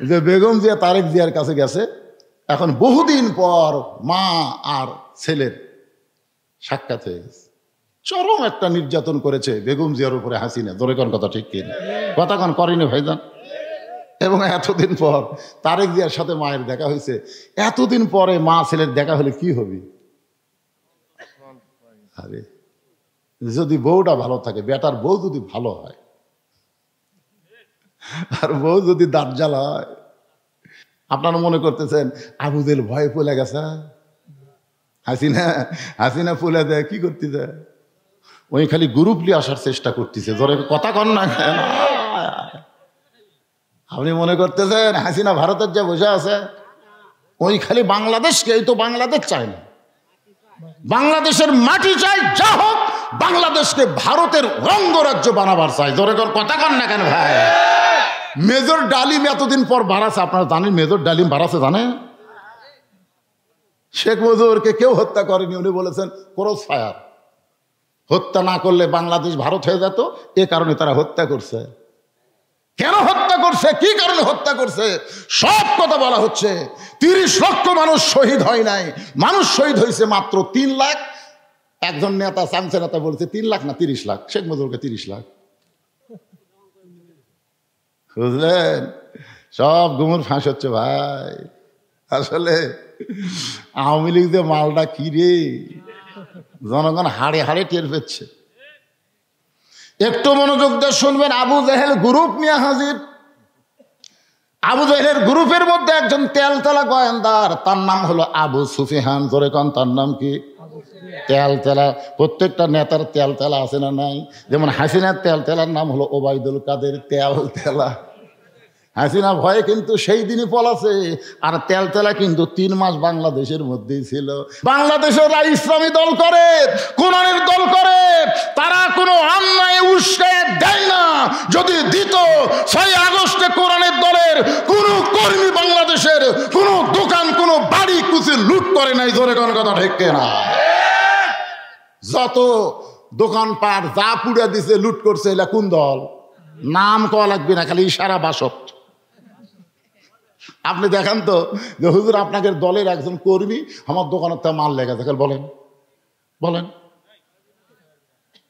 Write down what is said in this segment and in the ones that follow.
যে বেগম জিয়া তারেক জিয়ার কাছে গেছে, এখন বহুদিন পর মা আর ছেলের সাক্ষাৎ হয়ে গেছে। চরম একটা নির্যাতন করেছে বেগম জিয়ার উপরে হাসিনা, ধরে কোন কথা ঠিক কিনা? কথা কোন করেনি ভাইজান? এবং এতদিন পর তারেক জিয়ার সাথে মায়ের দেখা হয়েছে। এতদিন পরে মা ছেলের দেখা হলে কি হবে? আরে যদি বউটা ভালো থাকে, বেটার বউ যদি ভালো হয়, আর বউ যদি দাজ্জাল হয়, আপনারা মনে করতেছেন আবুদের ভয় ফুলে গেছে? হাসিনা ফুলে দেয় কি করতে দেয়? ওই খালি গ্রুপ নিয়ে আসার চেষ্টা করতেছে, ধরে কথা কন না কেন? আপনি মনে করতেছেন হাসিনা ভারতের যে বসে আছে, ওই খালি বাংলাদেশকে, এই তো বাংলাদেশ চায় না, বাংলাদেশের মাটি চাই, যা হোক বাংলাদেশকে ভারতের অঙ্গরাজ্য বানাবার চাই। ধরে কথা কন না কেন ভাই? মেজর ডালিম এতদিন পর বাড়াছে, আপনারা জানেন মেজর ডালিম বাড়াছে জানেন? শেখ মুজিবুরকে কেউ হত্যা করেনি, উনি বলেছেন ক্রস ফায়ার, হত্যা না করলে বাংলাদেশ ভারত হয়ে যেত, এ কারণে তারা হত্যা করছে। কেন হত্যা করছে, কি কারণে হত্যা করছে, সব কথা বলা হচ্ছে। 30 লক্ষ মানুষ শহীদ হয় নাই, মানুষ শহীদ হয়েছে মাত্র 3 লাখ। একজন নেতা চামচে নেতা বলছে 3 লাখ না 30 লাখ, শেখ মুজিবুরকে 30 লাখ। বুঝলেন? সব গুমুর ফাঁস হচ্ছে ভাই। আসলে আওয়ামী লীগ যে মালটা কি রে, জনগণ হাড়ে হাড়ে টের পেচ্ছে। একটু মনোযোগ দিয়ে শুনবেন। আবু জেহেল গ্রুপ নিয়ে হাজির। আবু জেহেলের গ্রুপের মধ্যে একজন তেলতেলা গোয়েন্দার, তার নাম হলো আবু সুফিয়ান। জোরে কন, তার নাম কি? তেলতেলা। প্রত্যেকটা নেতার তেলতেলা আছে না নাই? যেমন হাসিনার তেলতেলার নাম হলো ওবায়দুল কাদের তেলতেলা। হাসিনা ভয়ে কিন্তু সেই দিনই পলাছে, আর তেলতেলা কিন্তু 3 মাস বাংলাদেশের মধ্যেই ছিল। বাংলাদেশের ইসলামী দল করে, কোরআনের দল করে, তারা কোনো অন্যায় উস্কায়ে দেয় না। যদি দিত 6 আগস্টে কোরআনের দলের কোনো কর্মী বাংলাদেশের কোনো দোকান, কোনো বাড়ি কুচি লুট করে নাই। ধরে কোন কথা ঠিক না? যত দোকানপাট যা পুড়ে দিছে, লুট করছে, এলা কোন দল? নাম কওয়া লাগবে না, খালি ইশারা বাসক। আপনি দেখান তো যে হুজুর আপনাদের দলের একজন কর্মী আমার দোকানের তা মাল লেগে থাকে, বলেন বলেন।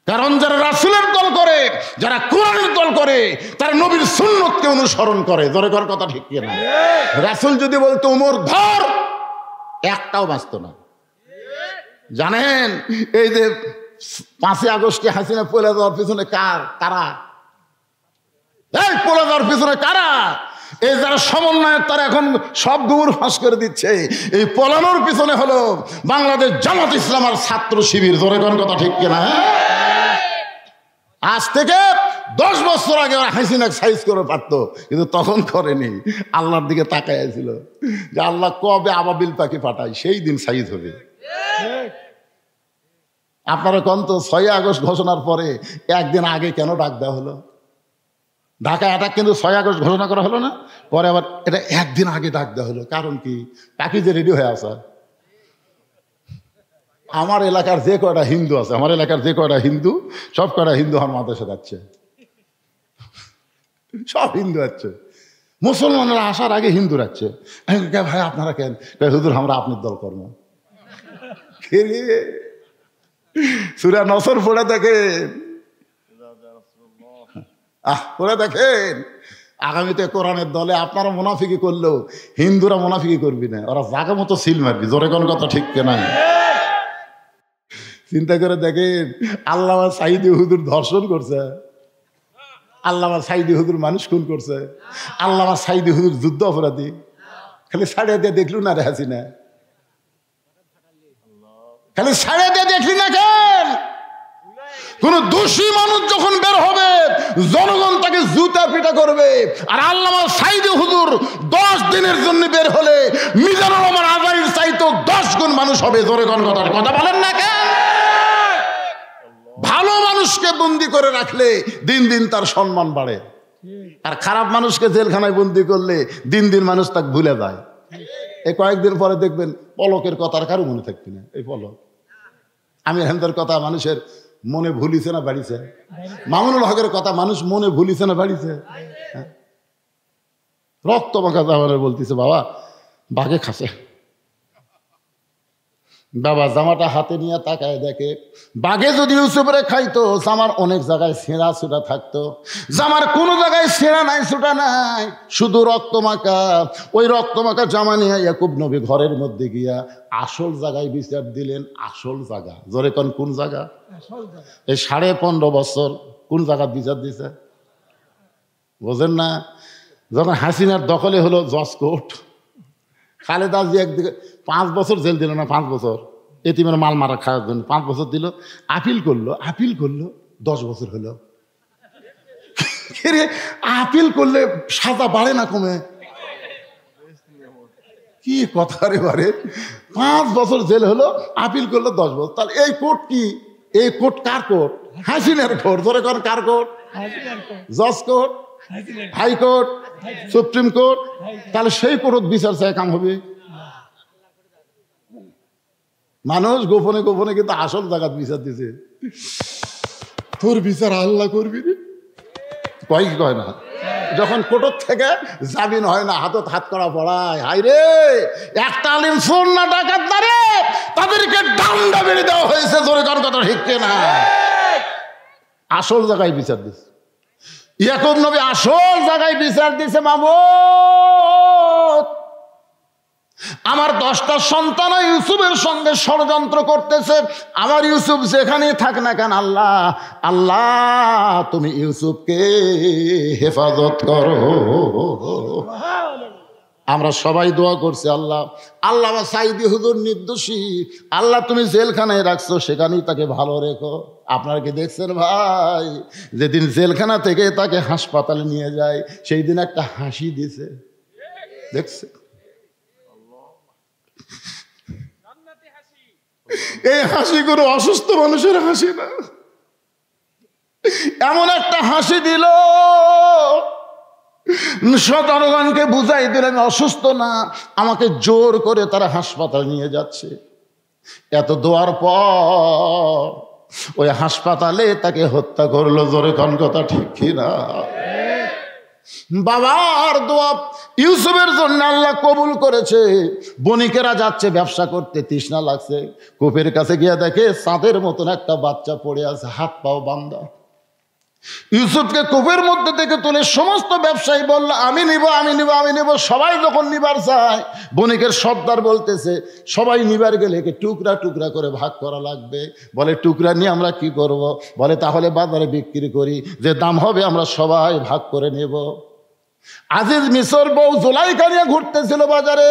কারণ যারা রাসূলের দল করে, যারা কোরআনের দল করে, তারা নবীর সুন্নতকে অনুসরণ করে। ধরে কর কথা ঠিক কিনা? রাসূল যদি বলতো ওমর ধর, একটাও বাঁচত না। জানেন এই যে 5 আগস্টে হাসিনা পলে যাওয়ার পিছনে কারা? এই পলে যাওয়ার পিছনে কারা? এই যারা সমন্বয়ক, তারা এখন সব গুমুর ফাঁস করে দিচ্ছে। এই পলানোর পিছনে হলো বাংলাদেশ জামাত ইসলাম আর ছাত্র শিবির। ধরে কোন কথা ঠিক কিনা? আজ থেকে 10 বছর আগে ওরা হাসিনাকে সাইজ করে পারতো, কিন্তু তখন করেনি। আল্লাহর দিকে তাকায় ছিল যে আল্লাহ কবে আবাবিল পাখি পাঠায়, সেই দিন সাইজ হবে। আপনারা কোন তো 6 আগস্ট ঘোষণার পরে একদিন আগে কেন ডাক দেওয়া হলো? ঢাকা অ্যাটাক কিন্তু 6 আগস্ট ঘোষণা করা হলো না, পরে আবার এটা একদিন আগে ডাক দেওয়া হলো। কারণ কি? পাখি যে রেডি হয়ে আসা। আমার এলাকার যে কয়টা হিন্দু আছে, আমার এলাকার যে কয়টা হিন্দু, সব কয়টা হিন্দু আমার মাদ্রাসা যাচ্ছে, সব হিন্দু যাচ্ছে। মুসলমানরা আসার আগে হিন্দু যাচ্ছে। ভাই আপনারা কেন? হুজুর আমরা আপনার দল কর্ম। সূরা নসর পড়ে দেখেন, পড়ে দেখেন। আগামীতে কোরআনের দলে আপনারা মুনাফিকি করলেও হিন্দুরা মুনাফিকি করবি না, ওরা জায়গা মতো সিল মারবি। জোরে কোন কথা ঠিক কেনা? চিন্তা করে দেখেন, আল্লামা সাঈদী হুজুর ধর্ষণ করছে, আল্লামা সাঈদী হুজুর মানুষ খুন করছে, আল্লামা সাঈদী হুজুর যুদ্ধ অপরাধী। খালি ছাড়িয়ে দিয়ে দেখলু না রে হাসিনা? খালি ছাড়িয়ে দিয়ে দেখলি না কেন? কোন দোষী মানুষ যখন বের হবে, জনগণ তাকে জুতা পিটা করবে। আর আল্লামা সাঈদী হুজুর 10 দিনের জন্য বের হলে মিজানুর রহমান আজহারীর চাইতে 10 গুণ মানুষ হবে। জোরে কোন কথা বলেন না কেন? ভালো মানুষকে বন্দি করে রাখলে দিন দিন তার সম্মান বাড়ে, আর খারাপ মানুষকে জেলখানায় বন্দি করলে দিন দিন মানুষ তাকে ভুলে যায়। এই কয়েকদিন পরে দেখবেন পলকের কথা আর কারো মনে থাকবে না। এই পলক, আমির হামজার কথা মানুষের মনে ভুলিছে না বাড়িছে? মামুনুল হকের কথা মানুষ মনে ভুলিছে না বাড়িছে? রক্ত মাখা জামারে বলতেছে, বাবা বাঘে খাসে। বাবা জামাটা হাতে নিয়ে তাকায় দেখে, বাঘে যদি ইউসুফরে খাইতো জামার অনেক জায়গায় ছেঁড়া ছুটা থাকতো, জামার কোনো জায়গায় ছেঁড়া নাই ছুটা নাই, শুধু রক্ত মাখা। ওই রক্ত মাখা জামা নিয়ে ইয়াকুব নবী ঘরের মধ্যে গিয়া আসল জায়গায় বিচার দিলেন। আসল জায়গা, জোরে কোন জায়গা? এই 15.5 বছর কোন জায়গা বিচার দিছে বোঝেন না? যখন হাসিনার দখলে হলো জজ কোর্ট, খালেদা জি একদিকে 5 বছর জেল দিল না, 5 বছর এতিমের মাল মারা খাওয়ার জন্য 5 বছর দিল। আপিল করলো 10 বছর হলো। আপিল করলে সাজা বাড়ে না কমে? কি কথা রে বারে, 5 বছর জেল হলো, আপিল করলো 10 বছর। তাহলে এই কোর্ট কি? এই কোর্ট কার কোর্ট? হাসিনার কোর্ট। ধরে কর কার কোর্ট? জজ কোর্ট, হাইকোর্ট, সুপ্রিম কোর্ট। তাহলে সেই কোর্ট বিচার চায় কাম হবে? মানুষ গোপনে গোপনে কিন্তু আসল জায়গাত বিচার দিছে। তোর বিচার আল্লাহ করবি রে, কয় কি কয় না? যখন কোর্ট থেকে জামিন হয় না, হাতত হাত করা পড়ায়, হাই রে একটা আলিম চোর না ডাকাত না রে, তাদেরকে ডান্ডা বেড়ে দেওয়া হয়েছে। জোরে কার কথা ঠিক না? আসল জায়গায় বিচার দিছে ইয়াকুব নবী, আসল জায়গায় বিচার দিছে। মামুদ, আমার 10টা সন্তান ইউসুফের সঙ্গে ষড়যন্ত্র করতেছে। আমার ইউসুফ যেখানেই থাক না কেন, আল্লাহ আল্লাহ তুমি ইউসুফকে হেফাজত করো। আমরা সবাই দোয়া করছি, আল্লাহ আল্লাহ সাইদি হুজুর নির্দোষী, আল্লাহ তুমি জেলখানায় রাখছো, সেখানেই তাকে ভালো রেখো। আপনারা কি দেখছেন ভাই, যেদিন জেলখানা থেকে তাকে হাসপাতালে নিয়ে যায়, সেই দিন একটা হাসি দিছে, দেখছে? এই হাসি কোনো অসুস্থ মানুষের হাসি না, এমন একটা হাসি দিল, জনগণকে বুঝাই দিলেন অসুস্থ না, আমাকে জোর করে তারা হাসপাতাল নিয়ে যাচ্ছে। এত দোয়ার পর ওই হাসপাতালে তাকে হত্যা করলো। জোরে কোন কথা ঠিক কিনা? বাবার দোয়া ইউসুফের জন্য আল্লাহ কবুল করেছে। বণিকেরা যাচ্ছে ব্যবসা করতে, তৃষ্ণা লাগছে, কূপের কাছে গিয়ে দেখে চাঁদের মতন একটা বাচ্চা পড়ে আছে, হাত পাও বান্ধা। ইউসুফকে কূপের মধ্যে থেকে তুলে সমস্ত ব্যবসায়ী বলল, আমি নিব আমি নিব আমি নিব। সবাই যখন নিবার চায়, বণিকের সর্দার বলতেছে সবাই নিবার গেলে একে টুকরা টুকরা করে ভাগ করা লাগবে। বলে টুকরা নিয়ে আমরা কি করব? বলে তাহলে বাজারে বিক্রি করি, যে দাম হবে আমরা সবাই ভাগ করে নেব। আজিজ মিশর বউ জুলাইখা নিয়ে ঘুরতেছিল বাজারে,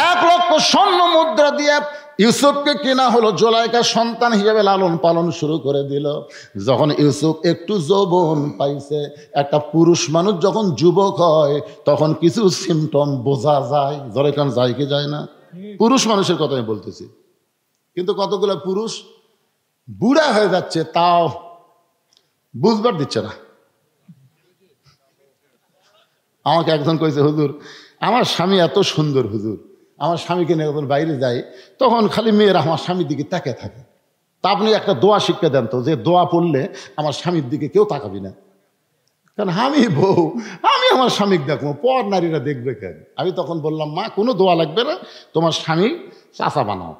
1 লক্ষ স্বর্ণ মুদ্রা দিয়ে ইউসুফকে কেনা হলো। জুলাইখা সন্তান হিসেবে লালন পালন শুরু করে দিল। যখন ইউসুফ একটু যৌবন পাইছে, একটা পুরুষ মানুষ যখন যুবক হয় তখন কিছু সিমটম বোঝা যায়। জোরে কান যায় কি যায় না? পুরুষ মানুষের কথা আমি বলতেছি। কিন্তু কতগুলো পুরুষ বুড়া হয়ে যাচ্ছে, তাও বুঝবার দিচ্ছে না। আমাকে একজন কইছে, হুজুর আমার স্বামী এত সুন্দর, হুজুর আমার স্বামীকে নিয়ে যখন বাইরে যায় তখন খালি মেয়েরা আমার স্বামীর দিকে তাকিয়ে থাকে। তা আপনি একটা দোয়া শিক্ষা দেন তো, যে দোয়া পড়লে আমার স্বামীর দিকে কেউ তাকাবি না। কারণ আমি বউ, আমি আমার স্বামীকে দেখবো, পর নারীরা দেখবে কেন? আমি তখন বললাম, মা কোনো দোয়া লাগবে না, তোমার স্বামী চাচা বানাও।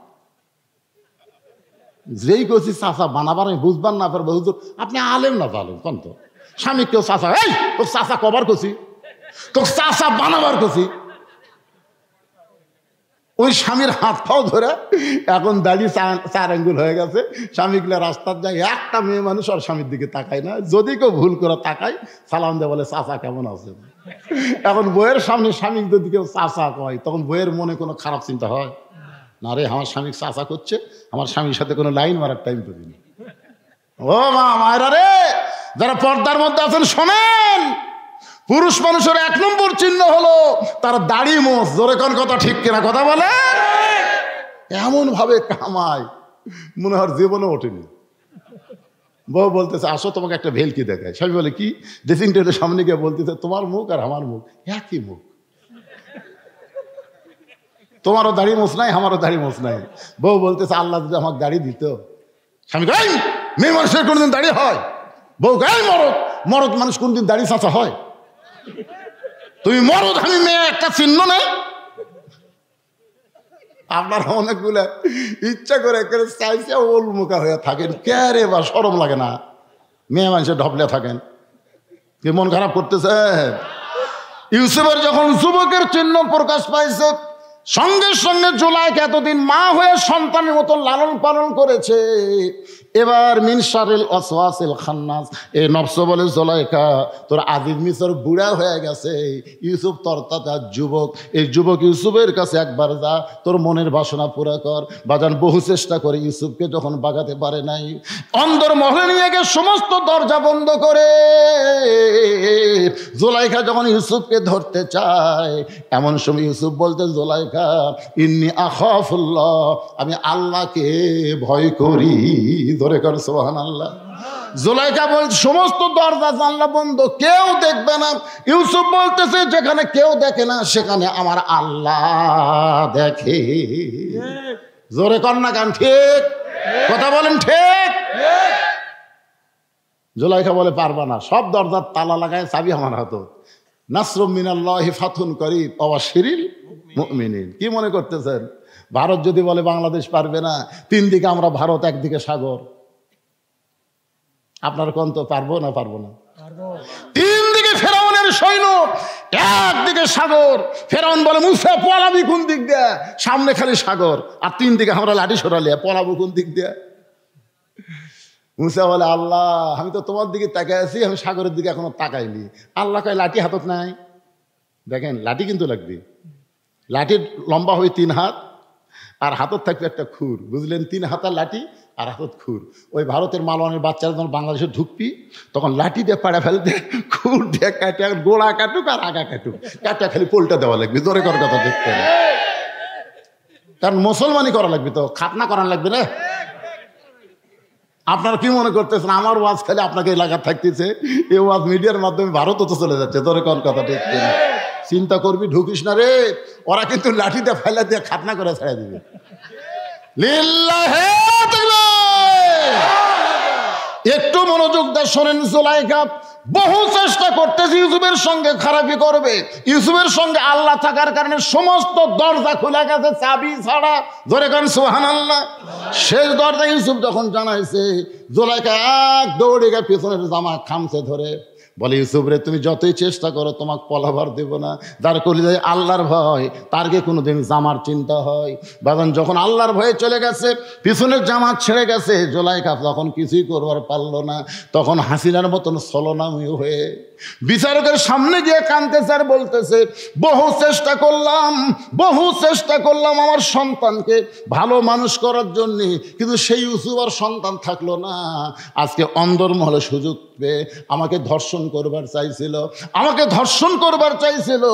যেই করছি চাচা বানাবার আমি বুঝবার না পারবো, হুজুর আপনি আলেম না জালেম কোন তো? স্বামী কেউ চাচা, এই তো চাচা কবার করছি, তো চাচা বানাবার করছি। ওই স্বামীর হাত পাও ধরে এখন দাঁড়িয়ে 4 আঙ্গুল হয়ে গেছে। স্বামীগুলো রাস্তার যায়, একটা মেয়ে মানুষ আর স্বামীর দিকে তাকায় না। যদি কেউ ভুল করে তাকায়, সালাম দেয়, বলে চাচা কেমন আছে। এখন বইয়ের সামনে স্বামী যদি কেউ চাচা কয়, তখন বইয়ের মনে কোনো খারাপ চিন্তা হয় না? রে আমার স্বামী চাচা করছে, আমার স্বামীর সাথে কোনো লাইন মারার টাইম তো দিন। ও মা মায়েরা রে, যারা পর্দার মধ্যে আছেন শোনেন, পুরুষ মানুষের 1 নম্বর চিহ্ন হলো তার দাড়ি মোছ। জোরে কোন কথা ঠিক কিনা? কথা বলে এমন ভাবে কামায় মনে হয় জীবনে ওঠেনি। বউ বলতেছে, আসো তোমাকে একটা ভেলকি দেখায়। স্বামী বলে কি? ড্রেসিং টেবিলের সামনে গিয়ে বলতেছে, তোমার মুখ আর আমার মুখ একই মুখ, তোমারও দাড়ি মোছ নাই, আমারও দাড়ি মোছ নাই। বউ বলতেছে, আল্লাহ যদি আমাকে দাড়ি দিত। স্বামী গাই, মেয়ে মানুষের কোনদিন দাড়ি হয়? বউ গাই, মরদ মরদ মানুষ কোনদিন দাড়ি চাচা হয়? তুমি মরুধামী মেয়ে একটা চিহ্ন নেই? আপনারা অনেকগুলো ইচ্ছা করে চাইছে ওলমুখা হয়ে থাকেন, কে রে বা শরম লাগে না? মেয়ে মানুষের ঢপলে থাকেন, কি মন খারাপ করতেছে? ইউসুফের যখন যুবকের চিহ্ন প্রকাশ পাইছে, সঙ্গে সঙ্গে জুলাইখা এতদিন মা হয়ে সন্তানের মতো লালন পালন করেছে। এবার মিনশারিল ওয়াসওয়াসিল খান্নাস, এই নফস বলে জুলাইখা তোর আজিজ মিসর বুড়া হয়ে গেছে, ইউসুফ তোর তাতা যুবক, এই যুবক ইউসুফের কাছে একবার যা, তোর মনের বাসনা পুরা কর। বাজান বহু চেষ্টা করে ইউসুফকে যখন বাগাতে পারে নাই, অন্দর মহলে নিয়ে গিয়ে সমস্ত দরজা বন্ধ করে জুলাইখা যখন ইউসুফকে ধরতে চায়, এমন সময় ইউসুফ বলতে, জুলাইখা ইন্নী আখাফুল্লাহ, আমি আল্লাহকে ভয় করি। ধরে কর সুবহানাল্লাহ। জুলাইখা বল সমস্ত দরজা জানলা বন্ধ, কেউ দেখবে না। ইউসুফ বলতেছে যেখানে কেউ দেখে না সেখানে আমার আল্লাহ দেখে। জোরে কর না গান, ঠিক কথা বলেন, ঠিক? জুলাইখা বলে পারবা না, সব দরজার তালা লাগায় চাবি আমার হাতে। নাসরুম মিনাল্লাহি ফাতুন করিব ওয়াবাশশিরিল মুমিনিন। কি মনে করতেছেন ভারত যদি বলে বাংলাদেশ পারবে না? তিন দিকে আমরা ভারত, একদিকে সাগর। আপনার কোন তো পারবো না? পারবো না। তিন দিকে ফেরাউনের সৈন্য, একদিকে সাগর। ফেরাউন বলে মুসা পলাবি কোন দিক দিয়ে? সামনে খালি সাগর, আর তিন দিকে আমরা লাঠি সরালে পলাবো কোন দিক দিয়ে? মুসা বলে আল্লাহ আমি তো তোমার দিকে তাকাই আছি, আমি সাগরের দিকে এখনো তাকাইনি। আল্লাহ কয় লাঠি হাতত নাই। দেখেন লাঠি কিন্তু লাগবে, লাঠির লম্বা হয় 3 হাত, আর হাতত থাকবে একটা খুর, বুঝলেন? 3 হাতার লাঠি আর হাতত খুর। ওই ভারতের মালওয়ানের বাচ্চারা যখন বাংলাদেশে ঢুকবি তখন লাঠি দিয়ে পাড়া ফেলতে, খুর দিয়ে কাটে, গোড়া কাটুক আর আগা কাটুক, কাটা খালি পোলটা দেওয়া লাগবে। জোরে কর কথা, দেখতে হবে, কারণ মুসলমানি করা লাগবে, তো খাতনা করা লাগবে না। আপনারা কি মনে করতেছেন আমার ওয়াজ খালি আপনাকে এলাকা থাকতেছে? এই ওয়াজ মিডিয়ার মাধ্যমে ভারতও তো চলে যাচ্ছে। জোরে কর কথা, ঠিক কিনা? চিন্তা করবি, ঢুকিস না রে, ওরা কিন্তু লাঠিটা ফেলা দিয়ে খাতনা করে ছেড়ে দিবে। একটু মনোযোগ দিয়ে শোনেন। জুলাইখা বহু চেষ্টা করতেছে ইউসুফের সঙ্গে খারাপি করবে, ইউসুফের সঙ্গে আল্লাহ থাকার কারণে সমস্ত দরজা খুলে গেছে চাবি ছাড়া। ধরে করেন সুবহানাল্লাহ। শেষ দরজা ইউসুফ যখন জানাইছে, জুলাইখা এক দৌড়ে গিয়ে পেছনের জামা খামছে ধরে বলে, ইউসুফ রে তুমি যতই চেষ্টা করো তোমাকে পলাবার দেব না। যার কলিজায় আল্লাহর ভয় তারকে কোনোদিন জামার চিন্তা হয়। বাজান যখন আল্লাহর ভয়ে চলে গেছে, পিছনের জামা ছেড়ে গেছে, জুলাইখা তখন কিছুই করবার পারলো না। তখন হাসিনার মতন ছলনাময় হয়ে বিচারকের সামনে গিয়ে কাঁদতেছে আর বলতেছে, বহু চেষ্টা করলাম আমার সন্তানকে ভালো মানুষ করার জন্য, কিন্তু সেই ইউসুফ আর সন্তান থাকলো না। আজকে অন্দরমহলে সুযোগ পেয়ে আমাকে ধর্ষণ করবার চাইছিল,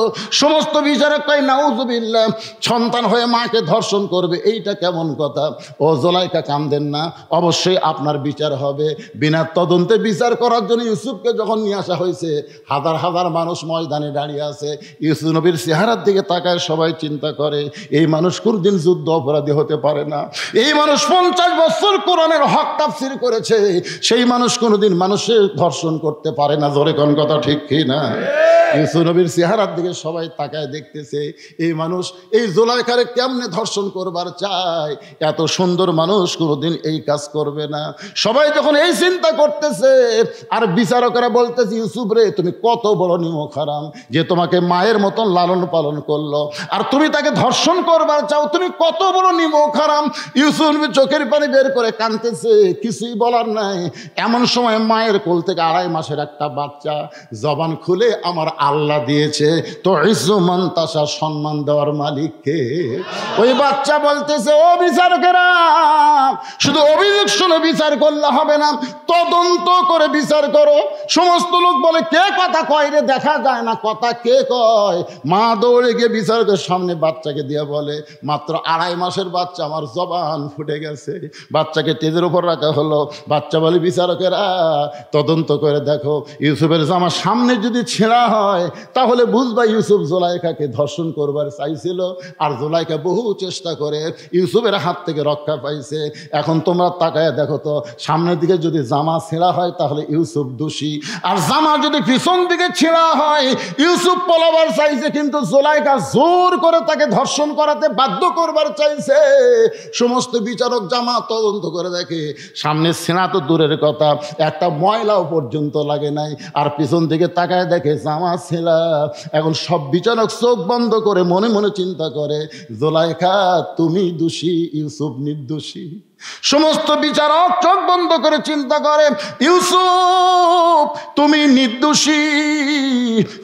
সমস্ত বিচারক কয় নাউজুবিল্লাহ, সন্তান হয়ে মাকে ধর্ষণ করবে, এইটা কেমন কথা? ও জুলাইখা কাঁদেন না, অবশ্যই আপনার বিচার হবে। বিনা তদন্তে বিচার করার জন্য ইউসুফকে যখন নিয়ে আসা হয়েছে, হাজার হাজার মানুষ ময়দানে দাঁড়িয়ে আছে। ইউসুফ নবীর চেহারার দিকে তাকায় সবাই চিন্তা করে, এই মানুষ কোনদিন যুদ্ধ অপরাধী হতে পারে না, এই মানুষ 50 বছর কোরআনের হক তাফসীর করেছে, সেই মানুষ কোনোদিন মানুষের ধর্ষণ করতে পারে না। জোরে কোন কথা, ঠিক কি না? ইউসুফ নবীর চেহারার দিকে সবাই তাকায় দেখতেছে, এই মানুষ এই জুলাইখারে কেমনে ধর্ষণ করবার চায়, এত সুন্দর মানুষ কোনোদিন এই কাজ করবে না। সবাই যখন এই চিন্তা করতেছে, আর বিচারকরা বলতেছে, ইউসুফ রে তুমি কত বড় নিমক হারাম, যে তোমাকে মায়ের মতন লালন পালন করলো, আর তুমি তাকে ধর্ষণ করবার চাও, তুমি কত বড় নিমক হারাম। ইউসুফ নবী চোখের পানি বের করে কাঁদতেছে, কিছুই বলার নাই। এমন সময় মায়ের কোল থেকে 2.5 মাসের একটা বাচ্চা জবান খুলে, আমার আল্লাহ দিয়েছে তো ইজ্জুমান তাসা, সম্মান দেওয়ার মালিককে। ওই বাচ্চা বলতেছে, ও বিচারকেরা, শুধু অভিযোগ শুনে বিচার করলে হবে না, তদন্ত করে বিচার করো। সমস্ত লোক বলে, কে কথা কয় রে? দেখা যায় না কথা কে কয়। মা দৌড়ে গিয়ে বিচারকের সামনে বাচ্চাকে দিয়ে বলে, মাত্র 2.5 মাসের বাচ্চা, আমার জবান ফুটে গেছে। বাচ্চাকে টেজের উপর রাখা হলো। বাচ্চা বলে, বিচারকেরা তদন্ত করে দেখো, ইউসুফের জামা সামনে যদি ছেঁড়া হয় তাহলে বুঝবা ইউসুফ জুলাইখাকে ধর্ষণ করবার চাইছিল, আর জুলাইখা বহু চেষ্টা করে ইউসুফের হাত থেকে রক্ষা পাইছে। এখন তোমরা তাকায় দেখো তো, সামনের দিকে যদি জামা ছেঁড়া হয় তাহলে ইউসুফ দোষী, আর জামা যদি পিছন দিকে ছেঁড়া হয় ইউসুফ পলাবার চাইছে, কিন্তু জুলাইখা জোর করে তাকে ধর্ষণ করাতে বাধ্য করবার চাইছে। সমস্ত বিচারক জামা তদন্ত করে দেখে সামনে ছেঁড়া তো দূরের কথা, একটা ময়লাও পর্যন্ত লাগে নাই, আর পিছন দিকে তাকায় দেখে জামা ছেঁড়া। এখন সব বিচারক চোখ বন্ধ করে মনে মনে চিন্তা করে, জুলাইখা তুমি দোষী, ইউসুফ নির্দোষী। সমস্ত বিচারক চোখ বন্ধ করে চিন্তা করে, ইউসুফ তুমি নির্দোষী,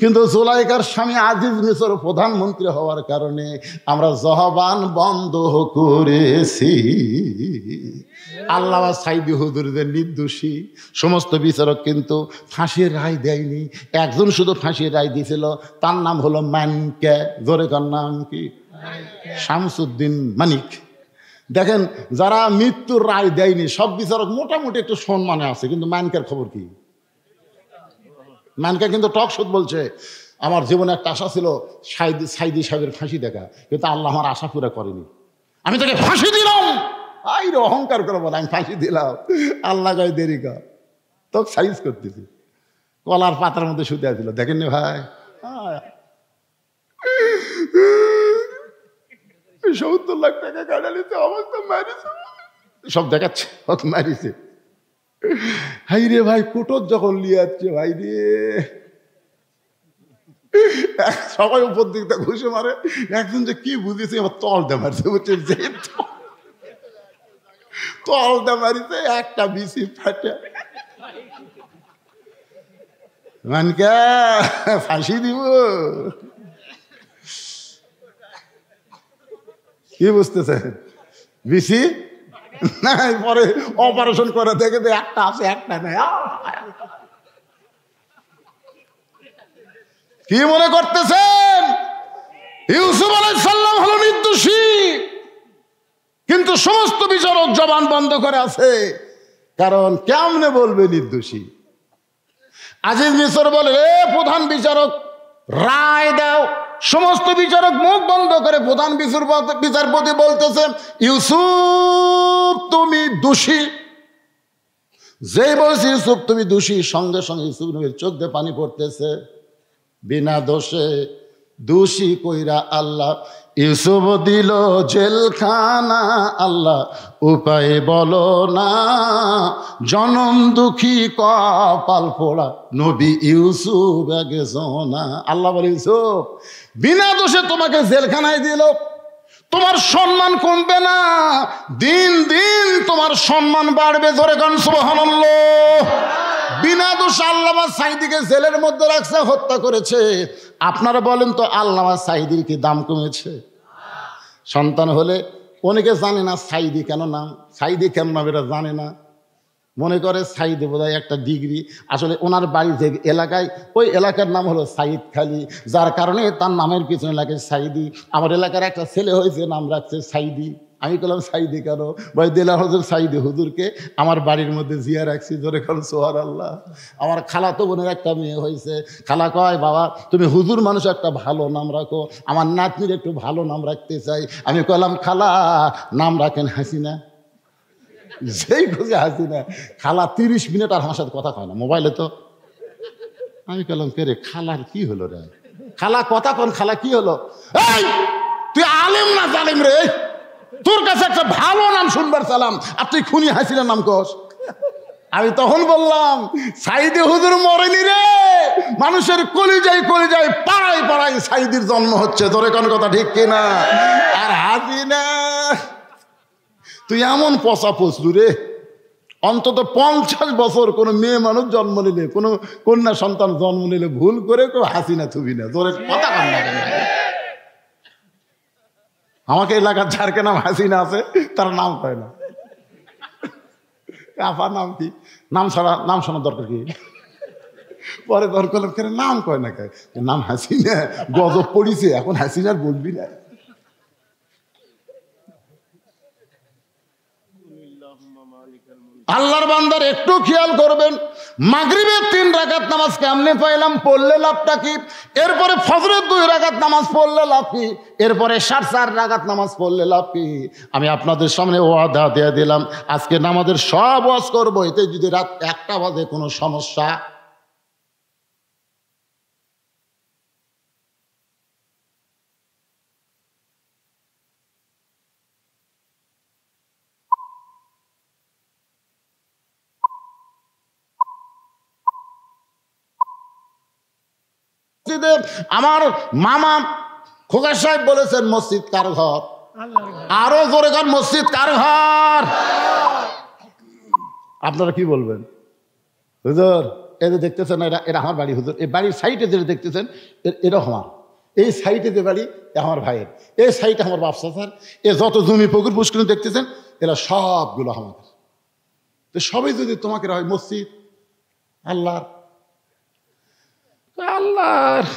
কিন্তু জুলাইখার স্বামী আজিজ মিসর প্রধানমন্ত্রী হওয়ার কারণে আমরা জবান বন্ধ করেছি। আল্লামা সাইদি হুজুরদের নির্দোষী। সমস্ত বিচারক কিন্তু ফাঁসির রায় দেয়নি, একজন শুধু ফাঁসির রায় দিয়েছিল, তার নাম হলো মানিক। জোরে কার নাম কি? শামসুদ্দিন মানিক। দেখেন, যারা মৃত্যুর রায় দেয়নি সব বিচারক মোটামুটি একটু সম্মানে আছে, কিন্তু মানিকের খবর কি? মানিকা কিন্তু টক শোধ বলছে, আমার জীবনে একটা আশা ছিল সাইদি সাহেবের ফাঁসি দেখা, কিন্তু আল্লাহ আমার আশা পুরা করেনি, আমি তাকে ফাঁসি দিলাম। আই রে অহংকার করে বলে আমি ফাঁসি দিলাম, আল্লাহ গায়ে দেরি কর, তোকে সাইজ করতেছি। কলার পাতার মধ্যে শুতে আসছিল, দেখেননি ভাই? 70 লাখ টাকা কাটালিতে অবস্থা মারিছে, সব দেখাচ্ছে মারিছে। হাই রে ভাই, কোটর যখন লিয়ে যাচ্ছে ভাই রে, সবাই উপর দিকটা ঘুষে মারে, একজন যে কি বুঝেছে আমার তলটা মারছে, বুঝছেন? যে তলটা মারিছে, একটা বিসি ফাটে। মানকা ফাঁসি দিব, কি বুঝতেছেন? বিসি না, পরে অপারেশন করে দেখে একটা আছে একটা নেই। কি মনে করতেছেন ইউসুফ আলাইহিস সালাম হলো নির্দোষী, কিন্তু সমস্ত বিচারক জবান বন্ধ করে আছে, কারণ কেমনে বলবে নির্দোষী? আজিজ মিসর বলে, এ প্রধান বিচারক রায় দাও। সমস্ত বিচারক মুখ বন্ধ করে প্রধান বিচারপতি বলতেছে, ইউসুফ তুমি দোষী। যেই বলছি ইউসুফ তুমি দোষী, সঙ্গে সঙ্গে ইউসুফ নবীর চোখ দিয়ে পানি পড়তেছে। বিনা দোষে দোষী কইরা আল্লাহ ইউসুফ দিল জেলখানা, আল্লাহ উপায় বলো না, জনম দুঃখী কপাল পোড়া নবী ইউসুফ আগে সোনা। আল্লাহ বলে, ইউসুফ বিনা দোষে তোমাকে জেলখানায় দিল, তোমার সম্মান কমবে না, দিন দিন তোমার সম্মান বাড়বে। জোরে গান সুবহানাল্লাহ। বিনা দোষে আল্লামা সাইদিকে জেলের মধ্যে রাখছে, হত্যা করেছে। আপনারা বলেন তো, আল্লামা সাইদির কি দাম কমেছে? সন্তান হলে অনেকে জানে না সাইদি কেন নাম, সাইদি কেন নাম এটা জানে না, মনে করে সাইদি বোধহয় একটা ডিগ্রি। আসলে ওনার বাড়ি যে এলাকায়, ওই এলাকার নাম হলো সাইদ খালি, যার কারণে তার নামের পিছনে লাগে সাইদি। আমার এলাকার একটা ছেলে হয়েছে, নাম রাখছে সাইদি। আমি বললাম সাইদি কেন? ভাই দেলার হুজুর সাইদি হুজুরকে আমার বাড়ির মধ্যে জিয়া রাখছি। ধরে কোন সুবহানাল্লাহ। আমার খালাতো বোনের একটা মেয়ে হয়েছে, খালা কয়, বাবা তুমি হুজুর মানুষ, একটা ভালো নাম রাখো, আমার নাতনির একটু ভালো নাম রাখতে চাই। আমি কইলাম, খালা নাম রাখেন হাসিনা। যেই খুঁজে হাসিনা, খালা 30 মিনিট আর আমার সাথে কথা কয় না, মোবাইলে তো। আমি কইলাম, কে রে, খালার কি হলো রে? খালা কথা কন, খালা কি হলো? এই তুই আলেম না জালেম রে? তোর কাছে একটা ভালো নাম শুনবার সালাম, আর তুই খুনি হাসিনার নাম কস। আমি তখন বললাম, সাইদি হুজুর মরেনি রে, মানুষের কলিজায় কলিজায় পাড়ায় পাড়ায় সাইদির জন্ম হচ্ছে। তোরে কোন কথা ঠিক কিনা? আর হাসিনা তুই এমন পচা পচলু রে, অন্তত 50 বছর কোনো মেয়ে মানুষ জন্ম নিলে, কোনো কন্যা সন্তান জন্ম নিলে ভুল করে কেউ হাসিনা থুবি না। তোর কথা কান্না কেন? আমাকে এলাকার যারকে নাম হাসিনা আছে তার নাম কয় না। আফার নাম কি? নাম ছাড়া নাম শোনার দরকার কি? পরে দরকার করে নাম কয় না, কয় নাম হাসিনা, গজব পড়িছে, এখন হাসিনার বলবি না। আল্লাহর বান্দার একটু খেয়াল করবেন, মাগরিবের 3 রাকাত নামাজ কেমনে পাইলাম, পড়লে লাভটা কি? এরপরে ফজরের 2 রাকাত নামাজ পড়লে লাভ কি? এরপরে 4.5 রাকাত নামাজ পড়লে লাভ কি? আমি আপনাদের সামনে ওয়াদা দিয়ে দিলাম, আজকে নামাজের সব ওয়াজ করবো, এতে যদি রাত 1টা বাজে কোনো সমস্যা, আমার মামা খোকা সাহেব বলেছেন মসজিদ কার ঘর? আরো জোরে গান, মসজিদ কার ঘর? আপনারা কি বলবেন? হুজুর এই যে দেখতেছেন, এরা আমার বাড়ি। হুজুর এই বাড়ির সাইডে যেটা দেখতেছেন এটা আমার, এই সাইডে যে বাড়ি আমার ভাইয়ের, এই সাইডে আমার বাপসা স্যার, এ যত জমি পুকুর পুষ্করিণী দেখতেছেন এরা সবগুলো আমাদের। তো সবাই যদি তোমাকে হয় মসজিদ আল্লাহর, আল্লাহর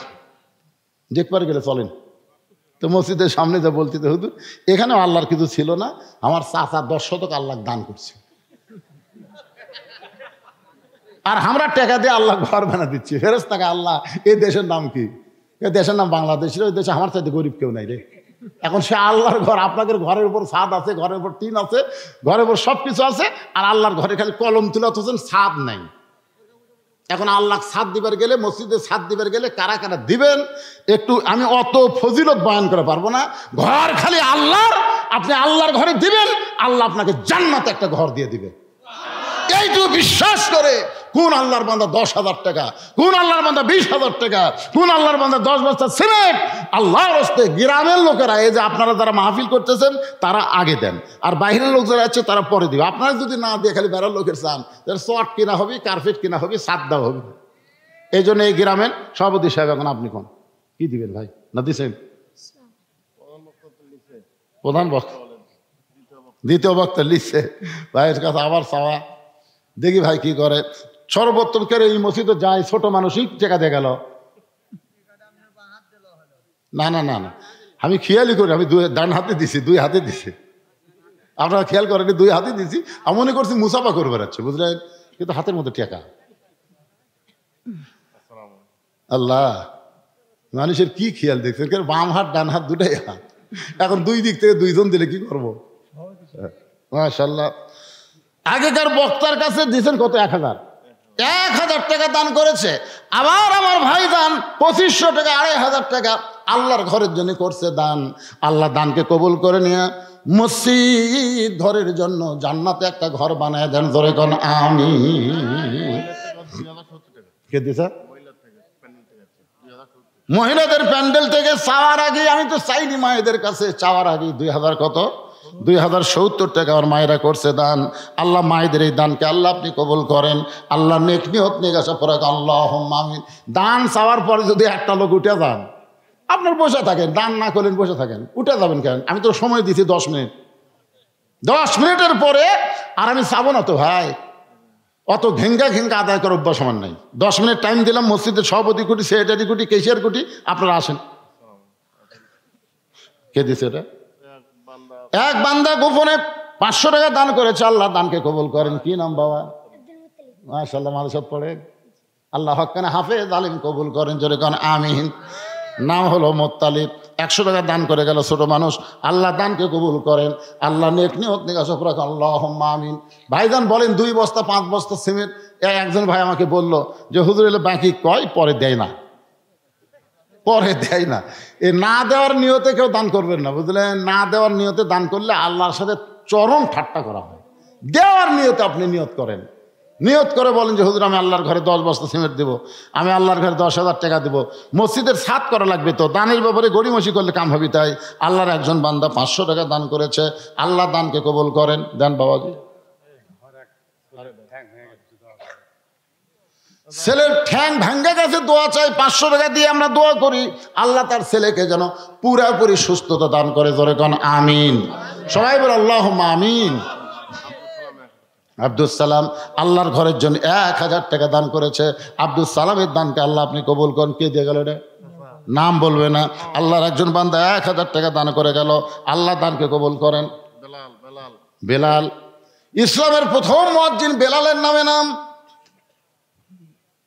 দেখবার গেলে চলেন তো মসজিদের সামনে যা বলতে, হুজুর এখানেও আল্লাহর কিছু ছিল না, আমার চাচা 10 শতক আল্লাহ দান করছে, আর আমরা টাকা দিয়ে আল্লাহ ঘর বানা দিচ্ছি। ফেরেশতাকে আল্লাহ, এই দেশের নাম কি? এই দেশের নাম বাংলাদেশ। ওই দেশে আমার চাইতে গরিব কেউ নাই রে। এখন সে আল্লাহর ঘর, আপনাদের ঘরের উপর ছাদ আছে, ঘরের উপর টিন আছে, ঘরের উপর সব কিছু আছে, আর আল্লাহর ঘরে খালি কলম তুলে হচ্ছেন, ছাদ নাই। এখন আল্লাহ ছাদ দিবার গেলে, মসজিদে ছাদ দিবার গেলে কারা কারা দিবেন একটু আমি অত ফজিলত বয়ান করে পারবো না। ঘর খালি আল্লাহর, আপনি আল্লাহর ঘরে দিবেন, আল্লাহ আপনাকে জান্নাতে একটা ঘর দিয়ে দিবে। এইটুকু বিশ্বাস করে কোন আল্লাহর বান্দা 10,000 টাকা, কোন আল্লাহর বান্দা 20,000 টাকা, কোন আল্লাহর বান্দা 10 বস্তা সিমেন্ট আল্লাহর হস্তে, গ্রামের লোকেরা, এই যে আপনারা যারা মাহফিল করতেছেন তারা আগে দেন, আর বাইরের লোক যারা আছে তারা পরে দিবে। আপনারা যদি না দিয়ে খালি বেড়ার লোকের চান, চট কিনা হবে, কার্পেট কিনা হবে, ছাদ দেওয়া হবে। এই জন্য এই গ্রামের সভাপতি সাহেব, এখন আপনি কোন কি দিবেন ভাই? না দিচ্ছেন প্রধান বক্তা, দ্বিতীয় বক্তা লিখছে ভাইয়ের কাছে আবার চাওয়া, দেখি ভাই কি করে। সর্বোত্তম করে এই মসজিদে যায়, ছোট মানুষই টেকা দিয়ে গেল। না না না না, আমি খেয়ালই করি, আমি ডান হাতে দিছি, 2 হাতে দিছি। আপনারা খেয়াল করেন, 2 হাতে দিছি। আমি মনে করছি মুসাফা করে বেড়াচ্ছে, বুঝলেন, কিন্তু হাতের মধ্যে টেকা। আল্লাহ, মানুষের কি খেয়াল দেখছেন, বাম হাত ডান হাত দুটাই হাত। এখন 2 দিক থেকে 2 জন দিলে কি করবো? মাশাআল্লাহ। আগেকার বক্তার কাছে দিয়েছেন কত? 1,000 টাকা দান করেছে। আবার আমার ভাই দান 2500 টাকা, 2,500 টাকা আল্লাহর ঘরের জন্য করছে দান। আল্লাহ দানকে কবুল করে নিয়ে মসজিদ ঘরের জন্য জান্নাতে একটা ঘর বানায় দেন, ধরে কোন আমি। কে দিছে? মহিলাদের প্যান্ডেল থেকে চাওয়ার আগে, আমি তো চাইনি মায়েদের কাছে, চাওয়ার আগে 2000 কত? 2070 টাকা আমার মায়েরা করছে দান। আল্লাহ মায়েদের এই দানকে আল্লাহ আপনি কবুল করেন। আল্লাহ নেক নিয়ত নিয়ে গেছে পরে আল্লাহুম্মা আমিন। দান চাওয়ার পরে যদি একটা লোক উঠে যান, আপনার বসে থাকেন, দান না করলেন বসে থাকেন, উঠে যাবেন কেন? আমি তো সময় দিছি 10 মিনিট, 10 মিনিটের পরে আর আমি চাবো না তো ভাই, অত ঘেঙ্গা ঘেঙ্গা আদায় করার অভ্যাস আমার নাই। 10 মিনিট টাইম দিলাম, মসজিদের সভাপতি কোটি, সেক্রেটারি কোটি, কেশিয়ার কোটি, আপনারা আসেন। কে দিছে এটা? এক বান্দা গোপনে 500 টাকা দান করেছে, আল্লাহ দানকে কবুল করেন। কি নাম বাবা? মাশাআল্লাহ, মাদ্রাসাত পড়ে, আল্লাহ হক্কানে হাফেজ আলিম কবুল করেন, জোরে কোন আমিন। নাম হলো মোত্তালিব, 100 টাকা দান করে গেল, ছোট মানুষ, আল্লাহ দানকে কবুল করেন। আল্লাহ নেক নিয়ত নিয়ে গেছে পরে আল্লাহুম্মা আমিন। ভাইজান বলেন 2 বস্তা 5 বস্তা সিমেন্ট। একজন ভাই আমাকে বলল যে হুজুর এলে বাকি কয়, পরে দেয় না, পরে দেয় না। এ না দেওয়ার নিয়তে কেউ দান করবেন না, বুঝলেন? না দেওয়ার নিয়তে দান করলে আল্লাহর সাথে চরম ঠাট্টা করা হয়। দেওয়ার নিয়তে আপনি নিয়ত করেন, নিয়ত করে বলেন যে হুজুর আমি আল্লাহর ঘরে 10 বস্তা সিমেন্ট দেবো, আমি আল্লাহর ঘরে 10,000 টাকা দেবো, মসজিদের ছাদ করা লাগবে, তো দানের ব্যাপারে গড়িমসি করলে কাম হবে। তাই আল্লাহর একজন বান্দা 500 টাকা দান করেছে, আল্লাহ দানকে কবুল করেন। দেন বাবাজি। ছেলের ঠ্যাং ভাঙ্গা গেছে, দোয়া চাই, 500 টাকা দিয়ে আমরা দোয়া করি আল্লাহ তার ছেলেকে যেন পুরাপুরি সুস্থতা দান করে, জোরে কোন আমিন। সবাই বলে আল্লাহুম্মা আমিন। আব্দুল সালাম আল্লাহর ঘরের জন্য 1000 টাকা দান করেছে। আব্দুল সালামের দানকে আল্লাহ আপনি কবুল করেন। কে দিয়ে গেল এটা? নাম বলবে না। আল্লাহর একজন বান্দা 1000 টাকা দান করে গেল, আল্লাহ দানকে কবুল করেন। বেলাল ইসলামের প্রথম মুয়াজ্জিন বেলালের নামে নাম।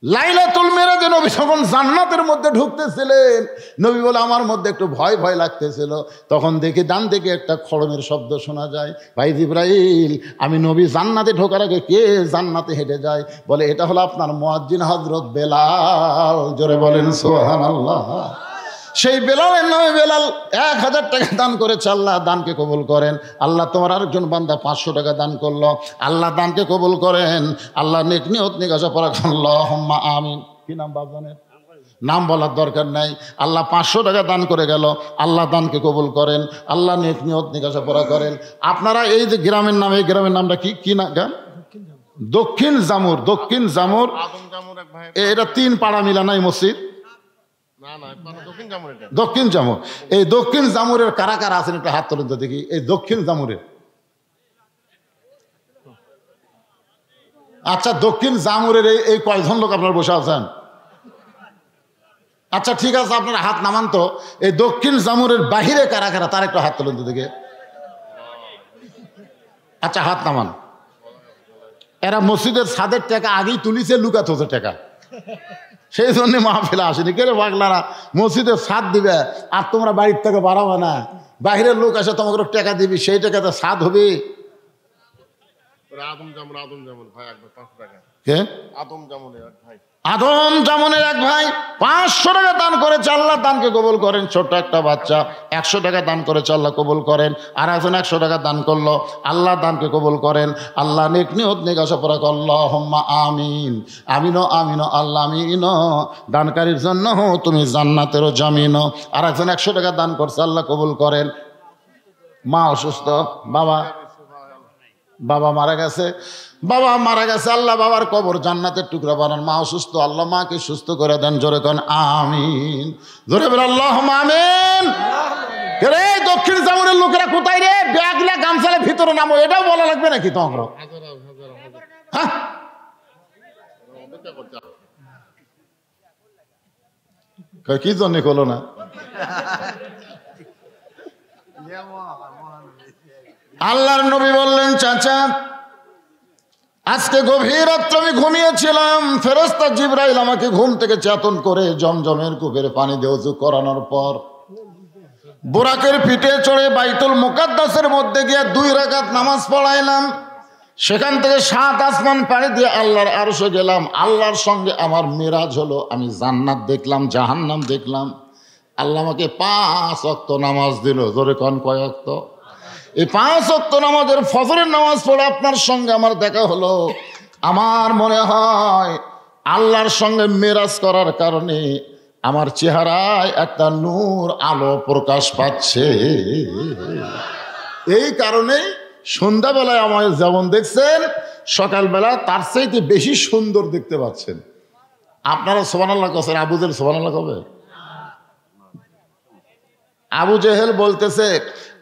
লাইলাতুল মিরাজে নবী যখন জান্নাতের মধ্যে ঢুকতেছিলেন, নবী বলে আমার মধ্যে একটু ভয় ভয় লাগতেছিল। তখন দেখি ডান দিকে একটা খড়মের শব্দ শোনা যায়। ভাই জিবরাইল, আমি নবী জান্নাতে ঢোকার আগে কে জান্নাতে হেঁটে যায়? বলে এটা হলো আপনার মুয়াজ্জিন হযরত বেলাল। জোরে বলেন সুবহানাল্লাহ। সেই বেলালের নামে বেলাল 1000 টাকা দান করেছে। আল্লাহ দানকে কবুল করেন। আল্লাহ তোমার আরেকজন বান্দা 500 টাকা দান করলো, আল্লাহ দানকে কবুল করেন। আল্লাহ নেক নিয়ত নিকাশা পড়া আল্লাহুম্মা আমিন। কি নাম বাপজানের? নাম বলার দরকার নাই। আল্লাহ 500 টাকা দান করে গেল, আল্লাহ দানকে কবুল করেন। আল্লাহ নেক নিয়ত নিকাশা পড়া করেন। আপনারা এই যে গ্রামের নাম, এই গ্রামের নামটা কি কি না গান? দক্ষিণ জামুর। দক্ষিণ জামুর এটা 3 পাড়া মিলা নাই মসজিদ? দক্ষিণ জামুর। এই দক্ষিণ জামুরের কারা কারা আছেন একটা হাত তোলেন তো দেখি। এই দক্ষিণ জামুরের, আচ্ছা দক্ষিণ জামুরের এই কয়জন লোক আপনারা বসে আছেন? আচ্ছা ঠিক আছে, আপনারা হাত নামান তো। এই দক্ষিণ জামুরের বাহিরে কারা কারা, তার একটু হাত তোলেন তো দেখে। আচ্ছা হাত নামান। এরা মসজিদের ছাদের টাকা আগেই তুলিছে, লুকাত হচ্ছে টাকা, সেই জন্য মাহফিলে আসেনি। কে রে পাগলারা, মসজিদের ছাদ দিবে আর তোমরা বাড়ির থেকে বাড়াবে না, বাহিরের লোক আসে তোমাকে টাকা দিবি, সেই টাকাতে ছাদ হবে। আদম জামনের এক ভাই 500 টাকা দান করেছে, আল্লাহ দানকে কবুল করেন। ছোট্ট একটা বাচ্চা 100 টাকা দান করেছে, আল্লাহ কবুল করেন। আর একজন 100 টাকা দান করলো, আল্লাহ দানকে কবুল করেন। আল্লাহ নেক নিয়ত নিকাশা পড়া আল্লাহুম্মা আমিন। আমিনো আমিনো আল্লাহ আমিনো। দানকারীর জন্য তুমি জান্নাতেরও জামিন। আর একজন 100 টাকা দান করছে, আল্লাহ কবুল করেন। মা অসুস্থ, বাবা মারা গেছে, বাবা মারা গেছে, আল্লাহ বাবার কবর জান্নাতের টুকরা বানান। মা অসুস্থ, আল্লাহ মাকে সুস্থ করে দেন। জোরে কোন আমিন। জোরে বলে আল্লাহুম্মা আমিন। রে দক্ষিণ জামুরের লোকেরা কোথায় রে? ব্যাগলা গামছালে ভিতরে নামো, এটাও বলা লাগবে নাকি তোমার? হ্যাঁ কি জন্য করলো না? আল্লাহর নবী বললেন, চাচা আজকে গভীর রাত্রে আমি ঘুমিয়েছিলাম, ফেরেশতা জিবরাইল আমাকে ঘুম থেকে চেতন করে জমজমের কূপের পানি দিয়ে ওযু করানোর পর বুরাকের পিঠে চড়ে বাইতুল মুকাদ্দাসের মধ্যে গিয়ে 2 রাকাত নামাজ পড়াইলাম। সেখান থেকে 7 আসমান পাড়ি দিয়ে আল্লাহর আরশে গেলাম। আল্লাহর সঙ্গে আমার মেরাজ হলো। আমি জান্নাত দেখলাম, জাহান্নাম দেখলাম। আল্লাহ আমাকে 5 ওয়াক্ত নামাজ দিল। জোরে কোন কয় ওয়াক্ত? এই 5 ওয়াক্ত নামাজের ফজরের নামাজ পড়ে আপনার সঙ্গে আমার দেখা হলো। আমার মনে হয় আল্লাহর সঙ্গে মেরাজ করার কারণে আমার চেহারায় একটা নূর আলো প্রকাশ পাচ্ছে। এই কারণে সন্ধ্যাবেলায় আমায় যেমন দেখছেন, সকালবেলা তার চাইতে বেশি সুন্দর দেখতে পাচ্ছেন। আপনারা সুবহানাল্লাহ কছেন, আবু জেহেল সুবহানাল্লাহ কবে? আবু জেহেল বলতেছে,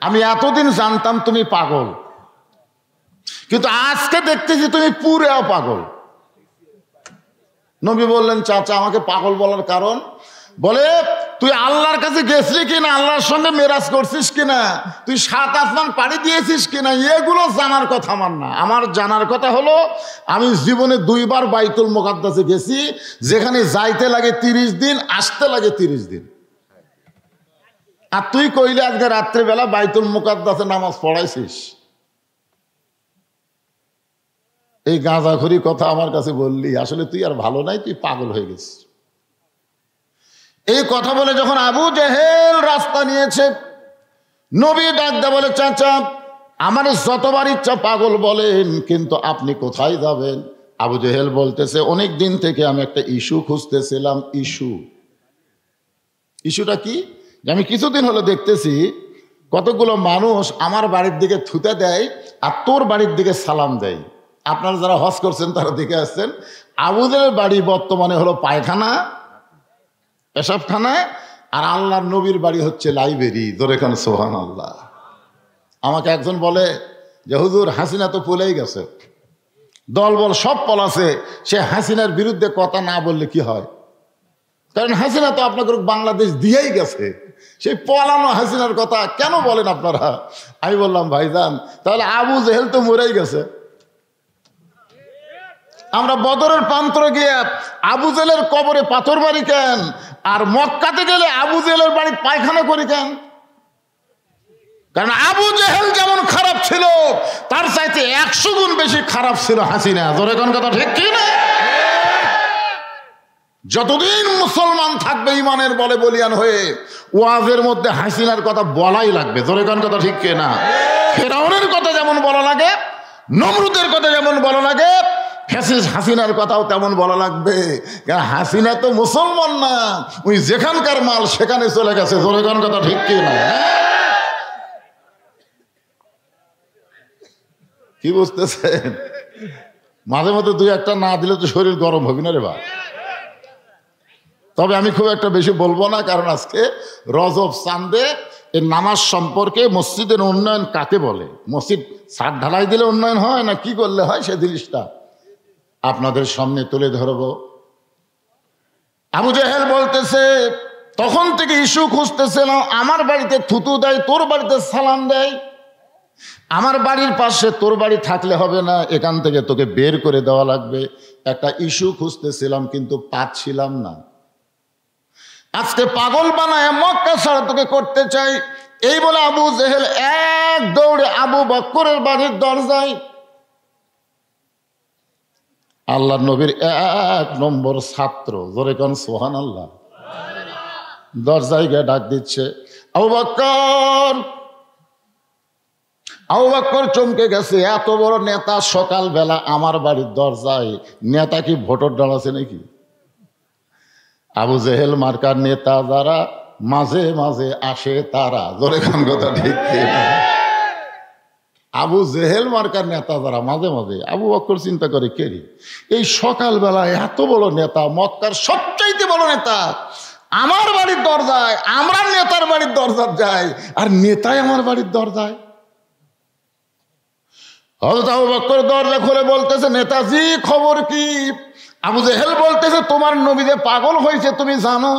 আমি এতদিন জানতাম তুমি পাগল, কিন্তু আজকে দেখতেছি তুমি পুরো পাগল। নবী বললেন, চাচা আমাকে পাগল বলার কারণ? বলে তুই আল্লাহর কাছে গেছিলি কিনা, আল্লাহর সঙ্গে মেরাজ করছিস কিনা, তুই 7 আসমান পাড়ি দিয়েছিস কিনা, এগুলো জানার কথা আমার না। আমার জানার কথা হলো আমি জীবনে 2 বার বাইতুল মুকাদ্দাসে গেছি, যেখানে যাইতে লাগে 30 দিন, আসতে লাগে 30 দিন। আর তুই কইলে আজকে রাত্রিবেলা বাইতুল মুকাদ্দাসে নামাজ পড়াইছিস। এই গাঁজাখুরি কথা আমার কাছে বললি, আসলে তুই আর ভালো নাই, তুই পাগল হয়ে গেছিস। এই কথা বলে যখন আবু জেহেল রাস্তা নিয়েছে, নবী ডাকতে বলে, চাচা আমার যতবার ইচ্ছা পাগল বলেন, কিন্তু আপনি কোথায় যাবেন? আবু জেহেল বলতেছে, অনেক দিন থেকে আমি একটা ইস্যু খুঁজতেছিলাম। ইস্যুটা কি? আমি কিছুদিন হলো দেখতেছি কতগুলো মানুষ আমার বাড়ির দিকে থুতে দেয় আর তোর বাড়ির দিকে সালাম দেয়। আপনারা যারা হজ করছেন তারা দেখে আসছেন, আবু জেহেলের বাড়ি বর্তমানে হলো পায়খানা, পেশাবখানা, আর আল্লাহর নবীর বাড়ি হচ্ছে লাইব্রেরি। ধরে খান সুবহানাল্লাহ। আমাকে একজন বলে যে হুজুর হাসিনা তো পলেই গেছে, দলবল সব পলাছে, সে হাসিনার বিরুদ্ধে কথা না বললে কি হয়? কারণ হাসিনা তো আপনাকে বাংলাদেশ দিয়েই গেছে, সেই পলানো হাসিনার কথা কেন বলেন আপনারা? আমি বললাম, ভাইজান তাহলে আবু জেহেল তো মরেই গেছে, আমরা বদরের প্রান্তরে গিয়ে আবু জেহেলের কবরে পাথর মারি কেন, আর মক্কাতে গেলে আবু জেহেলের বাড়ি পায়খানা করি কেন? কারণ আবু জেহেল যেমন খারাপ ছিল তার চাইতে 100 গুণ বেশি খারাপ ছিল হাসিনা। জোরে কোন কথা ঠিক কি না? যতদিন মুসলমান থাকবে ইমানের বলে বলিয়ান হয়ে, ওয়াজের মধ্যে হাসিনার কথা বলাই লাগবে। জোরে কোন কথা ঠিক কি না? ফেরাউনের কথা যেমন বলা লাগে, নমরুদের কথা যেমন বলা লাগে, ফ্যাসিস্ট হাসিনার কথাও তেমন বলা লাগবে। কারণ হাসিনা তো মুসলমান না, ওই যেখানকার মাল সেখানে চলে গেছে। জোরে কোন কথা ঠিক কি না? কি বুঝতেছেন? মাঝে মধ্যে দুই একটা না দিলে তো শরীর গরম হবে না রে বা। তবে আমি খুব একটা বেশি বলবো না, কারণ আজকে রজব চাঁদে এই নামাজ সম্পর্কে মসজিদের উন্নয়ন কাকে বলে, মসজিদ ছাদ ঢালাই দিলে উন্নয়ন হয় না কি করলে হয়, সে জিনিসটা আপনাদের সামনে তুলে ধরব। আবু জেহেল বলতেছে, তখন থেকে ইস্যু খুঁজতেছিলাম, আমার বাড়িতে থুতু দেয়, তোর বাড়িতে সালাম দেয়, আমার বাড়ির পাশে তোর বাড়ি থাকলে হবে না, এখান থেকে তোকে বের করে দেওয়া লাগবে। একটা ইস্যু খুঁজতেছিলাম কিন্তু পাচ্ছিলাম না। আজকে পাগল বানায় মক্কা ছাড়া তোকে করতে চাই। এই বলে আবু জেহেল এক দৌড়ে আবু বকরের বাড়ির দরজায়, আল্লাহ নবীর 1 নম্বর ছাত্র, জোরে কোন সুবহানাল্লাহ, দরজায় গিয়ে ডাক দিচ্ছে, আবু বকর। আবু বকর চমকে গেছে, এত বড় নেতা সকালবেলা আমার বাড়ির দরজায়, নেতা কি ভোটর দাঁড়াচ্ছে নাকি? আবু জেহেল মার্কার নেতা যারা মাঝে মাঝে আসে তারা, জোরে কোন কথা ঠিক কি? আবু জেহেল মার্কার নেতা যারা মাঝে মাঝে, আবু বকর চিন্তা করে কেরি এই সকালবেলা এত বড় নেতা, মক্কার সবচাইতে বড় নেতা আমার বাড়ির দরজায়, আমরা নেতার বাড়ির দরজায় যাই, আর নেতাই আমার বাড়ির দরজায়। হযরত আবু বকর দরজা খুলে বলতেছে, নেতাজি খবর কি? আবু জেহেল বলতেছে, তোমার নবী যে পাগল হয়েছে তুমি জানো?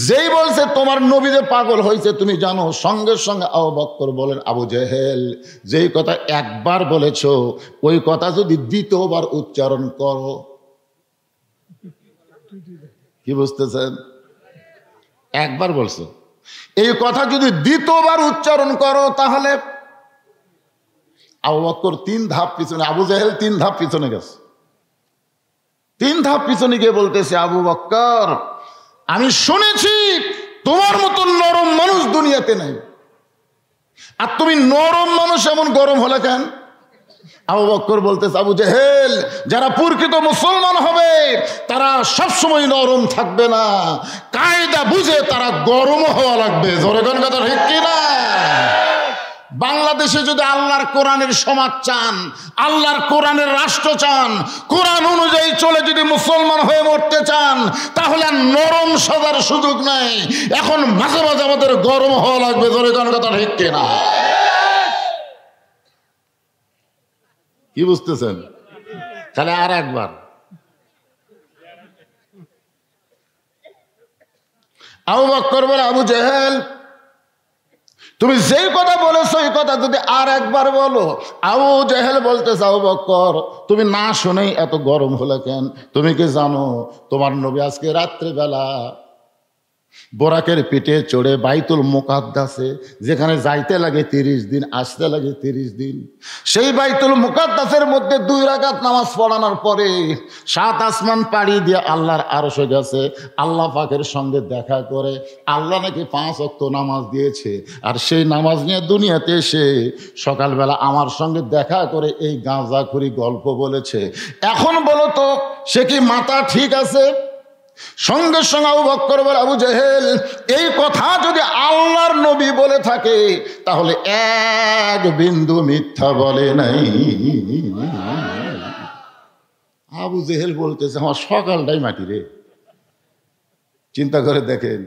যেই বলছে তোমার নবী যে পাগল হয়েছে তুমি জানো, সঙ্গে সঙ্গে আবু বকর বলেন, আবু জেহেল যেই কথা একবার বলেছো ওই কথা যদি দ্বিতীয়বার উচ্চারণ করো। কি বুঝতেছেন? একবার বলছো, এই কথা যদি দ্বিতীয়বার উচ্চারণ করো তাহলে। আবু বকর 3 ধাপ পিছনে, আবু জেহেল 3 ধাপ পিছনে গেছে। 3 ধাপ পিছনে গিয়ে বলতেছে, আবু বকর আমি শুনেছি তোমার মতন নরম মানুষ দুনিয়াতে নাই, আর তুমি নরম মানুষ এমন গরম হলে কেন? আবু বকর বলতেছে, আবু জেহেল যারা প্রকৃত মুসলমান হবে তারা সবসময় নরম থাকবে না, কায়দা বুঝে তারা গরম হওয়া লাগবে। জোরে কোন কথা ঠিক কিনা? বাংলাদেশে যদি আল্লাহর কোরআনের সমাজ চান, আল্লাহর কোরআনের রাষ্ট্র চান, কোরআন অনুযায়ী চলে যদি মুসলমান হয়ে মরতে চান, তাহলে নরম সাজার সুযোগ নাই। এখন মাঝে মাঝে আমাদের গরম হওয়া লাগবে। জোরে কোন কথা ঠিক কিনা? কি বুঝতেছেন? তাহলে আর একবার আবু বকর বলে, আবু জেহেল তুমি যেই কথা বলেছো এই কথা যদি আর একবার বলো। আবু জেহেল বলতেছে, আবু বকর তুমি না শুনেই এত গরম হলে কেন? তুমি কি জানো তোমার নবী আজকে রাত্রিবেলা বোরাকের পিঠে চড়ে বাইতুল মুকাদ্দাসে, যেখানে যাইতে লাগে 30 দিন, আসতে লাগে 30 দিন, সেই বাইতুল মুকাদ্দাসের মধ্যে 2 রাকাত নামাজ পড়ানোর পরে 7 আসমান পাড়ি দিয়ে আল্লাহর আরশে গেছে, আল্লাহ পাকের সঙ্গে দেখা করে। আল্লাহ নাকি 5 ওয়াক্ত নামাজ দিয়েছে, আর সেই নামাজ নিয়ে দুনিয়াতে এসে সকালবেলা আমার সঙ্গে দেখা করে এই গাঁজাখুরি গল্প বলেছে। এখন বলো তো সে কি মাথা ঠিক আছে? সঙ্গে সঙ্গে আবু বকর বলে, আবু জেহেল এই কথা যদি আল্লাহর নবী বলে থাকে তাহলে 1 বিন্দু মিথ্যা বলে নাই। আবু জেহেল বলতেছে, আমার সকালটাই মাটি রে। চিন্তা করে দেখেন,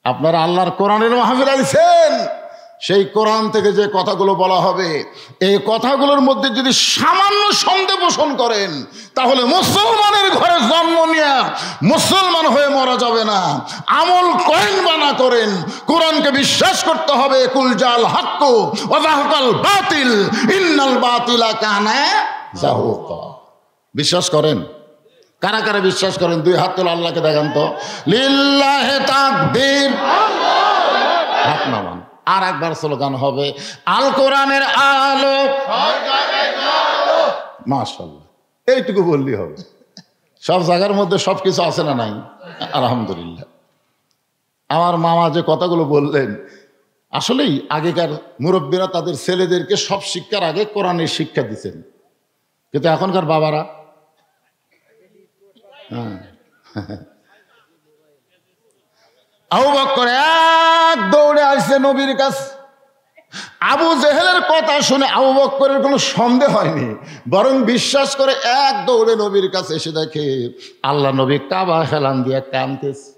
আপনারা আল্লাহর কোরআনের মাহফিল আইছেন, সেই কোরআন থেকে যে কথাগুলো বলা হবে এই কথাগুলোর মধ্যে যদি সামান্য সন্দেহ পোষণ করেন তাহলে মুসলমানের ঘরে জন্ম নিয়ে মুসলমান হয়ে মরা যাবে না। আমল করেন বা না করেন, কোরআনকে বিশ্বাস করতে হবে। কুল জাল হাক্কু ওয়া যাহাকাল বাতিল ইন্নাল বাতিলা কানা যাহুকা। বিশ্বাস করেন? কারা কারা বিশ্বাস করেন? দুই হাত তোলা, আল্লাহকে দেখান তো। লিল্লাহি তাকবীর, হাত নামান। আর একবার স্লোগান হবে, আল কোরআনের আলো। মাশাআল্লাহ, এইটুকু বললেই হবে। সব জায়গার মধ্যে সবকিছু আছে না নাই? আলহামদুলিল্লাহ। আমার মামা যে কথাগুলো বললেন, আসলেই আগেকার মুরব্বীরা তাদের ছেলেদেরকে সব শিক্ষার আগে কোরআনের শিক্ষা দিচ্ছেন, কিন্তু এখনকার বাবারা আবু বকর এক দৌড়ে আসছে নবীর কাছে। আবু জেহেলের কথা শুনে আবু বকরের কোনো সন্দেহ হয়নি, বরং বিশ্বাস করে এক দৌড়ে নবীর কাছে এসে দেখে আল্লাহ নবী কাবা হেলান দিয়া কাঁদতেছে।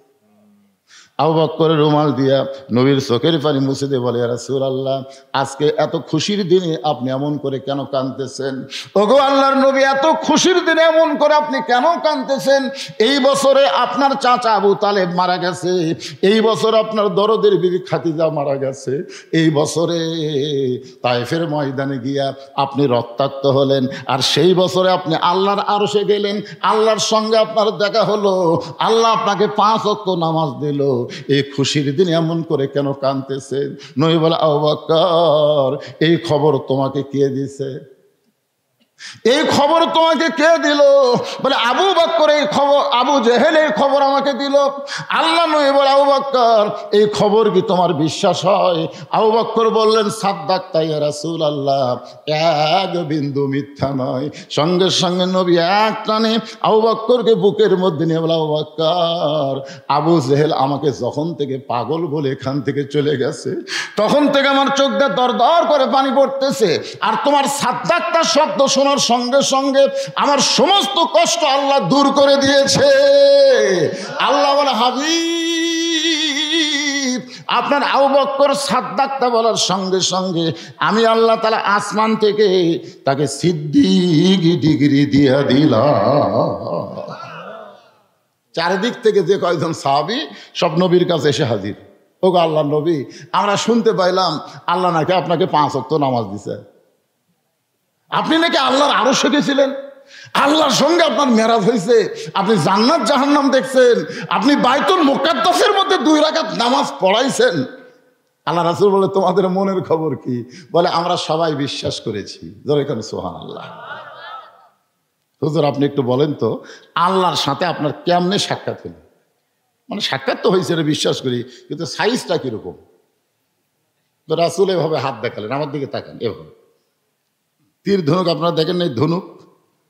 আবু বকরের রুমাল দিয়া নবীর চোখের পানি মুছে দিয়ে বলে, ইয়া রাসূলুল্লাহ, আজকে এত খুশির দিনে আপনি এমন করে কেন কাঁদতেছেন? ওগো আল্লাহর নবী, এত খুশির দিনে এমন করে আপনি কেন কাঁদতেছেন? এই বছরে আপনার চাচা আবু তালেব মারা গেছে, এই বছর আপনার দরদের বিবি খাদিজা মারা গেছে, এই বছরে তায়েফের ময়দানে গিয়া আপনি রক্তাক্ত হলেন, আর সেই বছরে আপনি আল্লাহর আরশে গেলেন, আল্লাহর সঙ্গে আপনার দেখা হলো, আল্লাহ আপনাকে 5 ওয়াক্ত নামাজ দিল, এই খুশির দিন এমন করে কেন কাঁদতেছেন? নবী বলে, আবু বকর, এই খবর তোমাকে কে দিছে? এই খবর তোমাকে কে দিল? বলে, আবু বকর এই খবর, আবু জেহেল এই খবর আমাকে দিল। আল্লাহ নবী বলে, আবু বকর, এই খবর কি তোমার বিশ্বাস হয়? আবু বকর বললেন, সাদ্দাকতা ইয়া রাসূলুল্লাহ, এক বিন্দু মিথ্যা নয়। সঙ্গে সঙ্গে নবী এক টানে আবু বকরকে বুকের মধ্যে নিয়ে বলে, আবু বকর, আবু জেহেল আমাকে যখন থেকে পাগল বলে এখান থেকে চলে গেছে, তখন থেকে আমার চোখ দিয়ে দর দর করে পানি পড়তেছে, আর তোমার সাদ্দাকতা শব্দ শোনার সঙ্গে সঙ্গে আমার সমস্ত কষ্ট আল্লাহ দূর করে দিয়েছে। আল্লাহ বলে, হাবিব, আপনার আবু বকর সাদ্দাকতা বলার সঙ্গে সঙ্গে আমি আল্লাহ তাআলা আসমান থেকে তাকে সিদ্দিক ডিগ্রি দিয়ে দিলাম। চারিদিক থেকে যে কয়েকজন সাহাবী সব নবীর কাছে এসে হাজির। ওগো আল্লাহ নবী, আমরা শুনতে পাইলাম আল্লাহ নাকি আপনাকে 5 ওয়াক্ত নামাজ দিছে, আপনি নাকি আল্লাহর আরশে গেছিলেন, আল্লাহর সঙ্গে আপনার মেরাজ হয়েছে, আপনি জান্নাত জাহান্নাম দেখছেন, আপনি বাইতুল মুকাদ্দাসের মধ্যে 2 রাকাত নামাজ পড়াইছেন। আল্লাহ রাসূল বলে, তোমাদের মনের খবর কি? বলে, আমরা সবাই বিশ্বাস করেছি। ধরে এখানে সুবহানাল্লাহ। হুজুর, আপনি একটু বলেন তো, আল্লাহর সাথে আপনার কেমনে সাক্ষাৎ হলো? মানে সাক্ষাৎ তো হয়েছে, বিশ্বাস করি, কিন্তু সাইজটা কিরকম? তো রাসূল এভাবে হাত দেখালেন, আমার দিকে তাকান, এভাবে তীর ধনুক আপনারা দেখেন না, এই ধনুক,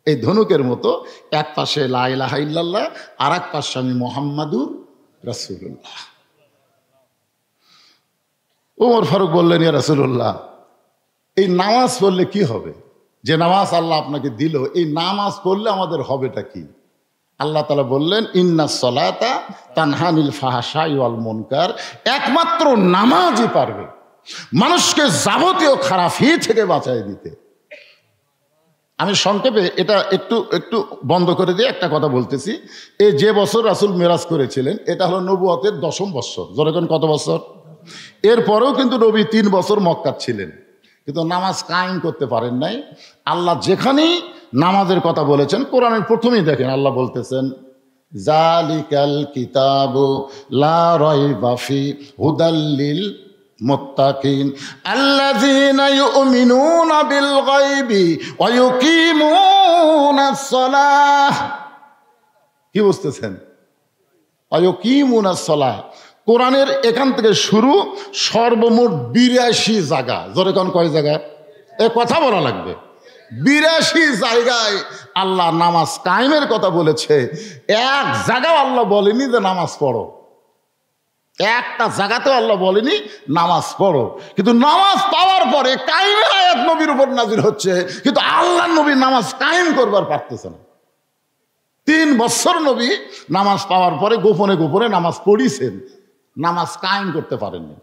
এই ধনুকের মতো এক পাশে লা ইলাহা ইল্লাল্লাহ, আর এক পাশে আমি মুহাম্মাদুর রাসূলুল্লাহ। ওমর ফারুক বললেন, ইয়া রাসূলুল্লাহ, এই নামাজ পড়লে কি হবে? যে নামাজ আল্লাহ আপনাকে দিল, এই নামাজ পড়লে আমাদের হবেটা কি? আল্লাহ তাআলা বললেন, ইন্নাস সালাতা তানহা আনিল ফাহশাই ওয়াল মুনকার, একমাত্র নামাজই পারবে মানুষকে যাবতীয় খারাপি থেকে বাঁচায় দিতে। আমি সংক্ষেপে এটা একটু বন্ধ করে দিয়ে একটা কথা বলতেছি। এই যে বছর রাসূল মেরাজ করেছিলেন, এটা হলো নবুয়তের 10ম বছর। যখন কত বছর? এরপরেও কিন্তু নবী 3 বছর মক্কা ছিলেন, কিন্তু নামাজ কায়েম করতে পারেন নাই। আল্লাহ যেখানেই নামাজের কথা বলেছেন, কোরআনের প্রথমেই দেখেন আল্লাহ বলতেছেন, জালিকাল কিতাবু লা রাইবা ফি হুদাল লিল মুত্তাকিন আল্লাযীনা ইউমিনুনা বিল গায়বি ওয়া ইউকিমুনাস সালাহ। কি বুঝতেছেন? ওয়া ইউকিমুনাস সালাহ, কোরআনের এখান থেকে শুরু সর্বমোট 82 জায়গা। জোরে কোন কয় জায়গা? এ কথা বলা লাগবে। 82 জায়গায় আল্লাহ নামাজ কায়েমের কথা বলেছে। এক জায়গাও আল্লাহ বলেনি যে নামাজ পড়ো, একটা জায়গাতেও আল্লাহ বলেনি নামাজ পড়ো। কিন্তু নামাজ পাওয়ার পরে কায়েমের আয়াত নবীর উপর নাজিল হচ্ছে, কিন্তু আল্লাহ নবী নামাজ কায়েম করবার পারতেছে না। 3 বছর নবী নামাজ পাওয়ার পরে গোপনে গোপনে নামাজ পড়িছেন, নামাজ কায়েম করতে পারেননি।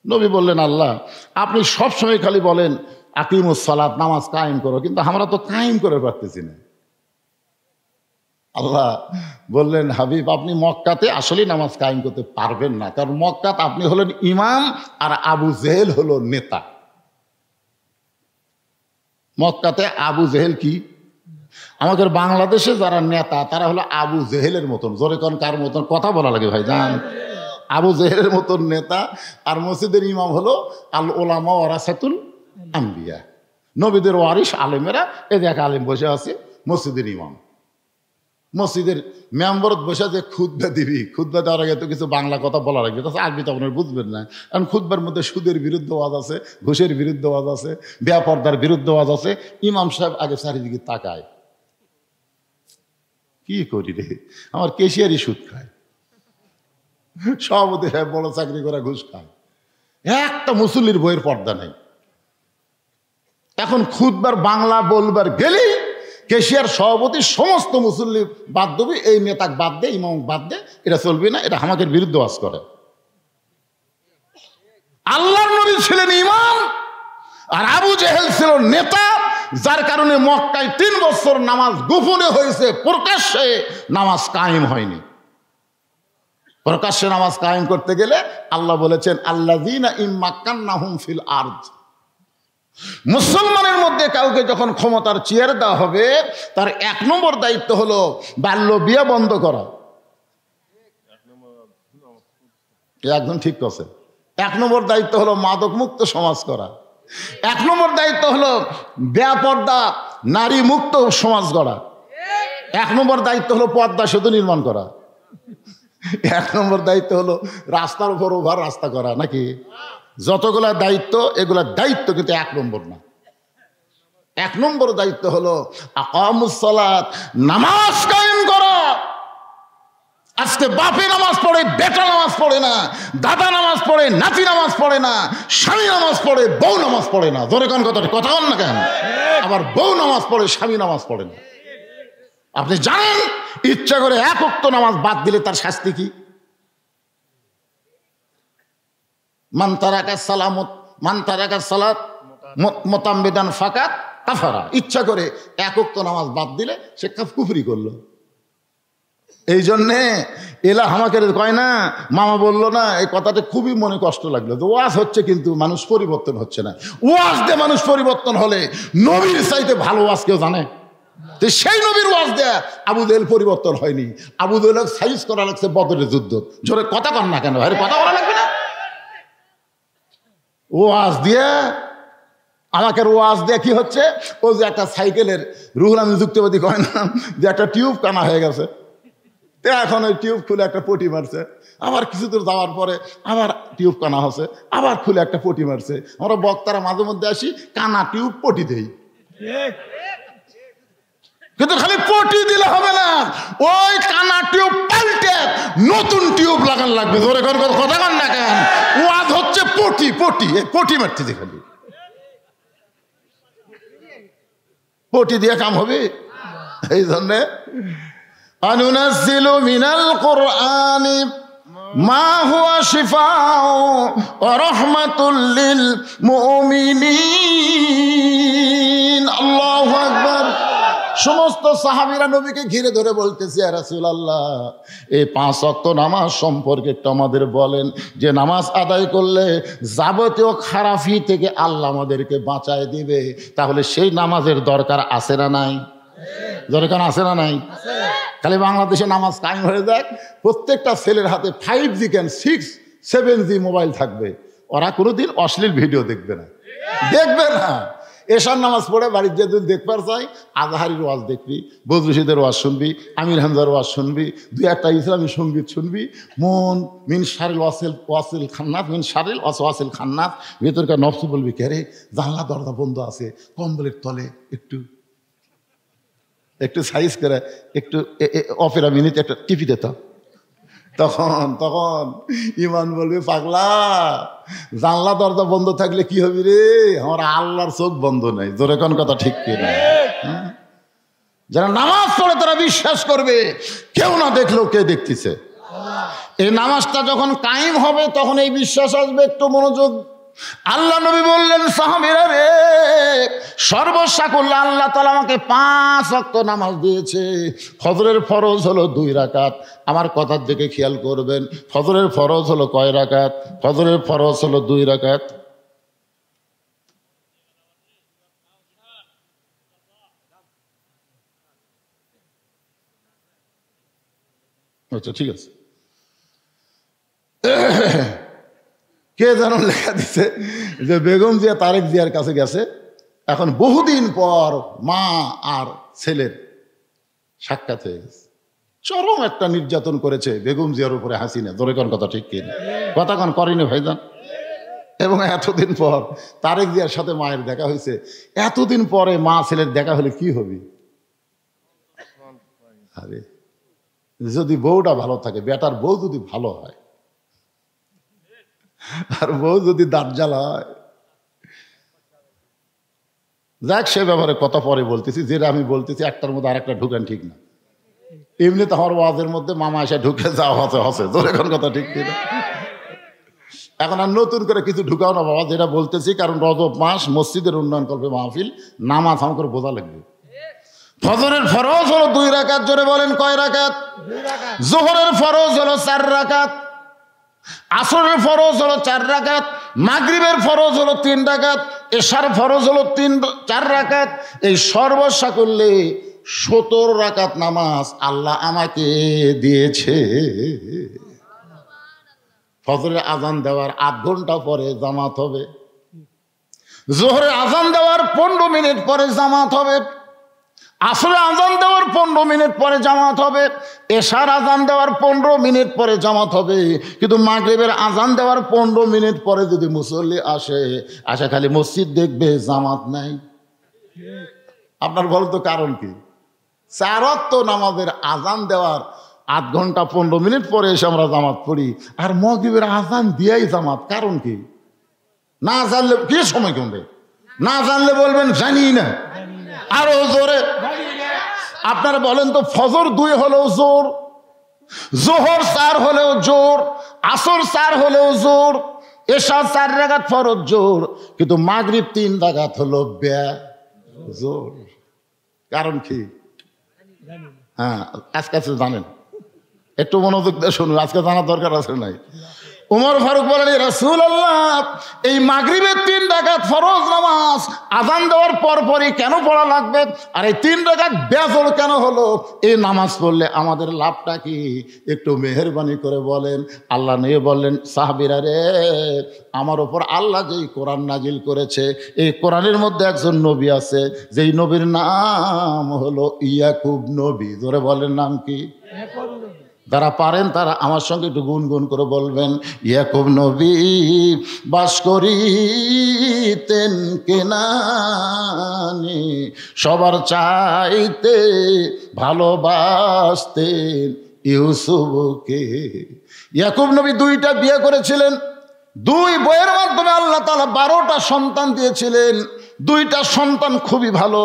নবী বললেন, আল্লাহ আপনি সবসময় খালি বলেন আকিমুস সালাত, নামাজ কায়েম করো, কিন্তু আমরা তো কায়েম করে পারতেছি না। আল্লাহ বললেন, হাবিব আপনি মক্কাতে আসলে নামাজ কায়েম করতে পারবেন না, কারণ মক্কাতে আপনি হলেন ইমাম আর আবু জেহেল হলো নেতা। মক্কাতে আবু জেহেল কি? আমাদের বাংলাদেশে যারা নেতা তারা হলো আবু জেহেলের মতন। জোরে কোন কার মতন? কথা বলা লাগে ভাই জান। আবু জেহেলের মতন নেতা। আর মসজিদের ইমাম হলো আল ওলামা ওয়ারাসাতুল আম্বিয়া, নবীদের ওয়ারিস আলেমেরা। এই দেখ আলেম বসে আছে মসজিদের ইমাম, মসজিদের মেম্বরত বসে যে খুতবা দিবি, খুতবা দেওয়ার আগে তো কিছু বাংলা কথা বলা লাগবে, তাছাড়া আরবি তো আপনার বুঝবেন না। কারণ খুতবার মধ্যে সুদের বিরুদ্ধে ওয়াজ আছে, ঘুষের বিরুদ্ধে ওয়াজ আছে, বেপর্দার বিরুদ্ধে ওয়াজ আছে। ইমাম সাহেব আগে চারিদিকে তাকায়, কি করি রে, আমার কেশিয়ারি সুদ খায়, সভাপতি সাহেব বড় চাকরি করে ঘুষ খায়, একটা মুসল্লির বইয়ের পর্দা নেই। এখন খুতবার বাংলা বলবার গেলেই কেশিয়ার সভাপতি সমস্ত মুসল্লি বাদ দেবে, এই নেতাক বাদ দে, ইমাম বাদ দে, এটা চলবে না, এটা হামাকের বিরুদ্ধে ওয়াজ করে। আল্লাহর নবী ছিলেন ইমাম আর আবু জেহেল ছিল নেতা, যার কারণে মক্কায় 3 বছর নামাজ গোপনে হয়েছে, প্রকাশ্যে নামাজ কায়েম হয়নি। প্রকাশ্যে নামাজ কায়েম করতে গেলে আল্লাহ বলেছেন আল্লাযীনা ইম্মাক্কান্নাহুম ফিল আরদ, মুসলমানের মধ্যে কাউকে যখন ক্ষমতার চেয়ার দেওয়া হবে তার 1 নম্বর দায়িত্ব হলো বাল্য বিয়ে বন্ধ করা। একদম ঠিক আছে। 1 নম্বর দায়িত্ব হলো মাদক মুক্ত সমাজ করা। 1 নম্বর দায়িত্ব হলো বেপর্দা নারী মুক্ত সমাজ গড়া। 1 নম্বর দায়িত্ব হলো পদ্মা সেতু নির্মাণ করা। 1 নম্বর দায়িত্ব হলো রাস্তার উপর ওভার রাস্তা করা, নাকি? যতগুলা দায়িত্ব, এগুলা দায়িত্ব কিন্তু 1 নম্বর না। 1 নম্বর দায়িত্ব হলো আকামুস সালাত, নামাজ কায়েম করা। আজকে বাপে নামাজ পড়ে, বেটা নামাজ পড়ে না, দাদা নামাজ পড়ে, নাতি নামাজ পড়ে না, স্বামী নামাজ পড়ে, বউ নামাজ পড়ে না। ধরে কোন কথা বল না কেন? আবার বউ নামাজ পড়ে, স্বামী নামাজ পড়ে না। আপনি জানেন ইচ্ছা করে 1 ওয়াক্ত নামাজ বাদ দিলে তার শাস্তি কি? মান তারাকা সালাত মুতাম্মিদান ফাকাত কাফারা। ইচ্ছা করে 1 ওয়াক্ত নামাজ বাদ দিলে সে কুফরি করলো। এই জন্যে এলা আমাকে কয় না, মামা বললো না, এই কথাটা খুবই মনে কষ্ট লাগলো। তো ওয়াজ হচ্ছে কিন্তু মানুষ পরিবর্তন হচ্ছে না। ওয়াজ দিয়ে মানুষ পরিবর্তন হলে নবীর চাইতে ভালো ওয়াজ কেউ জানে? তো সেই নবীর ওয়াজ দেয়া আবু জেহেল পরিবর্তন হয়নি। আবু জেহেল সাইজ করা লাগছে বদরের যুদ্ধ। জোরে কথা কন না কেন ভাই? কথা বলা লাগবে না? ওয়াজ দিয়ে আমাকে ওয়াজ দিয়ে কি হচ্ছে? ও যে একটা সাইকেলের রুহুল আমিন যুক্তিবাদী কয় না যে একটা টিউব কানা হয়ে গেছে, এখন ওই টিউব খুলে একটা পটি মারছে, আবার কিছু দূর যাওয়ার পরে আবার টিউব কানা হচ্ছে, আবার খুলে একটা পটি মারছে। আমরা বক্তারা মাঝে মধ্যে আসি, কানা টিউব পটি দেই, কিন্তু খালি পটি দিলে হবে না, ওই কানা টিউব পাল্টে নতুন টিউব লাগান লাগবে। জোরে কথা কন না কেন? ওয়াজ হচ্ছে পটি, পটি পটি মারতেছে, খালি পটি দিয়ে কাম হবে? এই জন্যে আনুনাজ্জিলু মিনাল কুরআনি মা হুয়া শিফাউ ওয়া রাহমাতুল লিল মুমিনিন। আল্লাহু আকবার। সমস্ত সাহাবীরা নবীকে ঘিরে ধরে বলতেছে, ইয়া রাসূলুল্লাহ, এই 5 ওয়াক্ত নামাজ সম্পর্কে একটু আমাদের বলেন, যে নামাজ আদায় করলে যাবতীয় খারাপি থেকে আল্লাহ আমাদেরকে বাঁচায় দিবে। তাহলে সেই নামাজের দরকার আছে না নাই? দরকার আছে না নাই? খালি বাংলাদেশে নামাজ কায়েম হয়ে যাক, প্রত্যেকটা ছেলের হাতে 5G কেন 6, 7G মোবাইল থাকবে, ওরা কোনোদিন অশ্লীল ভিডিও দেখবে না, দেখবে না। এশার নামাজ পড়ে বাড়ির যেদিন দেখবার চাই, আজহারির ওয়াজ দেখবি, বদরুশিদের ওয়াজ শুনবি, আমির হামজার ওয়াজ শুনবি, 2-1টা ইসলামী সঙ্গীত শুনবি। মন মিন শারিল ওয়াসিল খান্নাত, মিন শারিল ওয়াসিল খান্নাত, ভেতরকার নফস বলবি, কে রে জানলা দরজা বন্ধ আছে, কম্বলের তলে একটু সাইজ করে একটু অপেরা মিনিট একটা টিপি দিত, তখন ইমান বলবে, পাগলা জানলা দরজা বন্ধ থাকলে কি হবে রে? আমার আল্লাহর চোখ বন্ধ নাই। জোরে কোন কথা ঠিক কিনা? যারা নামাজ পড়ে তারা বিশ্বাস করবে কেউ না দেখলেও কে দেখতেছে। এই নামাজটা যখন কায়েম হবে তখন এই বিশ্বাস আসবে। একটু মনোযোগ। আল্লাহ নবী বললেন, সাহাবীরা রে, সর্বসাকুল্য আল্লাহ তাআলা আমাকে 5 ওয়াক্ত নামাজ দিয়েছে। ফজরের ফরজ হলো 2 রাকাত। আমার কথার দিকে খেয়াল করবেন, ফজরের ফরজ হলো কয় রাকাত? ফজরের ফরজ হলো 2 রাকাত। আচ্ছা ঠিক আছে। কে যেন লেখা দিছে যে বেগম জিয়া তারেক জিয়ার কাছে গেছে, এখন বহুদিন পর মা আর ছেলের সাক্ষাৎ হয়ে গেছে। চরম একটা নির্যাতন করেছে বেগম জিয়ার উপরে হাসিনা, ধরে কোন কথা ঠিক কিনা? কথা কোন করেনি ভাইজান? এবং এতদিন পর তারেক জিয়ার সাথে মায়ের দেখা হয়েছে। এতদিন পরে মা ছেলের দেখা হলে কি হবে? আরে যদি বউটা ভালো থাকে, বেটার বউ যদি ভালো হয়, আর বউ যদি দাঁতজাল হয়, যাক সে ব্যাপারে কথা পরে বলতেছি। যেটা আমি বলতেছি একটার মধ্যে আরেকটা ঢুকেন ঠিক না। এমনি তো আমার ওয়াজের মধ্যে মামা এসে ঢুকে যাওয়া হচ্ছে হচ্ছে, তোর এখন কথা ঠিক কিনা? এখন আর নতুন করে কিছু ঢুকাও না বাবা, যেটা বলতেছি। কারণ রজব মাস, মসজিদের উন্নয়ন করবে মাহফিল, নামাজ আম করে বোঝা লাগবে। ফজরের ফরজ হলো 2 রাকাত, জোরে বলেন কয় রাকাত? যোহরের ফরজ হলো 4 রাকাত, আসরের ফরজ হলো 4 রাকাত, মাগরিবের ফরজ হলো 3 রাকাত, এশার ফরজ হলো 4 রাকাত। এই সর্বস্বা করলে 17 রাকাত নামাজ আল্লাহ আমাকে দিয়েছে। ফজরের আজান দেওয়ার 8 ঘন্টা পরে জামাত হবে, যোহরের আজান দেওয়ার 15 মিনিট পরে জামাত হবে, আসরে আজান দেওয়ার 15 মিনিট পরে জামাত হবে, এশার আজান দেওয়ার 15 মিনিট পরে জামাত হবে। কিন্তু মাগরিবের আজান দেওয়ার 15 মিনিট পরে যদি মুসল্লি আসে, আশা খালি মসজিদ দেখবে, জামাত নাই। আপনার বলতো কারণ কি? 4 ওয়াক্ত নামাজের আজান দেওয়ার 8 ঘন্টা 15 মিনিট পরে এসে আমরা জামাত পড়ি, আর মাগরিবের আজান দিয়াই জামাত। কারণ কি? না জানলে কি সময় কমবে? না জানলে বলবেন জানি না, আরো জোরে। আপনারা বলেন তো, ফজর 2 হলেও জোর, যোহর 4 হলেও জোর, আসর 4 হলেও জোর, এশা 4 রাকাত ফরজ জোর, কিন্তু মাগরিব 3 রাকাত হলো জোর। কারণ কি? হ্যাঁ, আজকে জানেন, একটু মনোযোগ দিয়ে শুনুন, আজকে জানার দরকার আছে নাই? উমর ফারুক বলেন, রাসূলুল্লাহ, এই মাগরিবের 3 রাকাত ফরজ নামাজ আজান দেওয়ার পরপরই কেন পড়া লাগবে? আর এই 3 রাকাত বেজোর কেন হলো? এই নামাজ পড়লে আমাদের লাভটা কি? একটু মেহেরবানি করে বলেন। আল্লাহ নিয়ে বললেন, সাহাবীরা রে, আমার ওপর আল্লাহ যেই কোরআন নাজিল করেছে, এই কোরআনের মধ্যে একজন নবী আছে, যেই নবীর নাম হলো ইয়াকুব নবী। ধরে বলেন, নাম কি? যারা পারেন তারা আমার সঙ্গে একটু গুনগুন করে বলবেন, ইয়াকুব নবী বাস করিতেন কেনানে, সবার চাইতে ভালোবাসতেন ইউসুফকে। ইয়াকুব নবী 2টা বিয়ে করেছিলেন, 2 বইয়ের মাধ্যমে আল্লাহ তাআলা 12টা সন্তান দিয়েছিলেন। 2টা সন্তান খুবই ভালো,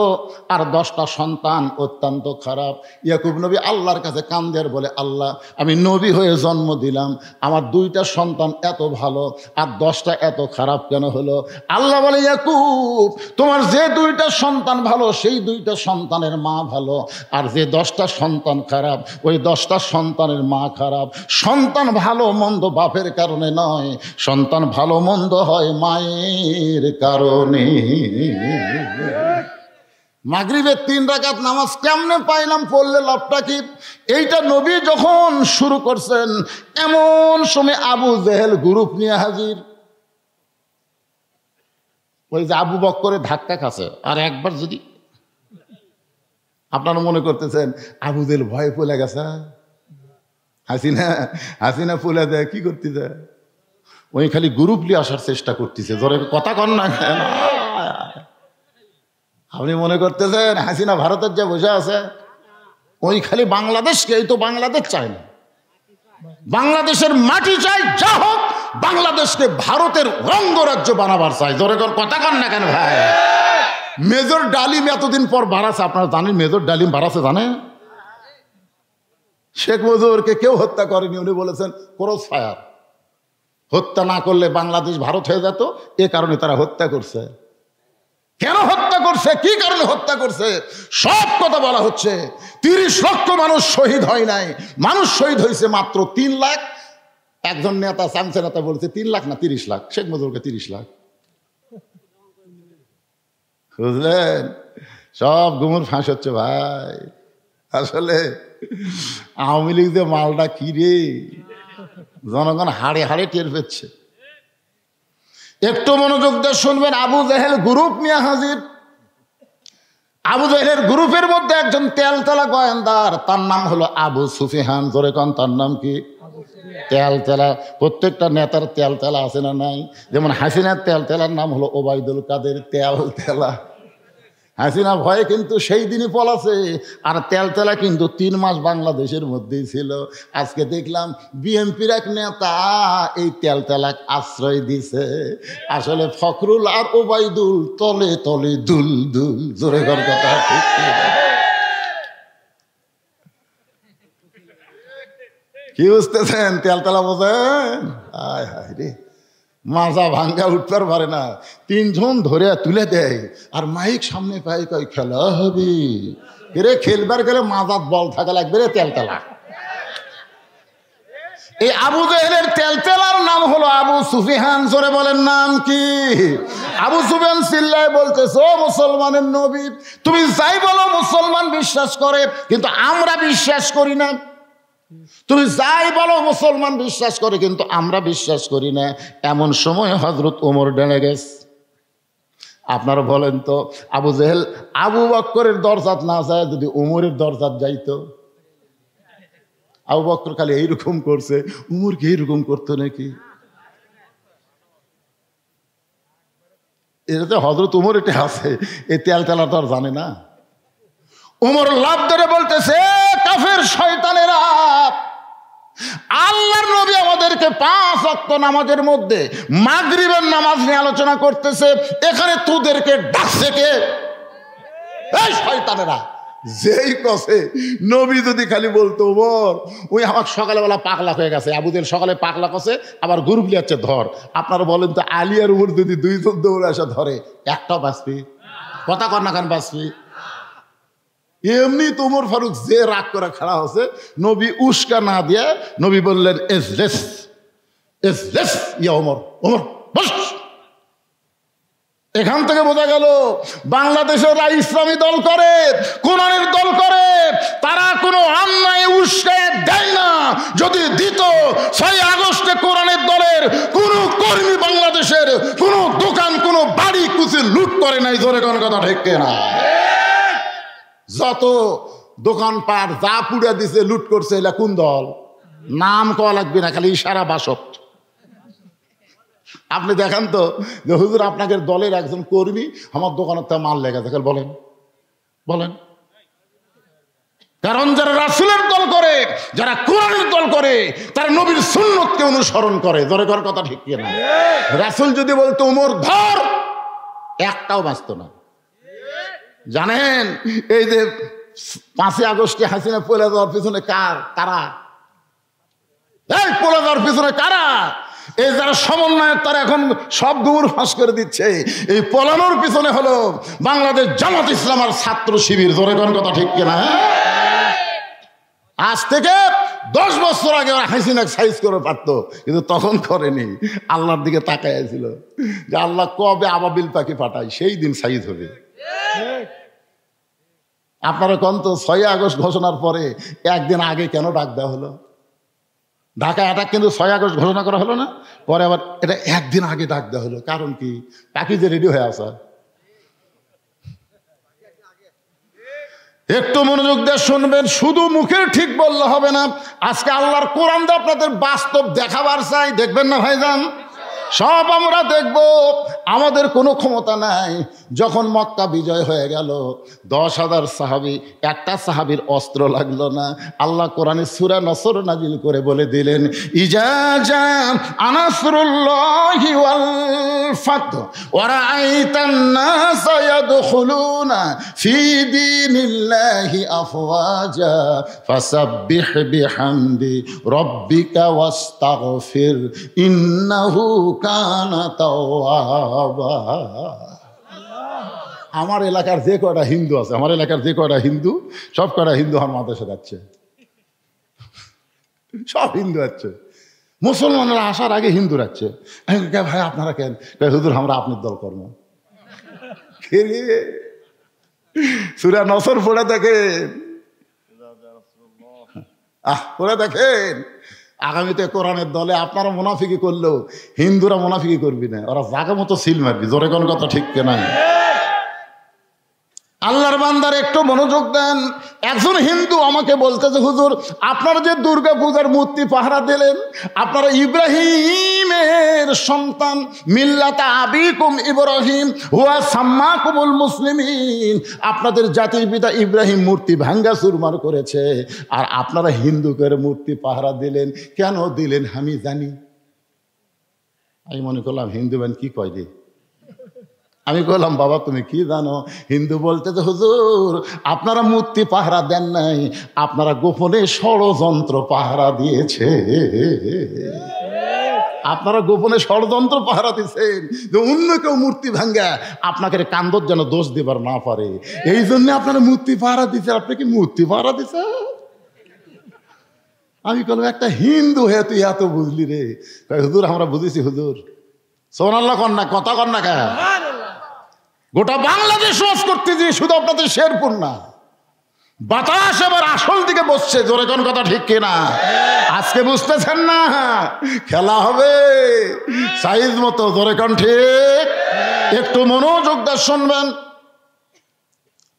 আর 10টা সন্তান অত্যন্ত খারাপ। ইয়াকুব নবী আল্লাহর কাছে কান্দে আর বলে, আল্লাহ, আমি নবী হয়ে জন্ম দিলাম, আমার 2টা সন্তান এত ভালো আর 10টা এত খারাপ কেন হলো? আল্লাহ বলে, ইয়াকুব, তোমার যে 2টা সন্তান ভালো, সেই 2টা সন্তানের মা ভালো, আর যে 10টা সন্তান খারাপ, ওই 10টা সন্তানের মা খারাপ। সন্তান ভালো মন্দ বাপের কারণে নয়, সন্তান ভালো মন্দ হয় মায়ের কারণে। মাগরিবের 3 রাকাত নামাজ কেমনে পাইলাম, পড়লে লাভটা কি? এইটা নবী যখন শুরু করছেন, এমন সময় আবু জেহেল গ্রুপ নিয়ে হাজির। ওই যে আবু বক্করের ধাক্কা খাচ্ছে, আর একবার যদি আপনারা মনে করতেছেন আবু জেহেল ভয়ে পড়ে গেছে, হাসিনা ফুলে দেয়, কি করতে যায়? ওই খালি গ্রুপ নিয়ে আসার চেষ্টা করতেছে। ধরে কথা কন না, আপনি মনে করতেছেন হাসিনা ভারতের যে বসে আছে, ওই খালি বাংলাদেশকে, এই তো বাংলাদেশ চায় না, বাংলাদেশের মাটি চাই, যা হোক বাংলাদেশকে ভারতের অঙ্গরাজ্য বানাবার চাই। ধরে কথা কন না কেন ভাই? মেজর ডালিম এতদিন পর বাড়াছে, আপনারা জানেন মেজর ডালিম বাড়াছে, জানে? শেখ মুজিবুরকে কেউ হত্যা করেনি, উনি বলেছেন ক্রস ফায়ার, হত্যা না করলে বাংলাদেশ ভারত হয়ে যেত, এ কারণে তারা হত্যা করছে। কেন হত্যা করছে, কি কারণে হত্যা করছে, সব কথা বলা হচ্ছে। 30 লক্ষ মানুষ শহীদ হয় নাই, মানুষ শহীদ হয়েছে মাত্র 3 লাখ। একজন নেতা, চামচে নেতা বলছে 3 লাখ না 30 লাখ, শেখ মুজিবুরকে 30 লাখ। বুঝলেন, সব গুমুর ফাঁস হচ্ছে ভাই। আসলে আওয়ামী লীগ যে মালটা কি রে, জনগণ হাড়ে হাড়ে টের পেচ্ছে। একটু মনোযোগ দিয়ে শুনবেন, আবু জেহেল গ্রুপ নিয়ে হাজির। আবু জেহেলের গ্রুপের মধ্যে একজন তেলতেলা গোয়েন্দার, তার নাম হলো আবু সুফিয়ান। জোরে কোন তার নাম কি? তেলতেলা। প্রত্যেকটা নেতার তেলতেলা আছে না নাই? যেমন হাসিনার তেলতেলার নাম হলো ওবায়দুল কাদের তেলতেলা। হাসিনা ভয়ে কিন্তু সেই দিনই পলাছে, আর তেলতেলা কিন্তু 3 মাস বাংলাদেশের মধ্যেই ছিল। আজকে দেখলাম বিএনপির এক নেতা এই তেলতেলাক আশ্রয় দিছে। আসলে ফখরুল আর ওবায়দুল তলে তলে দুল দুল। জোরে কর কথা ঠিক কি বুঝতেছেন? তেলতেলা বোঝেন? আয় হায় রে, মাজা ভাঙ্গা উঠতে পারে না, 3 জন ধরে তুলে দেয়, আর মাইক সামনে পাই কয় খেলা হবে রে। খেলবার গেলে মাজাত বল থাকা লাগবে রে। তেলতেলা, এই আবু জেহেলের তেলতেলার নাম হলো আবু সুফিয়ান। জোরে বলেন নাম কি? আবু সুফিয়ান চিল্লায় বলতেছে, ও মুসলমানের নবী, তুমি যাই বলো মুসলমান বিশ্বাস করে, কিন্তু আমরা বিশ্বাস করি না। তুমি যাই বলো মুসলমান বিশ্বাস করে, কিন্তু আমরা বিশ্বাস করি না। এমন সময় হযরত ওমর ডেনে গেছে। আপনারা বলেন তো, আবু জেহেল আবু বকরের দরজাত না যায়, যদি ওমরের দরজাত যাইতো? আবু বকর খালি এইরকম করছে, উমর কি এইরকম করতো নাকি? এটাতে হযরত উমর এটা আছে, এই তেলতেলা তো আর জানে না। উমর লাভ ধরে বলতেছে, কাফের শয়তানেরা, আল্লাহর নবী আমাদেরকে 5 ওয়াক্ত নামাজের মধ্যে মাগরিবের নামাজ নিয়ে আলোচনা করতেছে, এখানে তোদেরকে ডাকছে কে? এই শয়তানেরা। যেই কসে নবী যদি খালি বলতো, ওমর ওই আমার সকালবেলা পাগলা হয়ে গেছে, আবু জেহেল সকালে পাগলা কষে আবার গরু লিয়াচ্ছে ধর। আপনারা বলেন তো, আলী আর উমর যদি 2 জন দৌড়ে আসা ধরে, একটাও বাঁচবি? কথা কর না, কেন বাঁচবি? এমনি তো উমর ফারুক যে রাগ করে খাড়া হচ্ছে, নবী উস্কা না দিয়ে নবী বললেন, এজলেস এজলেস ইয়া ওমর, ওমর বস। এখান থেকে বোঝা গেল বাংলাদেশের ইসলামী দল করে, কোরআনের দল করে, তারা কোনো অন্যায় উস্কায় দেয় না। যদি দিত, 6 আগস্টে কোরআনের দলের কোন কর্মী বাংলাদেশের কোন দোকান, কোন বাড়ি কুচি লুট করে নাই। জোরে কোন কথা ঠিক না? যত দোকানপাট যা পুড়ে দিছে, লুট করছে, এলা কোন দল? নাম কওয়া লাগবে না, খালি ইশারা বাসক। আপনি দেখান তো যে হুজুর আপনাদের দলের একজন কর্মী আমার দোকানের তা মাল লেগে থাকে, বলেন বলেন। কারণ যারা রাসূলের দল করে, যারা কোরআনের দল করে, তারা নবীর সুন্নতকে অনুসরণ করে। জোরে কর কথা ঠিক কি না? রাসূল যদি বলতো ওমর ধর, একটাও বাঁচত না। জানেন এই যে 5 আগস্টে হাসিনা পলে যাওয়ার পিছনে কারা? এই পলে যাওয়ার পিছনে কারা? এই যারা সমন্বয়ের, তারা এখন সব গুমর ফাঁস করে দিচ্ছে। এই পলানোর পিছনে হলো বাংলাদেশ জামাত ইসলাম আর ছাত্র শিবির। জোরে কোন কথা ঠিক কিনা? আজ থেকে 10 বছর আগে ওরা হাসিনা সাইজ করে পারতো, কিন্তু তখন করেনি। আল্লাহর দিকে তাকায় ছিল যে আল্লাহ কবে আবাবিল পাখি পাঠায়, সেই দিন সাইজ হবে। আপনারা কোন তো 6 আগস্ট ঘোষণার পরে একদিন আগে কেন ডাক দেওয়া হলো? ঢাকা অ্যাটাক কিন্তু 6 আগস্ট ঘোষণা করা হলো না, পরে আবার এটা একদিন আগে ডাক দেওয়া হলো। কারণ কি? পাখি যে রেডি হয়ে আসা। একটু মনোযোগ দিয়ে শুনবেন, শুধু মুখের ঠিক বললে হবে না। আজকে আল্লাহর কোরআন দিয়ে আপনাদের বাস্তব দেখাবার চাই, দেখবেন না ভাইজান? সব আমরা দেখব, আমাদের কোনো ক্ষমতা নাই। যখন মক্কা বিজয় হয়ে গেল, 10,000 সাহাবী, একটা সাহাবীর অস্ত্র লাগলো না। আল্লাহ কোরআনে সূরা নসর নাজিল করে বলে দিলেন, ইজা জা আনাসরুল্লাহি ওয়াল ফাত ওয়া রাআইতান নাস ইয়াদখুলুনা ফি দীনিল্লাহি আফওয়াজা ফাসাব্বিহ বিহামদি রাব্বিকা ওয়াস্তাগফির ইন্নাহু কানা তাওয়াবা। আমার এলাকার যে কয়টা হিন্দু আছে, আমার এলাকার যে কয়টা হিন্দু, সব কয়টা হিন্দু আমার মাদ্রাসা যাচ্ছে, সব হিন্দু যাচ্ছে। মুসলমানরা আসার আগে হিন্দু যাচ্ছে। ভাই আপনারা কেন? হুজুর আমরা আপনার দল কর্ম। সূরা নসর পড়ে দেখেন, করে দেখেন, আগামীতে কোরআনের দলে আপনারা মুনাফিকি করলেও হিন্দুরা মুনাফিকি করবি না, ওরা জায়গা মতো সিল মারবি। জোরে কোন কথা ঠিক কিনা? আল্লাহর বান্দার একটু মনোযোগ দেন। একজন হিন্দু আমাকে বলতেছে, হুজুর আপনারা যে দুর্গা পূজার মূর্তি পাহারা দিলেন, আপনারা ইব্রাহিমের সন্তান, মিল্লাতা আবিকুম ইব্রাহিম হুয়া সাম্মাকুমুল মুসলিমিন, আপনাদের জাতির পিতা ইব্রাহিম মূর্তি ভাঙ্গা চুরমার করেছে, আর আপনারা হিন্দুদের মূর্তি পাহারা দিলেন। কেন দিলেন আমি জানি। আমি মনে করলাম হিন্দু বেন কি কয় রে। আমি বললাম, বাবা তুমি কি জানো? হিন্দু বলতে যে হুজুর আপনারা মূর্তি পাহারা দেন নাই, আপনারা গোপনে ষড়যন্ত্র পাহারা দিয়েছে। আপনারা গোপনে ষড়যন্ত্র পাহারা দিচ্ছেন যে অন্য কেউ মূর্তি ভাঙ্গা আপনাকে কান্দর যেন দোষ দিবার না পারে, এই জন্য আপনারা মূর্তি পাহারা দিচ্ছেন। আপনি কি মূর্তি পাহারা দিচ্ছেন? আমি বললাম, একটা হিন্দু হয়ে তুই এত বুঝলি রে? হুজুর আমরা বুঝেছি হুজুর। সোনাল্লাহ কন্যা কথা কন্যা কা গোটা বাংলাদেশ ওয়াজ করতেছি, শুধু আপনাদের শেরপুর না। বাতাস এবার আসল দিকে বসছে। জোরে কোন কথা ঠিক কিনা? আজকে বুঝতেছেন না, খেলা হবে সাইজ মতো। জোরে কোন ঠিক? একটু মনোযোগ দিয়ে শুনবেন।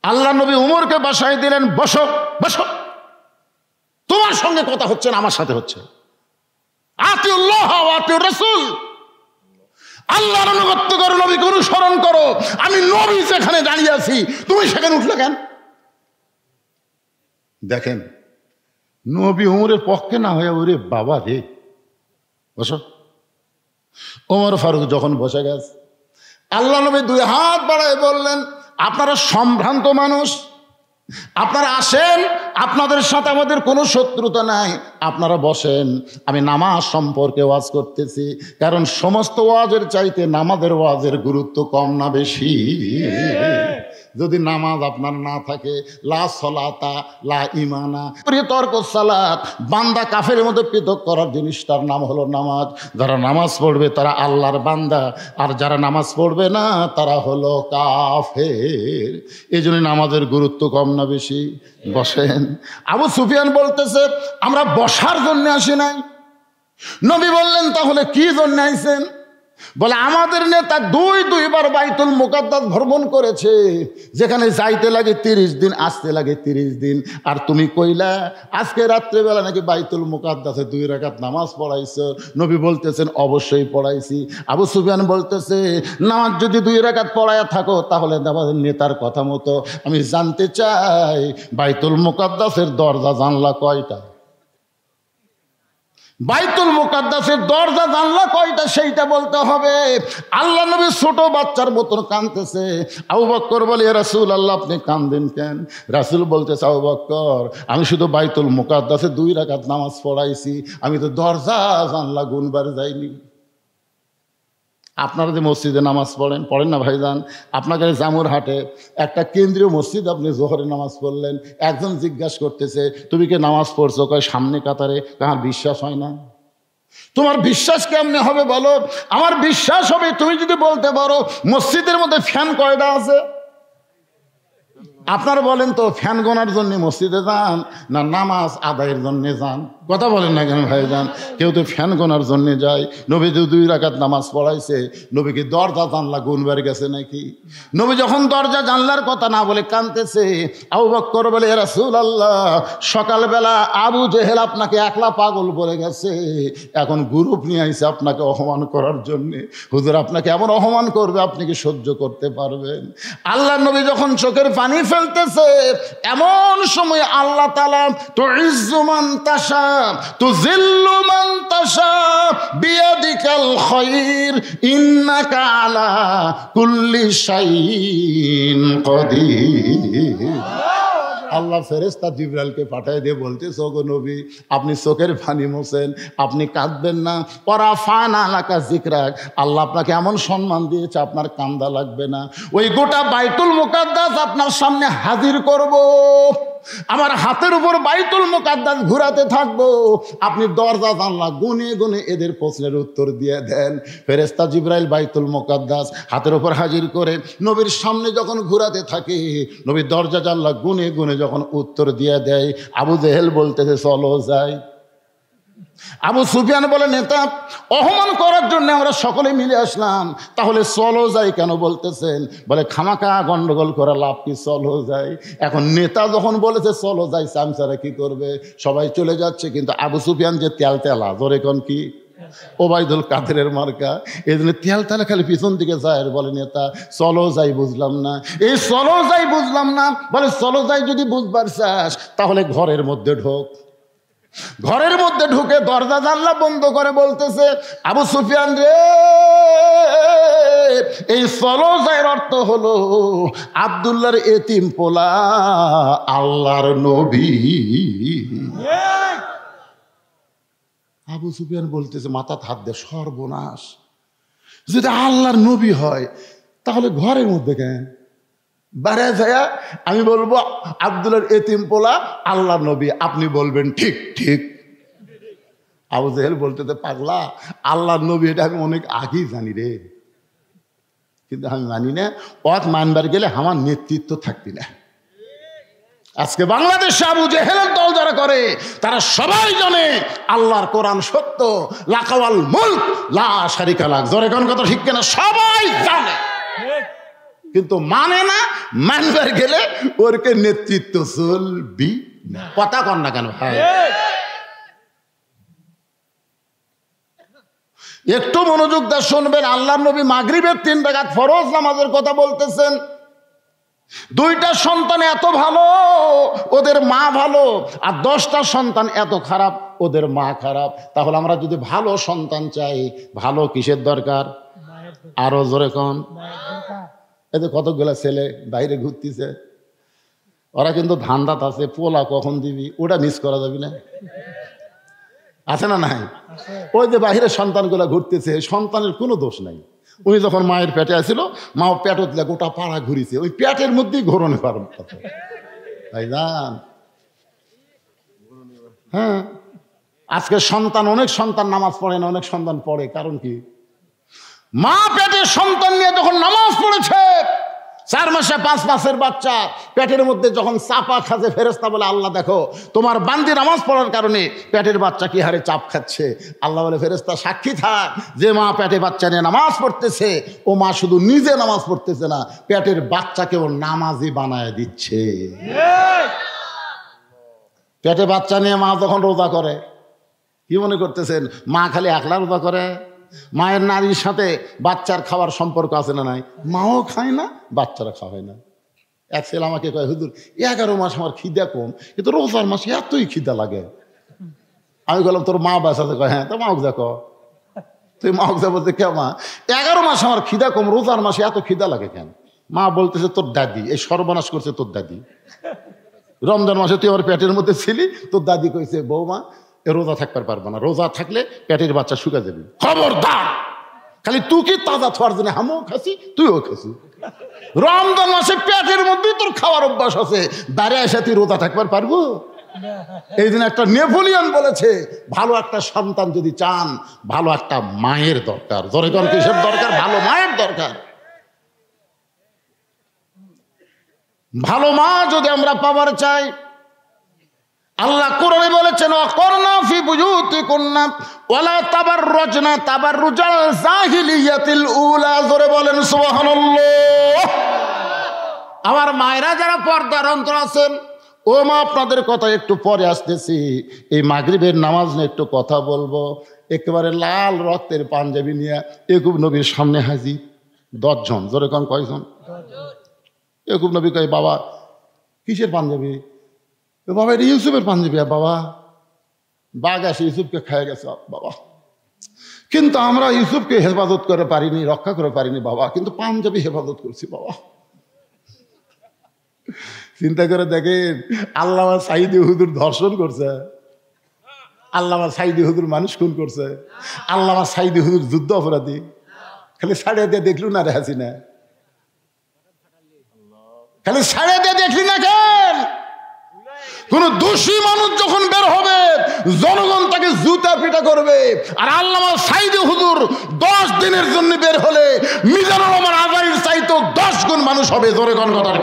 আল্লাহ নবী উমরকে বাসায় দিলেন, বসো বসো, তোমার সঙ্গে কথা হচ্ছে না, আমার সাথে হচ্ছে। আতিউল্লাহ ওয়া আতিউর রাসূল, আল্লাহর আনুগত্য করো, নবীকে অনুসরণ করো। আমি নবী যেখানে দাঁড়িয়ে আছি, তুমি সেখানে উঠলে কেন? দেখেন, নবী উমরের পক্ষে না হয়ে ওরে বাবা রে বসো। ওমর ফারুক যখন বসে গেছে, আল্লাহ নবী দুই হাত বাড়ায় বললেন, আপনারা সম্ভ্রান্ত মানুষ, আপনারা আসেন, আপনাদের সাথে আমাদের কোনো শত্রুতা নাই, আপনারা বসেন। আমি নামাজ সম্পর্কে ওয়াজ করতেছি, কারণ সমস্ত ওয়াজের চাইতে নামাজের ওয়াজের গুরুত্ব কম না বেশি? যদি নামাজ আপনার না থাকে, লা সলাতা লা ইমানা, তর্ক সালাত, বান্দা কাফের মধ্যে পৃথক করার জিনিসটার নাম হলো নামাজ। যারা নামাজ পড়বে তারা আল্লাহর বান্দা, আর যারা নামাজ পড়বে না তারা হলো কাফের। এই জন্য নামাজের গুরুত্ব কম না বেশি? বসেন। আবু সুফিয়ান বলতেছে, আমরা বসার জন্য আসি নাই। নবী বললেন, তাহলে কি জন্য আইছেন? বলে, আমাদের নেতা দুইবার বাইতুল মুকাদ্দাস ভ্রমণ করেছে, যেখানে যাইতে লাগে 30 দিন, আসতে লাগে 30 দিন। আর তুমি কইলা আজকে রাত্রেবেলা নাকি বাইতুল মুকাদ্দাসে 2 রাকাত নামাজ পড়াইছো। নবী বলতেছেন, অবশ্যই পড়াইছি। আবু সুফিয়ান বলতেছে, নামাজ যদি 2 রাকাত পড়ায়া থাকো, তাহলে আমাদের নেতার কথা মতো আমি জানতে চাই বাইতুল মুকাদ্দাসের দরজা জানলা কয়টা? বাইতুল মুকাদ্দাসের দরজা জানলা কয়টা সেইটা বলতে হবে। আল্লাহ নবী ছোট বাচ্চার মতন কাঁদতেছে। আবু বকর বলে, রাসূলুল্লাহ আপনি কাঁদেন কেন? রাসূল বলতেছে, আবু বকর আমি শুধু বাইতুল মুকাদ্দাসে 2 রাকাত নামাজ পড়াইছি, আমি তো দরজা জানলা গুনবার যাইনি। আপনারা যে মসজিদে নামাজ পড়েন না ভাইজান, আপনাদের জামুরহাটে একটা কেন্দ্রীয় মসজিদ, আপনি জোহরে নামাজ পড়লেন, একজন জিজ্ঞাসা করতেছে, তুমি কি নামাজ পড়ছো? কয় সামনে কাতারে। আমার বিশ্বাস হয় না। তোমার বিশ্বাস কেমনে হবে বলো? আমার বিশ্বাস হবে তুমি যদি বলতে পারো মসজিদের মধ্যে ফ্যান কয়টা আছে। আপনারা বলেন তো, ফ্যান গোনার জন্য মসজিদে যান না নামাজ আদায়ের জন্য যান? কথা বলেন না কেন ভাইজান? কেউ তো ফ্যান গোনার জন্য যায়। নবী যে 2 রাকাত নামাজ পড়াইছে, নবী কি দরজা জানলা গুনবার গেছে নাকি? নবী যখন দরজা জানলার কথা না বলে কাঁদতেছে, আবু বকর বলে, ইয়া রাসূলুল্লাহ সকালবেলা আবু জেহেল আপনাকে একলা পাগল বলে গেছে, এখন গ্রুপ নিয়ে আইছে আপনাকে অপমান করার জন্যে। হুজুর আপনাকে এমন অপমান করবে, আপনি কি সহ্য করতে পারবেন? আল্লাহ নবী যখন চোখের পানি ফেলতেছে, এমন সময় আল্লাহ তাআলা তুইজ্জু মান তাশা তুযিল্লু মান তাশা বিয়াদিকাল খায়র ইন্নাকা আলা কুল্লি শাইইন কাদির। আল্লাহ ফেরেশতা জিবরাইলকে পাঠিয়ে দিয়ে বলতেছে, ওগো নবী আপনি চোখের পানি মোছেন, আপনি কাঁদবেন না। ওয়ারাফানা লাকা যিকরাক, আল্লাহ আপনাকে এমন সম্মান দিয়েছে আপনার কান্দা লাগবে না। ওই গোটা বাইতুল মুকাদ্দাস আপনার সামনে হাজির করব। আমার হাতের উপর বাইতুল মুকাদ্দাস ঘুরাতে থাকবো, আপনি দরজা জানলা গুনে গুনে এদের প্রশ্নের উত্তর দিয়ে দেন। ফেরেশতা জিবরাইল বাইতুল মুকাদ্দাস হাতের উপর হাজির করে নবীর সামনে যখন ঘুরাতে থাকে, নবীর দরজা জানলা গুনে গুনে যখন উত্তর দিয়ে দেয়, আবু জেহেল বলতেছে চলো যাই। আবু সুফিয়ান বলে, নেতা অপমান করার জন্য আমরা সকলে মিলে আসলাম, তাহলে চলো যাই কেন বলতেছেন? বলে খামাকা গন্ডগোল করে লাভ কি, চলো যাই। এখন নেতা যখন বলেছে চলো যাই, চামচারা কি করবে? সবাই চলে যাচ্ছে, কিন্তু আবু সুফিয়ান যে তেলতেলা, ধরে কোন কি ওবায়দুল কাদেরের মার্কা, এই জন্য তেলতেলা খালি পিছন দিকে যায় আর বলে, নেতা চলো যাই বুঝলাম না। এই চলো যাই বুঝলাম না বলে, চলো যাই যদি বুঝবার চাস তাহলে ঘরের মধ্যে ঢোক। ঘরের মধ্যে ঢুকে দরজা জানলা বন্ধ করে বলতেছে, আবু সুফিয়ান রে, এই চলো যাইয়ের অর্থ হলো আব্দুল্লাহর এতিম পোলা আল্লাহর নবী। আবু সুফিয়ান বলতেছে মাথা হাত দে, সর্বনাশ, যদি আল্লাহর নবী হয় তাহলে ঘরের মধ্যে কেন? বারে যায় আমি বলবো আব্দুল্লাহর এতিম পোলা আল্লাহর নবী, আপনি বলবেন ঠিক ঠিক। আবু জেহেল বলতেছে, পাগলা, আল্লাহর নবী এটা আমি অনেক আগেই জানি রে, কিন্তু আমি মানি না। পথ মানবার গেলে আমার নেতৃত্ব থাকবি না। আজকে বাংলাদেশে আবু জেহেলের দল যারা করে তারা সবাই জানে আল্লাহর কোরআন সত্য, লাকাওয়াল মুলক লা শারিকা লাহ, জোরে কোন কথা ঠিক কিনা? সবাই জানে, কিন্তু মানে না। মানবার গেলে ওরকে নেতৃত্ব চলবি না। কথা কন না কেন ভাই? একটু মনোযোগ দিয়ে শুনবেন। আল্লাহর নবী মাগরিবের 3 রাকাত ফরজ নামাজের কথা বলতেছেন। 2টা সন্তান এত ভালো, ওদের মা ভালো, আর 10টা সন্তান এত খারাপ, ওদের মা খারাপ। তাহলে আমরা যদি ভালো সন্তান চাই, ভালো কিসের দরকার? আরো জোরে কোন? এতে কতগুলা ছেলে বাইরে ঘুরতেছে, ওরা কিন্তু ধান্দাত আছে, পোলা কখন দিবি ওটা মিস করা যাবে না, আছে না নাই? ওই যে বাহিরে সন্তানগুলা ঘুরতেছে, সন্তানের কোনো দোষ নাই। উনি যখন মায়ের পেটে আসছিল, মা পেটত গোটা পাড়া ঘুরিছে, ওই পেটের মধ্যেই ঘোরণে পারেন তাই জান। হ্যাঁ, আজকে সন্তান, অনেক সন্তান নামাজ পড়ে না, অনেক সন্তান পড়ে। কারণ কি? মা পেটের সন্তান নিয়ে যখন নামাজ পড়েছে, 4 মাসে 5 মাসের বাচ্চা পেটের মধ্যে যখন চাপা খাচ্ছে, ফেরেশতা বলে, আল্লাহ দেখো তোমার বান্দি নামাজ পড়ার কারণে পেটের বাচ্চা কি হারে চাপ খাচ্ছে। আল্লাহ বলে, ফেরেশতা সাক্ষী থাক, যে মা পেটে বাচ্চা নিয়ে নামাজ পড়তেছে, ও মা শুধু নিজে নামাজ পড়তেছে না, পেটের বাচ্চাকেও নামাজি বানায় দিচ্ছে। পেটে বাচ্চা নিয়ে মা যখন রোজা করে, কি মনে করতেছেন মা খালি একলা রোজা করে? মায়ের নারীর সাথে বাচ্চার খাওয়ার সম্পর্ক আছে না নাই? মাও খায় না, বাচ্চারা খাওয়ায় না। এক ছেলে আমাকে কয়, হুজুর 11 মাস আমার খিদা কম, কিন্তু রোজার মাসে এতই খিদা লাগে। আমি বললাম, তোর মা বাসাতে? কয় হ্যাঁ। তো মাও দেখো, তুই মাও যা বলতে, কে মা 11 মাস আমার খিদা কম, রোজার মাসে এত খিদা লাগে কেন? মা বলতেছে, তোর দাদি এই সর্বনাশ করছে, তোর দাদি। রমজান মাসে তুই আমার পেটের মধ্যে ছিলি, তোর দাদি কইছে বৌমা রোজা থাকতে পারবো না, রোজা থাকলে পেটের বাচ্চা শুকা যাবে। খবরদার, খালি তুই কি তাজা থার জন্য আমিও খাসি, তুইও খাসি। রমজান মাসে পেটের মধ্যে তোর খাওয়ার অভ্যাস আছে, বাইরে এসে তুই রোজা থাকবার পারবো? এই দিন একটা নেপোলিয়ন বলেছে, ভালো একটা সন্তান যদি চান, ভালো একটা মায়ের দরকার। জনগণ কিসের দরকার? ভালো মায়ের দরকার। ভালো মা যদি আমরা পাবার চাই, আল্লাহ কোরআনে বলেছেন, ওয়াকরনা ফি বুয়ুতিকুন্না ওয়ালা তাবাররাজনা তাবাররুজাল জাহিলিয়াতিল উলা। জোরে বলেন সুবহানাল্লাহ। আমার মায়েরা যারা পর্দার অন্তর আছেন, ও মা, আপনাদের কথা একটু পরে আসতেছি। এই মাগরিবের নামাজ নিয়ে একটু কথা বলবো। একেবারে লাল রক্তের পাঞ্জাবি নিয়ে ইয়াকুব নবীর সামনে হাজির 10 জন। জোরে কোন কয়জন? 10 জন। ইয়াকুব নবী কয়, বাবা কিসের পাঞ্জাবি? বাবা এটা ইউসুফের পাঞ্জাবি। বাবা বাঘ আসে ইউসুফকে খেয়ে গেছে বাবা, কিন্তু আমরা ইউসুফকে হেফাজত করে পারিনি, রক্ষা করে পারিনি বাবা, কিন্তু পাঞ্জাবি হেফাজত করছি বাবা। চিন্তা করে দেখেন, আল্লামা সাইদি হুজুর ধর্ষণ করছে, আল্লামা সাইদি হুজুর মানুষ খুন করছে, আল্লামা সাইদি হুজুর যুদ্ধ অপরাধী। খালি ছাড়িয়ে দিয়ে দেখলু না রে হাসিনা, খালি ছাড়িয়ে দিয়ে দেখলি না কেন? কোন দোষী মানুষ যখন বের হবে জনগণ তাকে জুতা পিটা করবে। আর আল্লামা সাইদি হুজুর 10 দিনের জন্য বের হলে মিজানুর রহমান আজারির চাইতো 10 গুণ মানুষ হবে। জোরে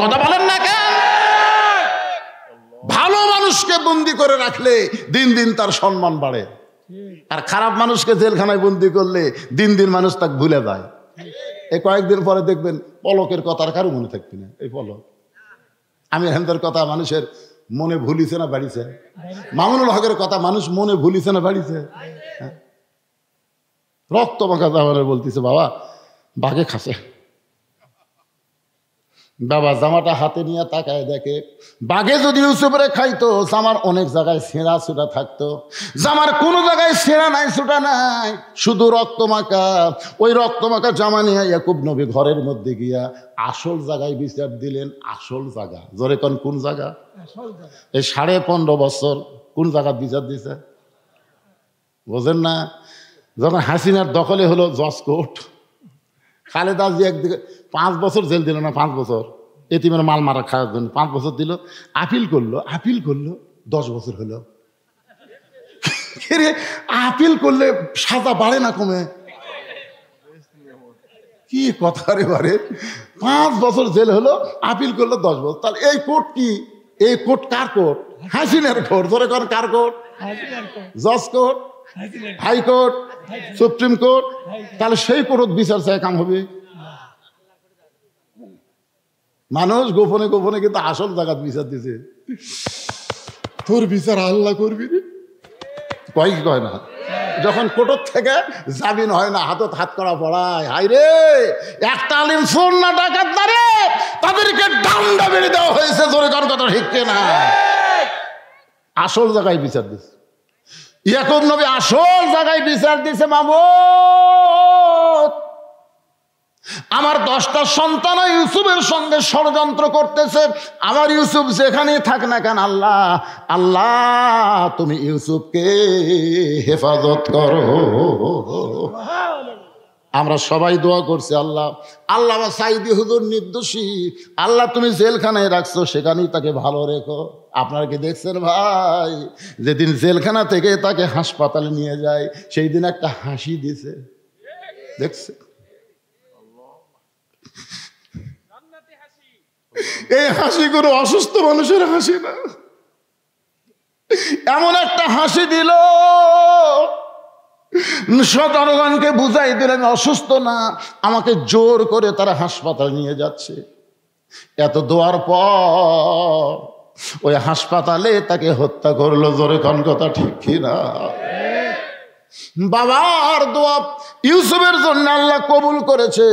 কথা বলেন না কেন? ভালো মানুষকে বন্দি করে রাখলে দিন দিন তার সম্মান বাড়ে, আর খারাপ মানুষকে জেলখানায় বন্দি করলে দিন দিন মানুষ তাকে ভুলে যায়। এই কয়েকদিন পরে দেখবেন পলকের কথা আর কারো মনে থাকবে না। এই পলক আমির হামদার কথা মানুষের মনে ভুলিছে না বাড়িছে? মামুনুল হকের কথা মানুষ মনে ভুলিছে না বাড়িছে? রক্ত মাখা জামানে বলতেছে বাবা বাঘে খাসে, বাবা জামাটা হাতে নিয়ে তাকায় দেখে বাঘে যদি ইউসুফরে খাইতো জামার অনেক জায়গায় ছেঁড়া ছুটা থাকতো, জামার কোনো জায়গায় ছেঁড়া নাই ছুটা নাই, শুধু রক্ত মাখা। ওই রক্ত মাখা জামা নিয়ে ইয়াকুব নবী ঘরের মধ্যে গিয়া আসল জায়গায় বিচার দিলেন। আসল জায়গা, জোরে কোন জায়গা? এই 15.5 বছর কোন জায়গা বিচার দিছে বোঝেন না? যখন হাসিনার দখলে হলো জজ কোর্ট, খালেদা জি একদিকে 5 বছর জেল দিল না, 5 বছর এতিমের মাল মারা খাওয়ার জন্য 5 বছর দিল। আপিল করলো 10 বছর হলো। আপিল করলে সাজা বাড়ে না কমে? কি কথা রে বারে, 5 বছর জেল হলো, আপিল করলো 10 বছর। তাহলে এই কোর্ট কি? এই কোর্ট কার কোর্ট? হাসিনার কোর্ট। ধরে কর কার কোর্ট? জজ কোর্ট, হাইকোর্ট, সুপ্রিম কোর্ট। তাহলে সেই কোর্ট বিচার চায় কাম হবে? মানুষ গোপনে গোপনে কিন্তু আসল জায়গাত বিচার দিছে। তোর বিচার আল্লাহ করবি কয় না। যখন কোর্ট থেকে জামিন হয় না, হাতত হাত করা পড়ায়, হাই রে একটা আলিম ফোন না ডাকাত না রে, তাদেরকে ডান্ডা বেড়ে দেওয়া হয়েছে। জোরে কার কথা ঠিক না? আসল জায়গায় বিচার দিছে ইয়াকুব নবী, আসল জায়গায় বিচার দিছে। মামুদ আমার 10টা সন্তান ইউসুফের সঙ্গে ষড়যন্ত্র করতেছে, আমার ইউসুফ যেখানেই থাক না কেন, আল্লাহ আল্লাহ তুমি ইউসুফকে হেফাজত করো। আমরা সবাই দোয়া করছি আল্লাহ আল্লাহ সাইদি হুজুর নির্দোষী, আল্লাহ তুমি জেলখানায় রাখছো সেখানেই তাকে ভালো রেখো। আপনারা কি দেখছেন ভাই, যেদিন জেলখানা থেকে তাকে হাসপাতালে নিয়ে যায় সেই দিন একটা হাসি দিছে, দেখছে? এই হাসি কোনো অসুস্থ মানুষের হাসি না, এমন একটা হাসি দিল জনগণকে বুঝাই দিল আমি অসুস্থ না, আমাকে জোর করে তারা হাসপাতালে নিয়ে যাচ্ছে। এত দোয়ার পর ওই হাসপাতালে তাকে হত্যা করলো। জোরে কোন কথা ঠিক কিনা? বাবার দোয়া ইউসুফের জন্য আল্লাহ কবুল করেছে।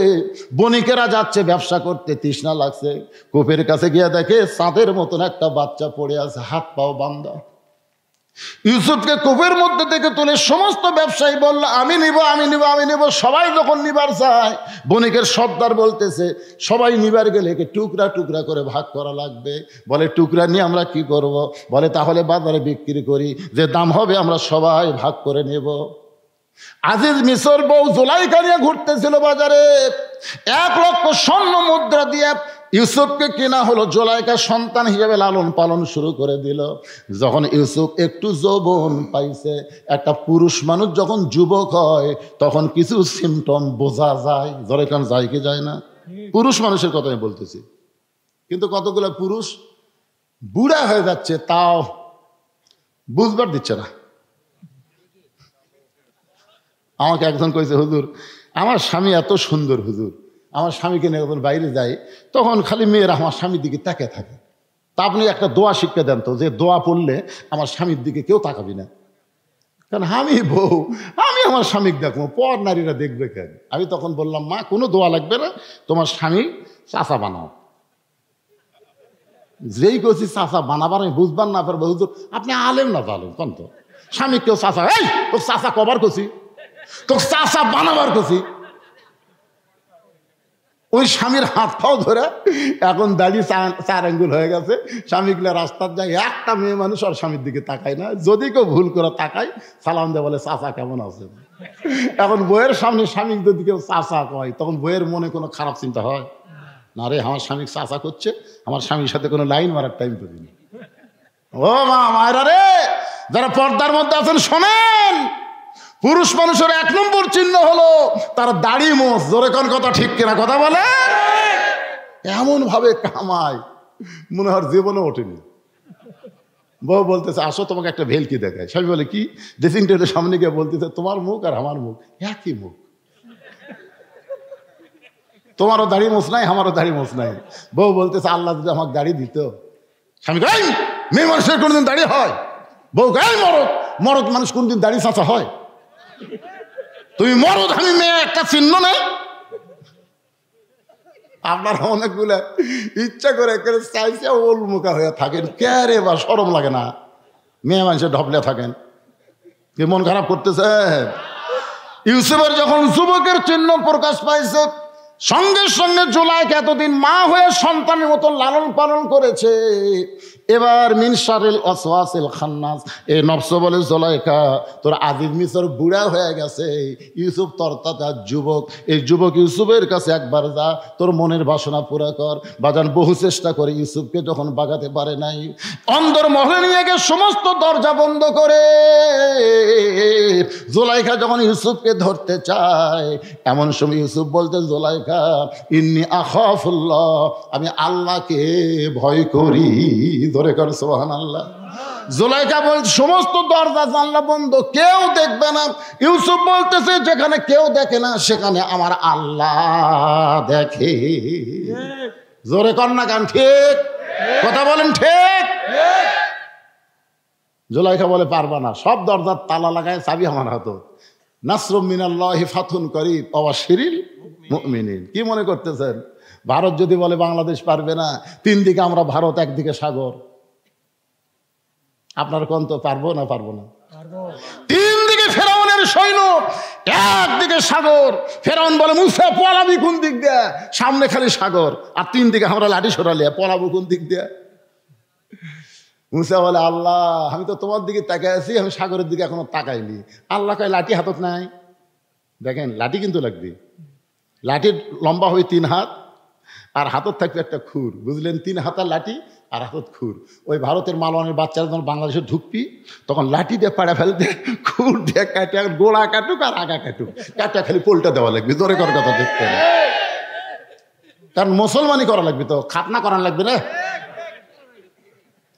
বণিকেরা যাচ্ছে ব্যবসা করতে, তৃষ্ণা লাগছে, কূপের কাছে গিয়ে দেখে চাঁদের মতন একটা বাচ্চা পড়ে আছে, হাত পাও বান্ধা। ইউসুফকে কূপের মধ্যে থেকে তুলে সমস্ত ব্যবসায়ী বলল আমি নিব আমি নিব আমি নিব। সবাই যখন নিবার চায়, বণিকের সর্দার বলতেছে সবাই নিবার গেলে একে টুকরা টুকরা করে ভাগ করা লাগবে। বলে টুকরা নিয়ে আমরা কি করব? বলে তাহলে বাজারে বিক্রি করি, যে দাম হবে আমরা সবাই ভাগ করে নেব। আজিজ মিশর বউ জুলাইখা নিয়ে ঘুরতেছিল বাজারে, 1 লক্ষ স্বর্ণ মুদ্রা দিয়ে ইউসুফকে কেনা হলো। জুলাইখা সন্তান হিসেবে লালন পালন শুরু করে দিল। যখন ইউসুফ একটু যৌবন পাইছে, একটা পুরুষ মানুষ যখন যুবক হয় তখন কিছু সিমটম বোঝা যায়। জরেখান যায় কি যায় না? পুরুষ মানুষের কথা আমি বলতেছি, কিন্তু কতগুলো পুরুষ বুড়া হয়ে যাচ্ছে তাও বুঝবার দিচ্ছে না। আমাকে একজন কইছে হুজুর আমার স্বামী এত সুন্দর, হুজুর আমার স্বামীকে নিয়ে যখন বাইরে যায় তখন খালি মেয়েরা আমার স্বামীর দিকে তাকিয়ে থাকে, তা আপনি একটা দোয়া শিক্ষা দেন তো, যে দোয়া পড়লে আমার স্বামীর দিকে কেউ তাকাবি না। কারণ আমি বউ, আমি আমার স্বামীকে দেখবো, পর নারীরা দেখবে কেন? আমি তখন বললাম মা কোনো দোয়া লাগবে না, তোমার স্বামী চাচা বানাও। যেই করছি চাচা বানাবার আমি বুঝবার না পারবো, হুজুর আপনি আলেম না জালেম কোন তো স্বামী কেউ চাচা, এই তোর চাচা কবার করছি, তোর চাচা বানাবার করছি। ওই স্বামীর হাত পাও ধরে এখন দাঁড়িয়ে 4 আঙ্গুল হয়ে গেছে। স্বামীগুলো রাস্তার যায়, একটা মেয়ে মানুষ আর স্বামীর দিকে তাকায় না, যদি কেউ ভুল করে তাকায় সালাম দেয়, বলে চাচা কেমন আছে। এখন বইয়ের সামনে স্বামী যদি কেউ চাচা কয় তখন বইয়ের মনে কোনো খারাপ চিন্তা হয় না? রে আমার স্বামী চাচা করছে, আমার স্বামীর সাথে কোনো লাইন মারার টাইম করিনি। ও মা মায়েরা রে, যারা পর্দার মধ্যে আছেন শোনেন, পুরুষ মানুষের 1 নম্বর চিহ্ন হলো তার দাড়ি মোছ। জোরে কোন কথা ঠিক কিনা কথা বলে? এমন ভাবে কামায় মনে হয় জীবনে ওঠেনি। বউ বলতেছে আসো তোমাকে একটা ভেলকি দেখায়। স্বামী বলে কি? ড্রেসিং টেবিলের সামনে গিয়ে বলতেছে তোমার মুখ আর আমার মুখ একই মুখ, তোমারও দাড়ি মোছ নাই আমারও দাড়ি মোছ নাই। বউ বলতেছে আল্লাহ যদি আমাকে দাড়ি দিত। স্বামী গাই মেয়ে মানুষের কোনদিন দাড়ি হয়? বউ গাই মরদ, মরদ মানুষ কোনদিন দাড়ি চাঁচা হয়? তুমি মরদ আমি মেয়ে, একটা চিহ্ন নেই? আপনারা অনেকগুলো ইচ্ছা করে চাইছে ওল মুখা হয়ে থাকেন, কে বা শরম লাগে না? মেয়ে মানুষের ঢপলে থাকেন, কি মন খারাপ করতেছে? ইউসুফের যখন যুবকের চিহ্ন প্রকাশ পাইছে, সঙ্গে সঙ্গে জুলাইখা এতদিন মা হয়ে সন্তানের মতো লালন পালন করেছে। এবার মিন শারিল ওয়াসওয়াসিল খান্নাস, এই নফস বলে জুলাইখা তোর আজিজ মিসর বুড়া হয়ে গেছে, ইউসুফ তোর তার যুবক, এই যুবক ইউসুফের কাছে একবার যা, তোর মনের বাসনা পুরা কর। বাজান বহু চেষ্টা করে ইউসুফকে যখন বাগাতে পারে নাই, অন্দর মহলে নিয়ে গিয়ে সমস্ত দরজা বন্ধ করে জুলাইখা যখন ইউসুফকে ধরতে চায়, এমন সময় ইউসুফ বলতে জুলাইখা ইন্নী আখাফুল্লাহ, আমি আল্লাহকে ভয় করি। ধরে কর সুবহানাল্লাহ। জুলাইখা বল সমস্ত দরজা জানলা বন্ধ, কেউ দেখবে না। ইউসুফ বলতেছে যেখানে কেউ দেখে না সেখানে আমার আল্লাহ দেখে। জোরে কর না গান, ঠিক কথা বলেন, ঠিক? জুলাইখা বলে পারবা না, সব দরজার তালা লাগায় চাবি আমার হাতে। নাসরুম মিনাল্লাহি ফাতুন করিব ওয়া বাশশিরিল মুমিনিন। কি মনে করতেছেন ভারত যদি বলে বাংলাদেশ পারবে না? 3 দিকে আমরা ভারত, একদিকে সাগর। আপনার কোন তো পারবো না? পারবো না। 3 দিকে ফেরাউনের সৈন্য, একদিকে সাগর। ফেরাউন বলে মুসা পলাবি কোন দিক দিয়ে? সামনে খালি সাগর, আর 3 দিকে আমরা লাঠি সরালিয়া, পলাবো কোন দিক দিয়ে? মুসা বলে আল্লাহ আমি তো তোমার দিকে তাকাই আছি, আমি সাগরের দিকে এখনো তাকাইনি। আল্লাহ কয় লাঠি হাতত নাই। দেখেন লাঠি কিন্তু লাগবে, লাঠির লম্বা হবে 3 হাত, আর হাতত থাকবে একটা খুর, বুঝলেন? 3 হাতার লাঠি আর হাতত খুর। ওই ভারতের মালওয়ানের বাচ্চারা যখন বাংলাদেশে ঢুকবি তখন লাঠি দিয়ে পাড়া ফেলতে, খুর দিয়ে কাটে, গোড়া কাটুক আর আগা কাটুক, কাটা খালি পোলটা দেওয়া লাগবে। জোরে কর কথা দেখতে, কারণ মুসলমানি করা লাগবে, তো খাতনা করা লাগবে না।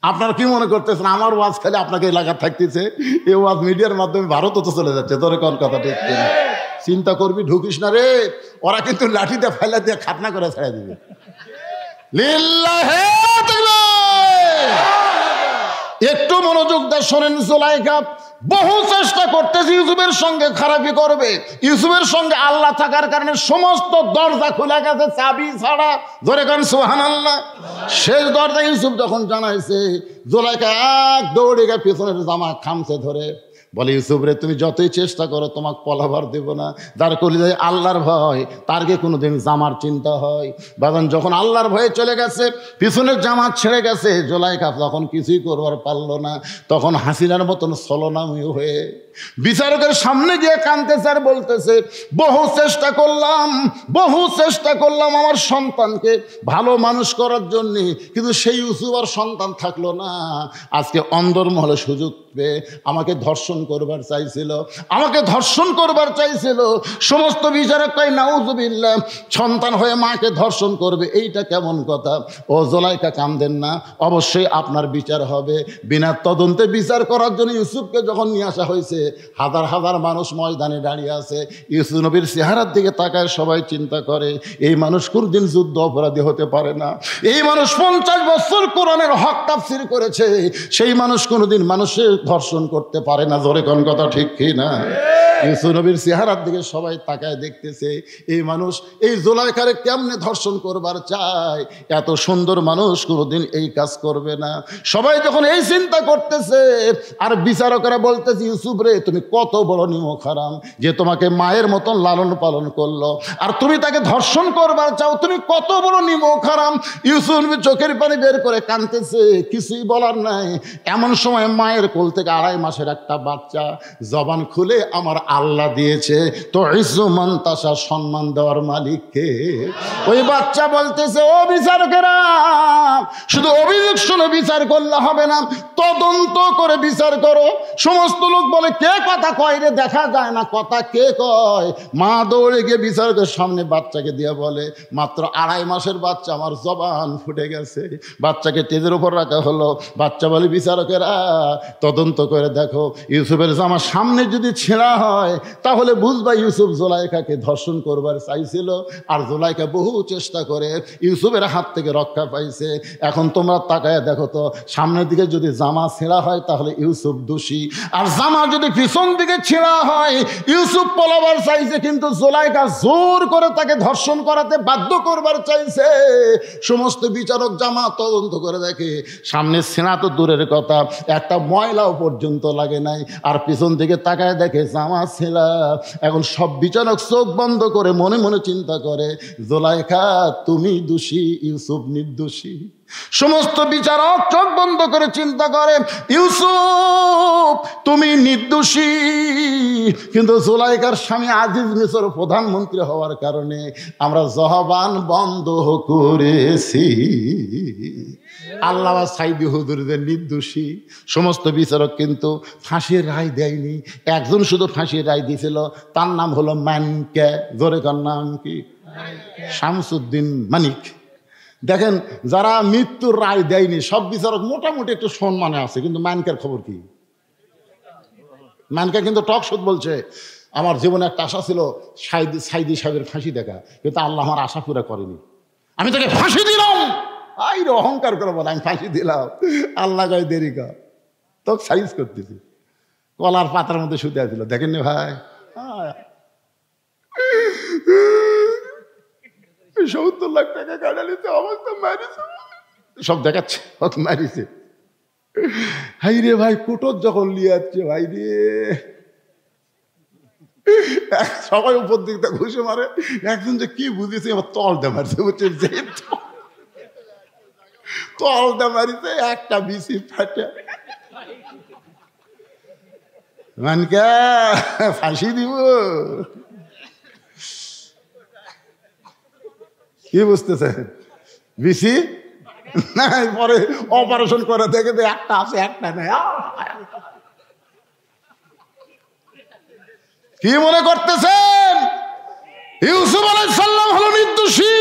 আপনারা কি মনে করতেছেন আমার ওয়াজ খালি আপনাকে এলাকা থাকতেছে? এই ওয়াজ মিডিয়ার মাধ্যমে ভারতও তো চলে যাচ্ছে। তোরে কোন কথা ঠিক কিনা? চিন্তা করবি, ঢুকিস না রে, ওরা কিন্তু লাঠিটা ফেলা দিয়ে খাতনা করে ছেড়ে দিবে। লিল্লাহি তাকবীর। একটু মনোযোগ দিয়ে শোনেন। জুলাইখা বহু চেষ্টা করতেছে ইউসুফের সঙ্গে খারাপি করবে, ইউসুফের সঙ্গে আল্লাহ থাকার কারণে সমস্ত দরজা খুলে গেছে চাবি ছাড়া। ধরে কারণ সুবহানাল্লাহ। শেষ দরজা ইউসুফ যখন জানাইছে, জুলাইখা এক দৌড়ে গিয়ে পিছনের জামা খামছে ধরে বলে ইউসুফ রে তুমি যতই চেষ্টা করো তোমাকে পলাবার দেব না। যার কলিজায় আল্লাহর ভয় তার কি কোনোদিন জামার চিন্তা হয়? বাজান যখন আল্লাহর ভয়ে চলে গেছে, পিছনের জামা ছেড়ে গেছে, জুলাইখা তখন কিছুই করবার পারলো না। তখন হাসিনার মতন ছলনাময়ী হয়ে বিচারকের সামনে গিয়ে কাঁদতেছে আর বলতেছে বহু চেষ্টা করলাম আমার সন্তানকে ভালো মানুষ করার জন্যে, কিন্তু সেই ইউসুফ আর সন্তান থাকলো না। আজকে অন্দরমহলে সুযোগ পেয়ে আমাকে ধর্ষণ করবার চাইছিল, সমস্ত বিচারক কয় নাউজুবিল্লাহ, সন্তান হয়ে মাকে ধর্ষণ করবে, এইটা কেমন কথা? ও জুলাইখা কাঁদেন না, অবশ্যই আপনার বিচার হবে। বিনা তদন্তে বিচার করার জন্য ইউসুফকে যখন নিয়ে আসা হয়েছে, হাজার হাজার মানুষ ময়দানে দাঁড়িয়ে আছে। ইউসুফ নবীর চেহারার দিকে তাকায় সবাই চিন্তা করে এই মানুষ কোনদিন যুদ্ধ অপরাধী হতে পারে না, এই মানুষ 50 বছর কোরআনের হক তাফসীর করেছে, সেই মানুষ কোনোদিন মানুষের ধর্ষণ করতে পারে না। জোরে কোন কথা ঠিক কি না? ইউসুফ নবীর চেহারার দিকে সবাই তাকায় দেখতেছে, এই মানুষ এই জুলাইখারে কেমনে ধর্ষণ করবার চায়, এত সুন্দর মানুষ কোনোদিন এই কাজ করবে না। সবাই যখন এই চিন্তা করতেছে, আর বিচারকরা বলতেছে ইউসুফ রে তুমি কত বড় নিমক হারাম, যে তোমাকে মায়ের মতন লালন পালন করলো, আর তুমি তাকে ধর্ষণ করবার চাও, তুমি কত বড় নিমক হারাম। ইউসুফ নবী চোখের পানি বের করে কাঁদতেছে, কিছুই বলার নাই। এমন সময় মায়ের কোল থেকে 2.5 মাসের একটা বাচ্চা জবান খুলে আমার আল্লাহ দিয়েছে, তো ইজ্জু মান তাশা, সম্মান দেওয়ার মালিককে। ওই বাচ্চা বলতেছে, ও বিচারকেরা, শুধু অভিযোগ শুনে বিচার করলে হবে না, তদন্ত করে বিচার করো। সমস্ত লোক বলে, কে কথা কয় রে, দেখা যায় না কথা কে কয়। মা দৌড়ে গিয়ে বিচারকের সামনে বাচ্চাকে দিয়ে বলে, মাত্র 2.5 মাসের বাচ্চা, আমার জবান ফুটে গেছে। বাচ্চাকে টেজের উপর রাখা হলো। বাচ্চা বলে, বিচারকেরা তদন্ত করে দেখো, ইউসুফের জামা সামনে যদি ছেঁড়া হয় তাহলে বুঝবা ইউসুফ জোলাইখাকে ধর্ষণ করবার চাইছিল, আর জোলাইখা বহু চেষ্টা করে ইউসুফের হাত থেকে রক্ষা পাইছে। এখন তোমরা তাকায় দেখো তো, সামনের দিকে যদি জামা ছেঁড়া হয় তাহলে ইউসুফ দোষী, আর জামা যদি পিছন দিকে ছেঁড়া হয় ইউসুফ পলাবার চাইছে, কিন্তু জোলাইখা জোর করে তাকে ধর্ষণ করাতে বাধ্য করবার চাইছে। সমস্ত বিচারক জামা তদন্ত করে দেখে, সামনে ছেঁড়া তো দূরের কথা, একটা ময়লাও পর্যন্ত লাগে নাই, আর পিছন দিকে তাকায় দেখে জামা ছেঁড়া। এখন সব বিচারক চোখ বন্ধ করে মনে মনে চিন্তা করে, জোলাইখা তুমি দোষী, ইউসুফ নির্দোষী। সমস্ত বিচারক চোখ বন্ধ করে চিন্তা করে, ইউসুফ তুমি নির্দোষী, কিন্তু জোলাইখার স্বামী আজিজ মিসর প্রধানমন্ত্রী হওয়ার কারণে আমরা জবান বন্ধ করেছি। আল্লামা সাইদি হুজুরদের নির্দোষী। সমস্ত বিচারক কিন্তু ফাঁসির রায় দেয়নি, একজন শুধু ফাঁসির রায় দিয়েছিল, তার নাম হলো মানিক। জোরে কার নাম কি? শামসুদ্দিন মানিক। দেখেন, যারা মৃত্যুর রায় দেয়নি সব বিচারক মোটামুটি একটু সম্মানে আছে, কিন্তু মানিকের খবর কি? মানিকা কিন্তু টক শোধ বলছে, আমার জীবনে একটা আশা ছিল সাইদি সাহেবের ফাঁসি দেখা, কিন্তু আল্লাহ আমার আশা পুরা করেনি, আমি তাকে ফাঁসি দিলাম। আই রে অহংকার করে বলে, আমি ফাঁসি দিলাম, আল্লাহ গায়ে দেরি কর, তোকে সাইজ করতেছি। কলার পাতার মধ্যে শুতে আসছিল, দেখেন নি ভাই, 70 লাখ টাকা কাটালিতে আমাকে তো মারিছে, সব দেখাচ্ছে মারিছে। হাই রে ভাই, কুটোর যখন নিয়ে যাচ্ছে ভাই রে, সবাই উপর দিক দিয়ে ঘুষে মারে, একজন যে কি বুঝেছে আমার তল দে মারছে, বুঝছেন, যে তল দে মারিছে, একটা বিসি ফাটে। মানকা ফাঁসি দিব, কি বুঝতেছে? বিসি নাই, পরে অপারেশন করে দেখে একটা আছে একটা নেই। কি মনে করতেছেন ইউসুফ আলাইহিস সালাম হলো নির্দোষী?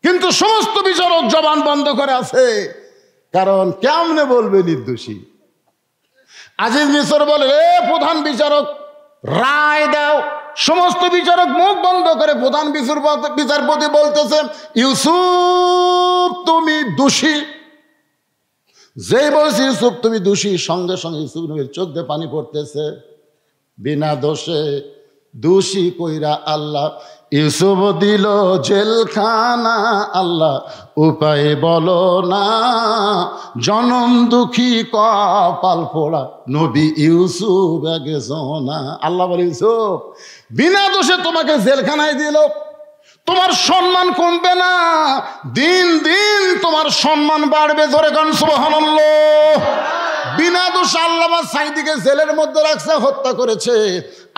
কিন্তু সমস্ত বিচারক জবান বন্ধ করে আছে, কারণ কেমনে বলবে নির্দোষী? আজিজ মিসর বলে, এ প্রধান বিচারক রায় দাও। সমস্ত বিচারক মুখ বন্ধ করে প্রধান বিচারপতি বলতেছে, ইউসুফ তুমি দোষী। যেই বলছে ইউসুফ তুমি দোষী, সঙ্গে সঙ্গে ইউসুফ নবীর চোখ দিয়ে পানি পড়তেছে। বিনা দোষে দোষী কইরা আল্লাহ ইউসুফ দিল জেলখানা, আল্লাহ উপায় বলো না, জনম দুঃখী কপাল পোড়া নবী ইউসুফ না। আল্লাহ বলে, ইউসুফ বিনা দোষে তোমাকে জেলখানায় দিল, তোমার সম্মান কমবে না, দিন দিন তোমার সম্মান বাড়বে। জোরে গান সুবহানাল্লাহ। বিনা দোষে আল্লামা সাইদিকে জেলের মধ্যে রাখছে, হত্যা করেছে।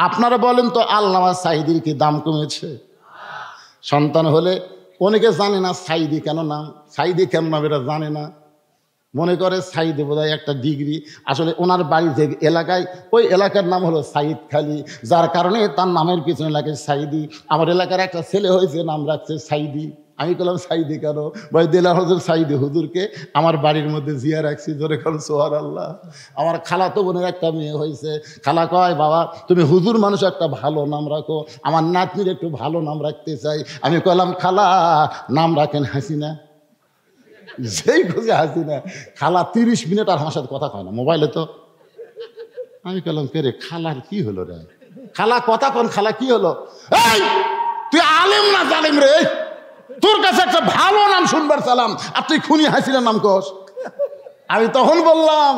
আপনারা বলেন তো, আল্লামা সাইদির কি দাম কমেছে? সন্তান হলে অনেকে জানে না সাইদি কেন নাম, সাইদি কেন নাম এটা জানে না, মনে করে সাইদি বোধহয় একটা ডিগ্রি। আসলে ওনার বাড়ি যে এলাকায়, ওই এলাকার নাম হলো সাইদ খালি, যার কারণে তার নামের পিছনে লাগে সাইদি। আমার এলাকার একটা ছেলে হয়েছে, নাম রাখছে সাইদি। আমি বললাম সাইদি কেন? ভাই দেলার হুজুর সাইদি হুজুরকে আমার বাড়ির মধ্যে জিয়া রাখছি। ধরে কারণ সুবহানাল্লাহ। আমার খালাতো বোনের একটা মেয়ে হয়েছে, খালা কয়, বাবা তুমি হুজুর মানুষ, একটা ভালো নাম রাখো, আমার নাতনির একটু ভালো নাম রাখতে চাই। আমি কইলাম, খালা নাম রাখেন হাসিনা। যেই খুঁজে হাসিনা। খালা 30 মিনিট আর আমার সাথে কথা কয় না, মোবাইলে তো। আমি কইলাম, কে রে, খালার কি হলো রে? খালা কথা কন, খালা কি হলো? এই তুই আলেম না জালেম রে? তোর কাছে একটা ভালো নাম শুনবার চালাম, আর তুই খুনি হাসিনার নাম কস। আমি তখন বললাম,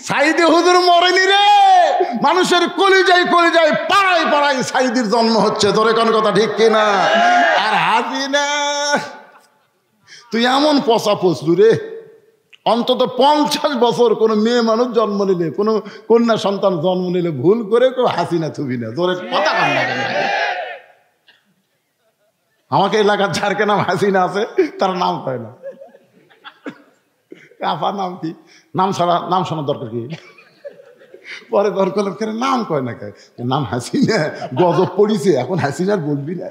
সাইদি হুজুর মরেনি রে, মানুষের কলিজায় কলিজায় পাড়ায় পাড়ায় সাইদির জন্ম হচ্ছে। তোরে কোন কথা ঠিক কিনা? আর হাসিনা তুই এমন পচা পচলু রে, অন্তত 50 বছর কোনো মেয়ে মানুষ জন্ম নিলে, কোনো কন্যা সন্তান জন্ম নিলে ভুল করে কেউ হাসিনা থুবি না। তোর কথা কান লাগে না। আমাকে এলাকার যারকে নাম হাসিনা আছে তার নাম কয় না। আপার নাম কি? নাম ছাড়া নাম শোনার দরকার কি? পরে দরকার করে নাম কয় না, কে নাম হাসিনা, গজব পড়িছে, এখন হাসিনার বলবি না।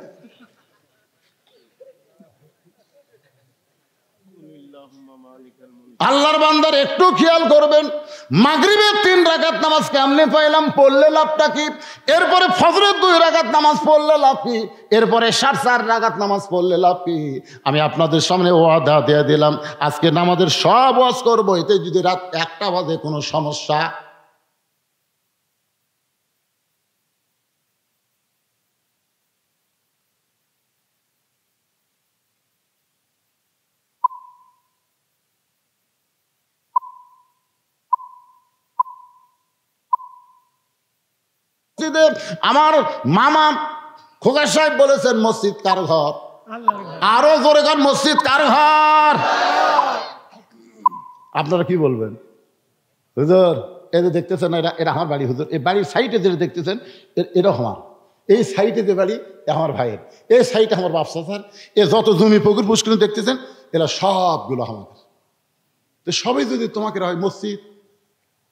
আল্লাহর বান্দার একটু খেয়াল করবেন, মাগরিবের 3 রাকাত নামাজ কেমনে পাইলাম, পড়লে লাভটা কি? এরপরে ফজরের 2 রাকাত নামাজ পড়লে লাভ কি? এরপরে 4 রাকাত নামাজ পড়লে লাভ কি? আমি আপনাদের সামনে ওয়াদা দিয়ে দিলাম, আজকে নামাজের সব ওয়াজ করবো। এতে যদি রাত 1টা বাজে কোনো সমস্যা, আমার মামা খোকা সাহেব বলেছেন মসজিদ কার ঘর? আরো জোরে গান, মসজিদ কার ঘর? আপনারা কি বলবেন? হুজুর এদের দেখতেছেন, এরা আমার বাড়ি। হুজুর এই বাড়ির সাইডে যেটা দেখতেছেন এটা আমার, এই সাইডে যে বাড়ি আমার ভাইয়ের, এই সাইডে আমার বাপসা স্যার, এ যত জমি পুকুর পুষ্করিণী দেখতেছেন এরা সবগুলো আমাদের। তো সবাই যদি তোমাকে হয় মসজিদ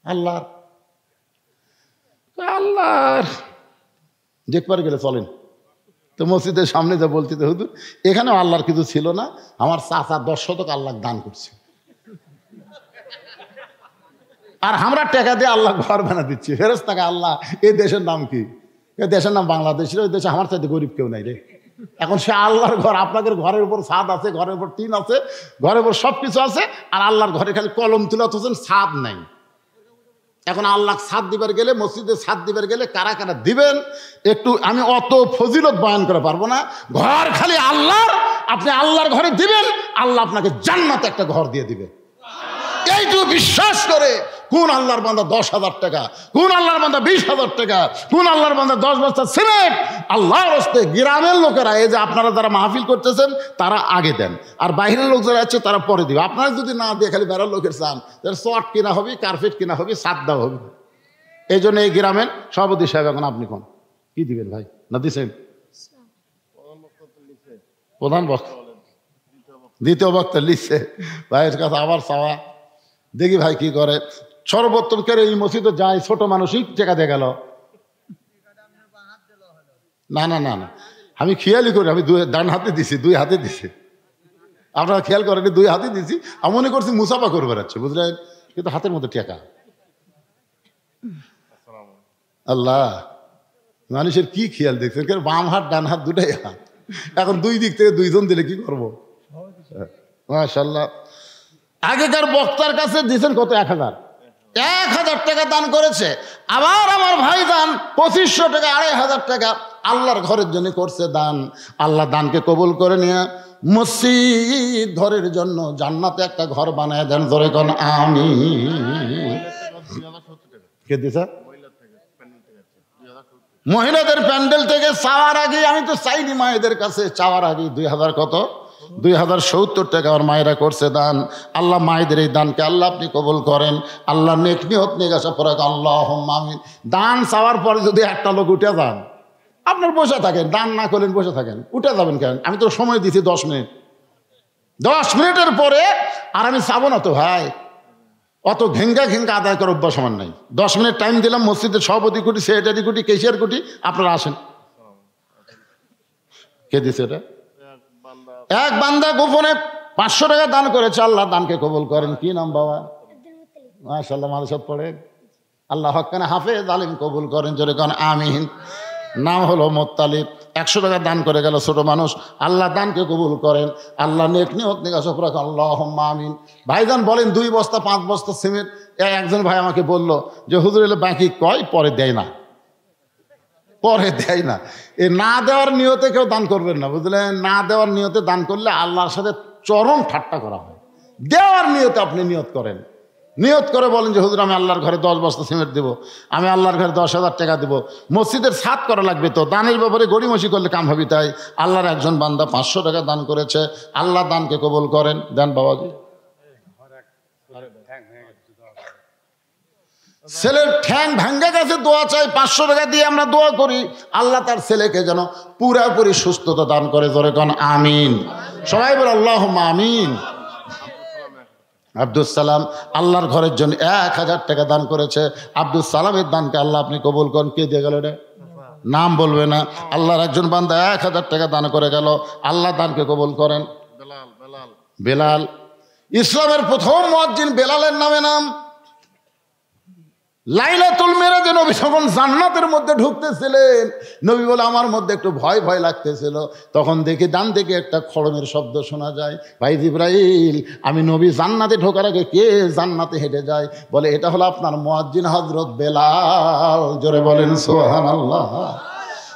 আল্লাহর, আল্লাহর দেখবার গেলে চলেন তো মসজিদের সামনে যা বলতে হুজুর এখানেও আল্লাহর কিছু ছিল না, আমার চাচা 10 শতক আল্লাহ দান করছে, আর আমরা টাকা দিয়ে আল্লাহ ঘর বানা দিচ্ছি। ফেরেশতাকে আল্লাহ, এই দেশের নাম কি? এই দেশের নাম বাংলাদেশ। ওই দেশে আমার চাইতে গরিব কেউ নাই রে। এখন সে আল্লাহর ঘর, আপনাদের ঘরের উপর ছাদ আছে, ঘরের উপর টিন আছে, ঘরের উপর সবকিছু আছে, আর আল্লাহর ঘরে খালি কলম তুলে তুলছেন, ছাদ নাই। এখন আল্লাহ ছাদ দিবার গেলে, মসজিদে ছাদ দিবার গেলে কারা কারা দিবেন একটু আমি অত ফজিলত বয়ান করে পারবো না। ঘর খালি আল্লাহর, আপনি আল্লাহর ঘরে দিবেন, আল্লাহ আপনাকে জান্নাতে একটা ঘর দিয়ে দিবে। এইটুকু বিশ্বাস করে কোন আল্লাহর বান্দা 10,000 টাকা, কোন আল্লাহর বান্দা 20,000 টাকা, কোন আল্লাহর বান্দা 10 বস্তা সিমেন্ট আল্লাহর রাস্তে, গ্রামের লোকেরা, এই যে আপনারা যারা মাহফিল করতেছেন তারা আগে দেন, আর বাইরের লোক যারা আছে তারা পরে দিবে। আপনারা যদি না দিয়ে খালি বেড়ার লোকের চান, তাহলে চট কিনা হবে, কার্পেট কিনা হবে, ছাদ দেওয়া হবে। এই জন্য এই গ্রামের সভাপতি সাহেব, এখন আপনি কোন কি দিবেন ভাই? না দিচ্ছেন প্রধান বক্তা, দ্বিতীয় বক্তা লিখছে ভাইয়ের কাছে আবার চাওয়া, দেখি ভাই কি করে। সর্বোত্তম করে এই মসজিদে যায়, ছোট মানুষই টেকা দিয়ে গেল। না না না না, আমি খেয়ালই করি, আমি ডান হাতে দিছি, 2 হাতে দিছি। আপনারা খেয়াল করেন 2 হাতে দিছি, আমি মনে করছি মুসাফা করে বেড়াচ্ছে, বুঝলেন, কিন্তু হাতের মধ্যে টেকা। আল্লাহ, মানুষের কি খেয়াল দেখছেন, বাম হাত ডান হাত দুটাই হাত, এখন 2 দিক থেকে 2 জন দিলে কি করবো? মাশাআল্লাহ। আগেকার বক্তার কাছে দিয়েছেন কত? 1,000 টাকা দান করেছে। আবার আমার ভাই দান 2500 টাকা, 2,500 টাকা আল্লাহর ঘরের জন্য করছে দান। আল্লাহ দানকে কবুল করে নিয়ে মসজিদ ঘরের জন্য জান্নাতে একটা ঘর বানায় দেন। ধরে কোন আমি কে দিছে? মহিলাদের প্যান্ডেল থেকে চাওয়ার আগে, আমি তো চাইনি মায়েদের কাছে, চাওয়ার আগে 2000 কত 2070 টাকা আমার মায়েরা করছে দান। আল্লাহ মায়েদের এই দানকে আল্লাহ আপনি কবুল করেন। আল্লাহ নেক নিয়ত নিগাসা পড়া আল্লাহুম্মা আমিন। দান চাওয়ার পরে যদি একটা লোক উঠে যান, আপনার বসে থাকেন, দান না করলেন বসে থাকেন, উঠে যাবেন কেন? আমি তো সময় দিছি 10 মিনিট, 10 মিনিটের পরে আর আমি চাবো না তো ভাই, অত ঘেঙ্গা আদায় করার অভ্যাস আমার নাই। 10 মিনিট টাইম দিলাম, মসজিদের সভাপতি কোটি, সেক্রেটারি কোটি, কেশিয়ার কোটি, আপনারা আসেন। কে দিছে এটা? এক বান্দা গোপনে 500 টাকা দান করেছে, আল্লাহ দানকে কবুল করেন। কি নাম বাবা? মাশাআল্লাহ, মাদ্রাসা পড়ে, আল্লাহ হক্কানে হাফেজ আলিম কবুল করেন। জোরে কোন আমিন। নাম হলো মোত্তালিব, 100 টাকা দান করে গেল, ছোট মানুষ, আল্লাহ দানকে কবুল করেন। আল্লাহ নেক নিয়ত নিগাসা পড়া আল্লাহুম্মা আমিন। ভাইজান বলেন 2 বস্তা 5 বস্তা সিমেন্ট। একজন ভাই আমাকে বলল যে হুজুর এলে বাকি কয়, পরে দেয় না, পরে দেয় না। এ না দেওয়ার নিয়তে কেউ দান করবেন না, বুঝলেন? না দেওয়ার নিয়তে দান করলে আল্লাহর সাথে চরম ঠাট্টা করা হয়। দেওয়ার নিয়তে আপনি নিয়ত করেন, নিয়ত করে বলেন যে হুজুর আমি আল্লাহর ঘরে 10 বস্তা সিমেন্ট দেবো, আমি আল্লাহর ঘরে 10,000 টাকা দেবো, মসজিদের ছাদ করা লাগবে, তো দানের ব্যাপারে গড়িমসি করলে কাম হবে। তাই আল্লাহর একজন বান্দা 500 টাকা দান করেছে, আল্লাহ দানকে কবুল করেন। দেন বাবাজি। ছেলের ঠ্যাং ভাঙ্গা গেছে, দোয়া চাই, 500 টাকা দিয়ে আমরা দোয়া করি আল্লাহ তার ছেলেকে যেন পুরাপুরি সুস্থতা দান করে। জোরে কোন আমিন। সবাই বলে আল্লাহুম্মা আমিন। আব্দুল সালাম আল্লাহর ঘরের জন্য 1000 টাকা দান করেছে। আব্দুল সালামের দানকে আল্লাহ আপনি কবুল করেন। কে দিয়ে গেল রে? নাম বলবে না। আল্লাহর একজন বান্দা 1000 টাকা দান করে গেল, আল্লাহ দানকে কবুল করেন। বেলাল, ইসলামের প্রথম মুয়াজ্জিন বেলালের নামে নাম। লাইলাতুল মিরাজে নবী যখন জান্নাতের মধ্যে ঢুকতেছিলেন, নবী বলে আমার মধ্যে একটু ভয় ভয় লাগতেছিল। তখন দেখি ডান থেকে একটা খড়মের শব্দ শোনা যায়। ভাই জিবরাইল, আমি নবী জান্নাতে ঢোকার আগে কে জান্নাতে হেঁটে যায়? বলে এটা হলো আপনার মুয়াজ্জিন হযরত বেলাল। জোরে বলেন সুবহানাল্লাহ।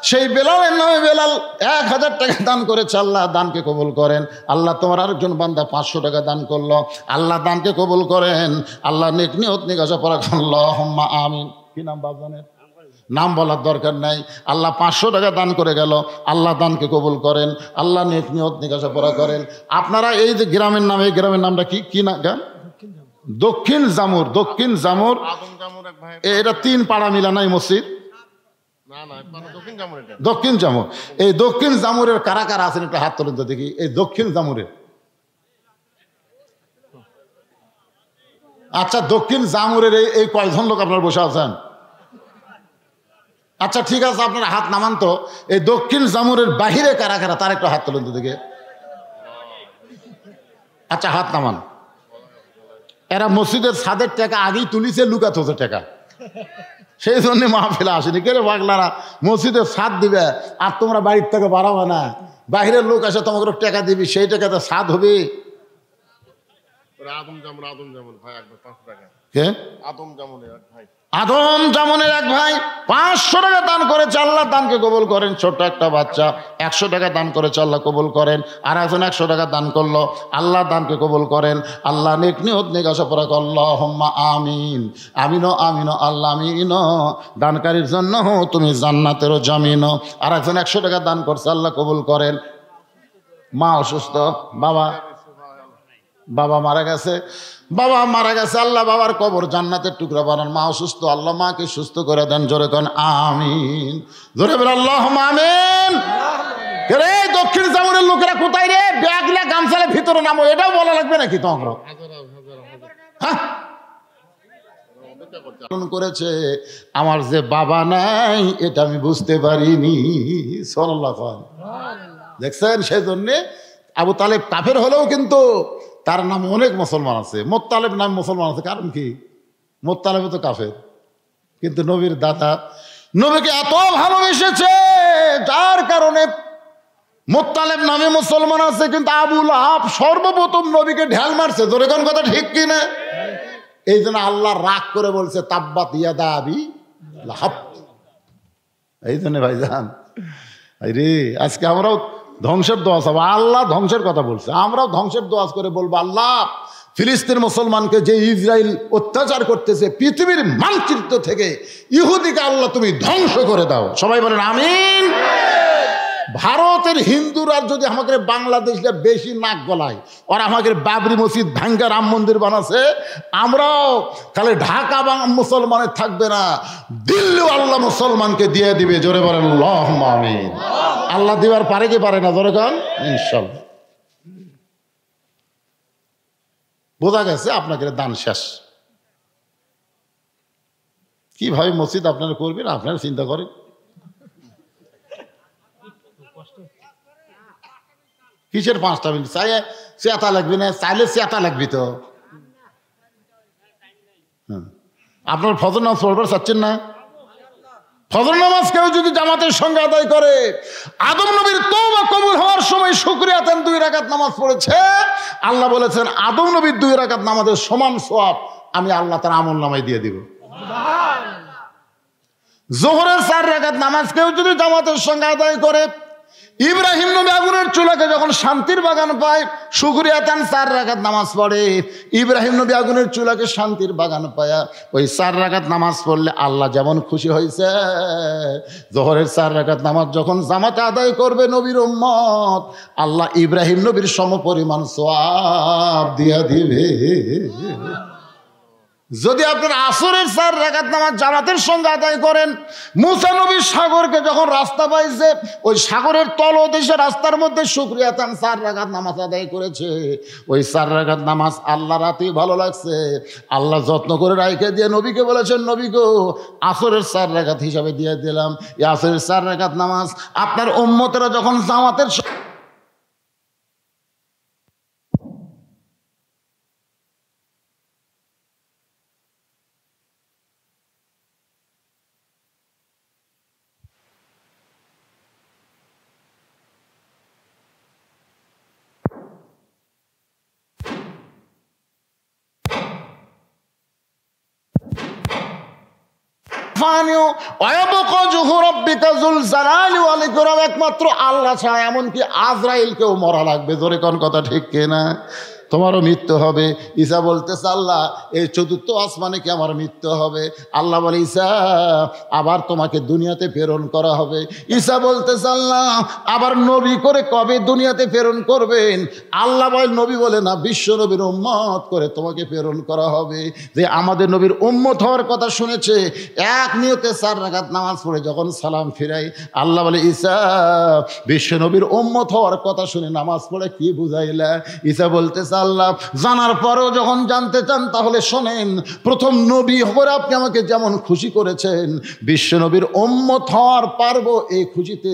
সেই বেলালের নামে বেলাল 1000 টাকা দান করেছে, আল্লাহ দানকে কবুল করেন। আল্লাহ তোমার আরেকজন বান্দা 500 টাকা দান করলো, আল্লাহ দানকে কবুল করেন। আল্লাহ নেক নিয়ত নিকাশা পড়া আল্লাহুম্মা আমিন। কি নাম বাপজানের? নাম বলার দরকার নাই। আল্লাহ 500 টাকা দান করে গেল, আল্লাহ দানকে কবুল করেন। আল্লাহ নেক নিয়ত নিকাশা পড়া করেন। আপনারা এই যে গ্রামের নাম, এই গ্রামের নামটা কি কি না গান? দক্ষিণ জামুর। দক্ষিণ জামুর, এটা 3 পাড়া মিলানাই মসজিদ। দক্ষিণ জামুর। এই দক্ষিণ জামুরের কারা কারা আছেন একটা হাত তোলেন তো দেখি। এই দক্ষিণ জামুরের, আচ্ছা দক্ষিণ জামুরের এই কয়জন লোক আপনারা বসে আছেন? আচ্ছা ঠিক আছে, আপনারা হাত নামান তো। এই দক্ষিণ জামুরের বাহিরে কারা কারা, তার একটা হাত তোলেন তো দেখি। আচ্ছা হাত নামান। এরা মসজিদের ছাদের টাকা আগেই তুলিছে, লুকাত হচ্ছে টাকা, সেই জন্য মাহফিলে আসেনি। কে রে পাগলারা, মসজিদের ছাদ দিবে আর তোমরা বাড়ির থেকে বাড়াবে না, বাহিরের লোক আসে তোমাকে টাকা দিবি, সেই টাকাতে ছাদ হবে। আদম জামনের এক ভাই 500 টাকা দান করেছে, আল্লাহ দানকে কবুল করেন। ছোট্ট একটা বাচ্চা 100 টাকা দান করেছে, আল্লাহ কবুল করেন। আর একজন 100 টাকা দান করলো, আল্লাহ দানকে কবুল করেন। আল্লাহ নেক নিয়ত নিকাশা পড়া আল্লাহুম্মা আমিন। আমিনো আমিনো আল্লাহ আমিনো। দানকারীর জন্য তুমি জান্নাতেরও জামিন। আর একজন 100 টাকা দান করছে, আল্লাহ কবুল করেন। মা অসুস্থ, বাবা মারা গেছে, বাবা মারা গেছে, আল্লাহ বাবার কবর জান্নাতের টুকরা বানান। মা অসুস্থ, আল্লাহ মাকে সুস্থ করে দেন। জোরে কোন আমিন। জোরে বলে আল্লাহুম্মা আমিন। রে দক্ষিণ জামুরের লোকেরা কোথায় রে? ব্যাগলা গামছালে ভিতরে নামো, এটাও বলা লাগবে নাকি তোমার? করেছে আমার যে বাবা নাই এটা আমি বুঝতে পারিনি। সাল্লাল্লাহু আলাইহি দেখছেন, সেই জন্যে আবু তালেব কাফের হলেও কিন্তু তার নামে অনেক মুসলমান আছে। মোত্তালেব নাম মুসলমান আছে, কারণ কি? মোত্তালেব তো কাফের, কিন্তু নবীর দাদা নবীকে এত ভালোবেসেছে যার কারণে মোত্তালেব নামে মুসলমান আছে। কিন্তু আবু লাহাব সর্বপ্রথম নবীকে ঢেল মারছে। জোরে কোন কথা ঠিক কিনা? এই জন্য আল্লাহ রাগ করে বলছে তাব্বাত ইয়াদা আবি লাহাব। এই জন্য ভাইজান রে আজকে আমরাও ধ্বংসের দোয়া চাবো। আল্লাহ ধ্বংসের কথা বলছে, আমরাও ধ্বংসের দোয়া করে বলবো আল্লাহ ফিলিস্তিন মুসলমানকে যে ইসরায়েল অত্যাচার করতেছে পৃথিবীর মানচিত্র থেকে ইহুদিকে আল্লাহ তুমি ধ্বংস করে দাও। সবাই বলেন আমিন। ভারতের হিন্দুরা যদি আমাকে বাংলাদেশে বেশি নাক গলায়, ওরা আমাকে বাবরি মসজিদ ভাঙ্গা রাম মন্দির বানাচ্ছে, আমরাও খালি ঢাকা মুসলমানের থাকবে না, দিল্লি আল্লাহ মুসলমানকে দিয়ে দিবে। জোরে বলেন আল্লাহুম্মা আমিন। আল্লাহ দিবার পারে কি পারে না? জোরে কান ইনশাআল্লাহ। বোঝা গেছে আপনাকে দান শেষ। কিভাবে মসজিদ আপনারা করবেন আপনারা চিন্তা করেন। কিসের 5টা মিনিট চাই? চেতা লাগবে না, চাইলে চেতা লাগবে তো। আপনার ফজর নামাজ পড়বার চাচ্ছেন না? ফজর নামাজ কেউ যদি জামাতের সঙ্গে আদায় করে, আদম নবীর তওবা কবুল হওয়ার সময় শুকরিয়া দেন 2 রাকাত নামাজ পড়েছে, আল্লাহ বলেছেন আদম নবীর 2 রাকাত নামাজের সমান সওয়াব আমি আল্লাহ তার আমলনামায় দিয়ে দিব। যোহরের 4 রাকাত নামাজ কেউ যদি জামাতের সঙ্গে আদায় করে, ইব্রাহিম নবী আগুনের চুলাকে যখন শান্তির বাগান পায়, শুকরিয়া তান 4 রাকাত নামাজ পড়ে। ইব্রাহিম নবী আগুনের চুলাকে শান্তির বাগান পায়া ওই 4 রাকাত নামাজ পড়লে আল্লাহ যেমন খুশি হয়েছে, যোহরের 4 রাকাত নামাজ যখন জামাতে আদায় করবে নবীর উম্মত, আল্লাহ ইব্রাহিম নবীর সমপরিমাণ সওয়াব দিয়া দিবে। যদি আপনার আসরের 4 রাকাত নামাজ জামাতের সঙ্গে আদায় করেন, মুসা নবী সাগরকে যখন রাস্তা পাইছে, ওই সাগরের তলদেশে রাস্তার মধ্যে শুকরিয়া তান 4 রাকাত নামাজ আদায় করেছে। ওই 4 রাকাত নামাজ আল্লাহ রাতেই ভালো লাগছে, আল্লাহ যত্ন করে রাইখে দিয়ে নবীকে বলেছেন, নবী গো আসরের 4 রাকাত হিসাবে দিয়ে দিলাম। এই আসরের 4 রাকাত নামাজ আপনার উম্মতেরা যখন জামাতের একমাত্র আল্লাহ ছাড়া, এমনকি আজরাইলকেও মরা লাগবে। জোরে কোন কথা ঠিক কিনা? তোমারও মৃত্যু হবে। ঈসা বলতেছে, আল্লাহ এই 4র্থ আসমানে কি আমার মৃত্যু হবে? আল্লাহ বলে, ঈসা আবার তোমাকে দুনিয়াতে প্রেরণ করা হবে। ঈসা বলতেছে, আল্লাহ আবার নবী করে কবে দুনিয়াতে প্রেরণ করবেন? আল্লাহ বলে, নবী বলে না, বিশ্ব নবীর উম্মত করে তোমাকে প্রেরণ করা হবে। যে আমাদের নবীর উম্মত হওয়ার কথা শুনেছে, এক নিয়তে 4 রাকাত নামাজ পড়ে যখন সালাম ফিরাই, আল্লাহ বলে, ঈসা বিশ্ব নবীর উম্মত হওয়ার কথা শুনে নামাজ পড়ে কি বুঝাইলা? ঈসা বলতেছে, আল্লাহ জানার পরেও যখন জানতে চান তাহলে শোনেন, প্রথম নবী হয়ে আপনি আমাকে যেমন খুশি করেছেন, বিশ্ব নবীর উম্মত হওয়ার পারবো এই খুশিতে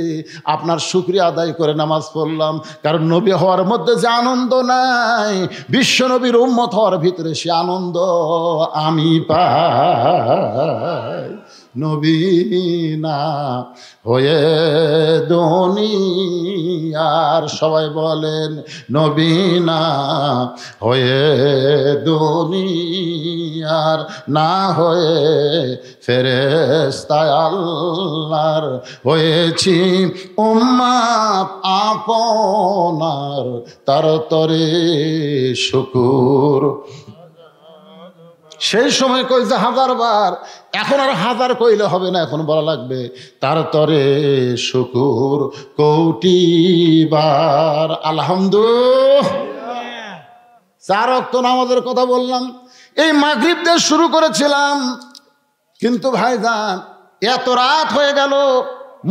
আপনার শুকরিয়া আদায় করে নামাজ পড়লাম। কারণ নবী হওয়ার মধ্যে যে আনন্দ নাই, বিশ্ব নবীর উম্মত হওয়ার ভিতরে সে আনন্দ আমি পাই। নবী না হয়ে দুনিয়ার, সবাই বলেন নবী না হয়ে দুনিয়ার, না হয়ে ফেরেশতা আল্লাহর, হয়েছি উম্মত আপনার, তার তরে শুকুর। সেই সময় কইছে 1000 বার, এখন আর 1000 কইলে হবে না, এখন বলা লাগবে তার তরে শুকুর কোটি বার আলহামদুলিল্লাহ। 4 ওয়াক্ত নামাজের কথা বললাম, এই মাগরিব দিয়ে শুরু করেছিলাম, কিন্তু ভাইজান এত রাত হয়ে গেল,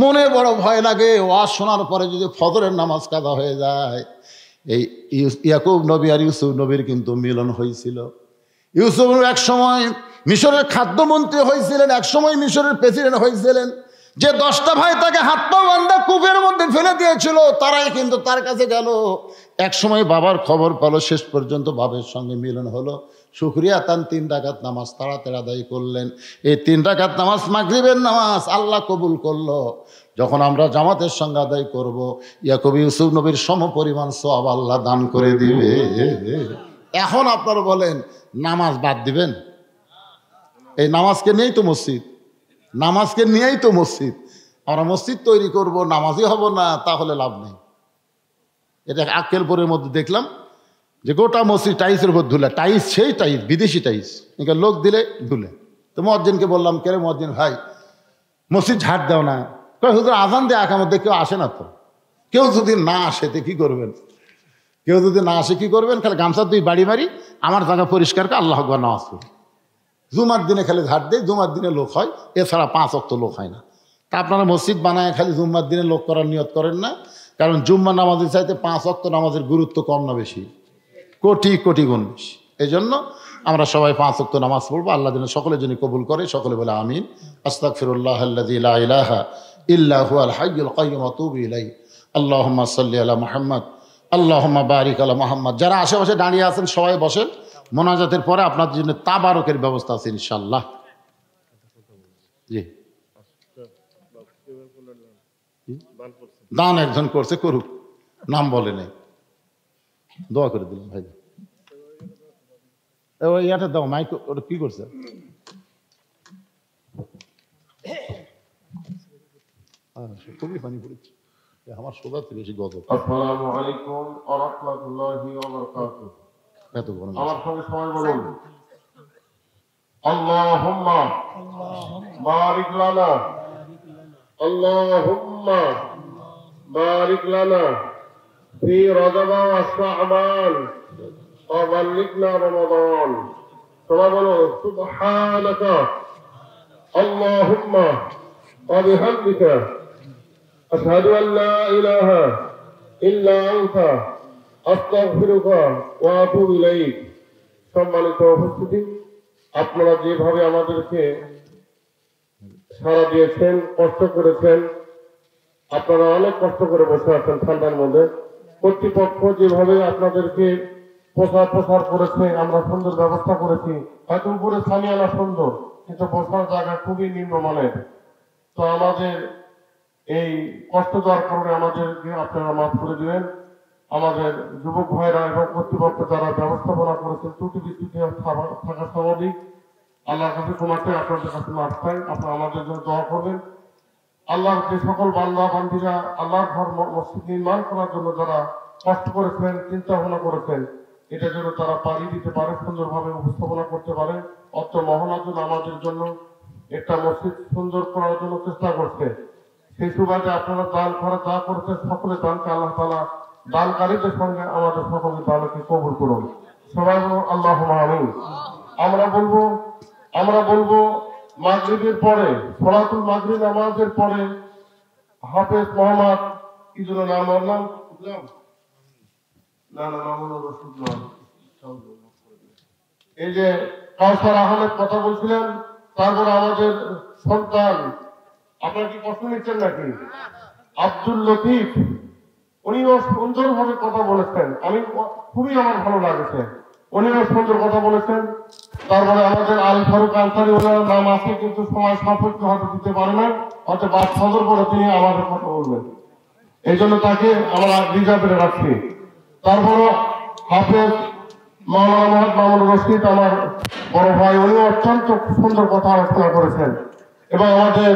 মনে বড় ভয় লাগে। ওয়াজ শোনার পরে যদি ফজরের নামাজ কাজা হয়ে যায়। এই ইয়াকুব নবী আর ইউসুফ নবীর কিন্তু মিলন হয়েছিল। ইউসুফ এক সময় মিশরের খাদ্যমন্ত্রী হয়েছিলেন, এক সময় মিশরের প্রেসিডেন্ট হয়েছিলেন। যে 10টা ভাই তাকে হাত পা বাঁধা কূপের মধ্যে ফেলে দিয়েছিল, তারাই কিন্তু তার কাছে গেল। এক সময় বাবার খবর পেল, শেষ পর্যন্ত বাবার সঙ্গে মিলন হলো। শুকরিয়া তান 3 রাকাত নামাজ তাড়াতাড়ি আদায় করলেন। এই 3 রাকাত নামাজ মাগরিবের নামাজ আল্লাহ কবুল করলো। যখন আমরা জামাতের সঙ্গে আদায় করব, ইয়াকুব ইউসুফ নবীর সম পরিমাণ সওয়াব আল্লাহ দান করে দিবে। এখন আপনারা বলেন নামাজ বাদ দিবেন? এই নামাজকে নিয়েই তো মসজিদ, নামাজকে নিয়েই তো মসজিদ। আমরা মসজিদ তৈরি করব, নামাজই হব না, তাহলে লাভ নেই। এটা আক্কেলপুরের মধ্যে দেখলাম যে গোটা মসজিদ টাইলসের উপর ধুলে, টাইলস সেই টাইলস, বিদেশি টাইলস, এখানে লোক দিলে ধুলে। তো মুয়াজ্জিনকে বললাম, কে রে মুয়াজ্জিন ভাই, মসজিদ ঝাড় দাও না। কয় হুজুর আজান দেয় আকামত, কেউ আসে না তো। কেউ যদি না আসে তো কি করবেন? কেউ যদি না আসে কি করবেন? খালি গামছা 2 বাড়ি মারি, আমার জায়গা পরিষ্কার করে আল্লাহ আকবার নামাজ পড়ি। জুমার দিনে খালি ঝাড় দেয়, জুমার দিনে লোক হয়, এছাড়া 5 ওয়াক্ত লোক হয় না। তা আপনারা মসজিদ বানায় খালি জুম্মার দিনে লোক করার নিয়ত করেন না। কারণ জুম্মা নামাজের চাইতে 5 ওয়াক্ত নামাজের গুরুত্ব কম না বেশি? কোটি কোটি গুণ বেশি। এই জন্য আমরা সবাই 5 ওয়াক্ত নামাজ পড়বো। আল্লাহ যেন সকলের জন্য কবুল করে। সকলে বলে আমিন। আস্তাগফিরুল্লাহ আল্লাযী লা ইলাহা ইল্লা হুয়াল হাইয়ুল কাইয়্যুম ওয়া আতুবু ইলাইহি। আল্লাহুম্মা সাল্লি আলা মুহাম্মদ, আল্লাহুম্মা বারিক আলা মুহাম্মদ। যারা আশেপাশে দাঁড়িয়ে আছেন সবাই বসেন। মোনাজাতের পরে আপনাদের জন্য তাবারকের ব্যবস্থা আছে ইনশাআল্লাহ। জি, দান একজন করছে, করুক, নাম বলে নেই, দোয়া করে দিলাম ভাই। ওই ইয়াটা দাও, মাইক ওটা কি করছে? খুবই পানি পড়েছে, আমার সোজাতে বেশি গজব। আসসালামু আলাইকুম ওয়া রাহমাতুল্লাহি ওয়া বারাকাতুহু। এত গরম। আমার সঙ্গে সবাই বলুন, আল্লাহুম্মা বারিক লানা, আল্লাহুম্মা বারিক লানা ফি রজব ওয়া শাবান ওয়া বাল্লিগনা রমাদান। সবাই বলো সুবহানাকা আল্লাহুম্মা ওয়া বিহামদিকা আশহাদু আল লা ইলাহা ইল্লা আনতা আস্তাগফিরুকা ওয়া আতুবু ইলাইক। সম্মানিত উপস্থিতি, আপনারা যেভাবে আমাদেরকে সাড়া দিয়েছেন, কষ্ট করেছেন, আপনারা অনেক কষ্ট করে বসে আছেন ঠান্ডার মধ্যে। কর্তৃপক্ষ যেভাবে আপনাদেরকে প্রচার করেছে, আমরা সুন্দর ব্যবস্থা করেছি। হয়তো উপরে সামিয়ানা সুন্দর, কিন্তু বসার জায়গা খুবই নিম্নমানের। তো আমাদের এই কষ্ট দেওয়ার কারণে আমাদেরকে আপনারা মাফ করে দিবেন। আমাদের যুবক ভাইরা এবং কর্তৃপক্ষ যারা ব্যবস্থাপনা করেছেন, ত্রুটি বিচ্যুতি থাকা স্বাভাবিক। আল্লাহর কাছে তোমাকে আপনাদের কাছে মাফ চাই। আপনারা আমাদের জন্য দোয়া করবেন। আল্লাহর যে সকল বান্দা বান্দিরা আল্লাহর ঘর মসজিদ নির্মাণ করার জন্য যারা কষ্ট করেছেন, চিন্তা ভাবনা করেছেন, এটা যেন তারা পাড়ি দিতে পারে, সুন্দরভাবে উপস্থাপনা করতে পারে। অত মহানাজুল আমাদের জন্য একটা মসজিদ সুন্দর করার জন্য চেষ্টা করছে। সেই সুবাদে আপনারা দান করা যা করেছেন, সকলে দানকে আল্লাহ তাআলা দানকারীদের সঙ্গে আমাদের সকলের দানকে কবুল করুন। সবাই বলুন আল্লাহুম্মা আমিন। আমরা বলবো মাগরিবের পরে, সালাতুল মাগরিব নামাজের পরে হাফেজ মোহাম্মদ কি যেন নাম বললাম, এই যে কাউসার আহমেদ কথা বলছিলেন, তারপরে আমাদের সন্তান, আপনার কি কষ্ট নিচ্ছেন নাকি, আব্দুল লতিফ, উনিও সুন্দরভাবে কথা বলেছেন। খুবই আমার ভালো লাগছে, উনিও সুন্দর কথা বলেছেন। তারপরে আমাদের আল ফারুক আনসারী, ওনার নাম আছে কিন্তু সময় সাপেক্ষ হয়তো দিতে পারে না, হয়তো বাদ সদর করে তিনি আমাদের কথা বলবেন, এই জন্য তাকে আমরা রিজার্ভে রাখছি। তারপরও হাফেজ মাওলানা মোহাম্মদ মামুনুর রশিদ, আমার বড় ভাই, উনিও অত্যন্ত সুন্দর কথা আলোচনা করেছেন। এবং আমাদের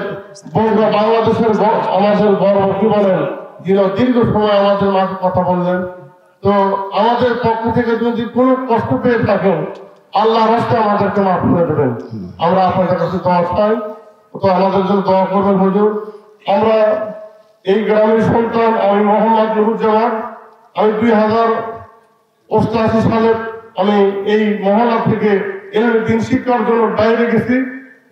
বগুড়া বাংলাদেশের আমাদের গর্ব কি বলেন, যিনি দীর্ঘ সময় আমাদের মাঝে কথা বললেন। তো আমাদের পক্ষ থেকে যদি কোনো কষ্ট পেয়ে থাকেন, আল্লাহ রাস্তায় আমাদেরকে মাফ করে দেবেন। আমরা আপনাদের কাছে দোয়া চাই, তো আমাদের জন্য দোয়া করবেন হুজুর। আমরা এই গ্রামের সন্তান, আমি মোহাম্মদ নুরুজ্জামান। আমি 2088 সালে আমি এই মহল্লা থেকে দিন শিক্ষার জন্য বাইরে গেছি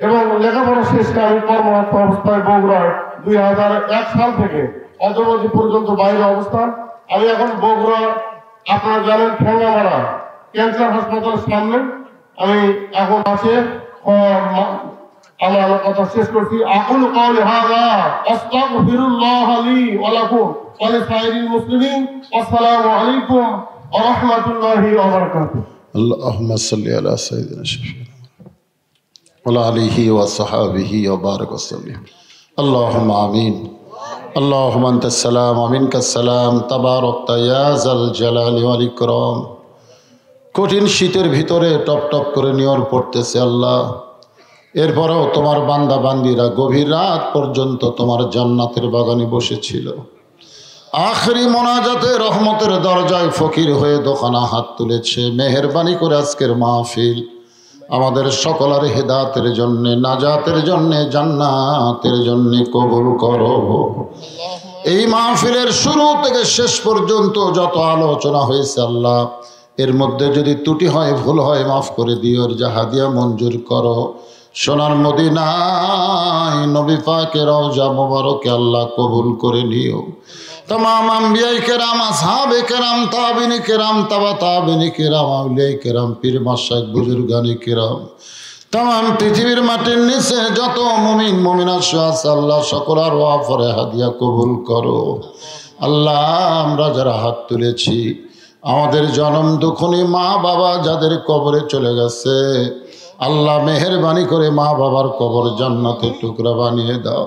এবং লেখাপড়া শেষে আমি কর্মরত অবস্থায় বগুড়ায় 2001 সাল থেকে অদ্যাবধি পর্যন্ত বাইরে অবস্থান। আমি এখন বগুড়া, আপনারা জানেন, ঠেঙ্গামারা ক্যান্সার হাসপাতালের সামনে আমি এখন আছে। আমার কথা শেষ করছি। আকুলু কাউলি হাযা আস্তাগফিরুল্লাহ লি ওয়া লাকুম ওয়া লিসাইরিল মুসলিমিন। আসসালামু আলাইকুম ওয়া রাহমাতুল্লাহি ওয়া বারাকাতুহু। আল্লাহুম্মা সাল্লি আলা সাইয়্যিদিনা শাফিঈনা ওয়া আলা আলিহি ওয়া সাহবিহি ওয়া বারাক ওয়া সাল্লিম। আল্লাহুম্মা আমিন। আল্লাহুম্মা আনতাস সালাম ওয়া মিনকাস সালাম, তাবারাকতা ইয়া যাল জালালি ওয়াল ইকরাম। কঠিন শীতের ভিতরে টপ টপ করে নিয়র পড়তেছে আল্লাহ, এরপরেও তোমার বান্দা বান্দিরা গভীর রাত পর্যন্ত তোমার জান্নাতের বাগানে বসেছিল। আখরি মোনাজাতে রহমতের দরজায় ফকির হয়ে দোকানা হাত তুলেছে। মেহেরবানি করে আজকের মাহফিল আমাদের সকলের হেদায়েতের জন্যে, নাজাতের জন্যে, জান্নাতের জন্যে কবুল করো। এই মাহফিলের শুরু থেকে শেষ পর্যন্ত যত আলোচনা হয়েছে আল্লাহ, এর মধ্যে যদি ত্রুটি হয়, ভুল হয়, মাফ করে দিও। জাহাদিয়া মঞ্জুর করো। সোনার মদিনায় নবী পাকের রওজা মোবারকে আল্লাহ কবুল করে নিও। तमाम अंबियाए केराम, असहाबे केराम, ताबिने केराम, तबा ताबिने केराम, औलियाए केराम, पीर माशाइख बुजुर्गाने केराम, तमाम पृथिवीर माटिर निचे যত মুমিন মুমিনাত আছে আল্লাহ সকলের ওয়াফরে হাদিয়া কবুল করো। আল্লাহ আমরা যারা হাত তুলেছি, আমাদের জনম দুঃখনী মা বাবা যাদের কবরে চলে গেছে, আল্লাহ মেহেরবানি করে মা বাবার কবর জান্নাতের টুকরা বানিয়ে দাও।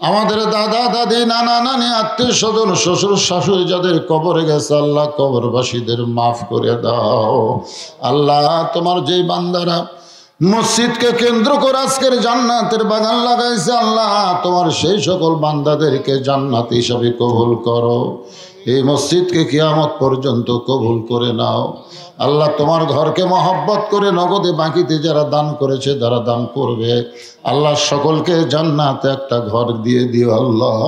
আমাদের দাদা দাদি, নানা নানি, আত্মীয় স্বজন, শ্বশুর শাশুড়ি যাদের কবরে গেছে আল্লাহ কবরবাসীদের মাফ করে দাও। আল্লাহ তোমার যেই বান্দারা মসজিদকে কেন্দ্র করে আজকের জান্নাতের বাগান লাগাইছে, আল্লাহ তোমার সেই সকল বান্দাদেরকে জান্নাত হিসাবে কবুল করো। এই মসজিদকে কিয়ামত পর্যন্ত কবুল করে নাও। আল্লাহ তোমার ঘরকে মহব্বত করে নগদে বাকিতে যারা দান করেছে, যারা দান করবে, আল্লাহ সকলকে জান্নাতে একটা ঘর দিয়ে দিও। আল্লাহ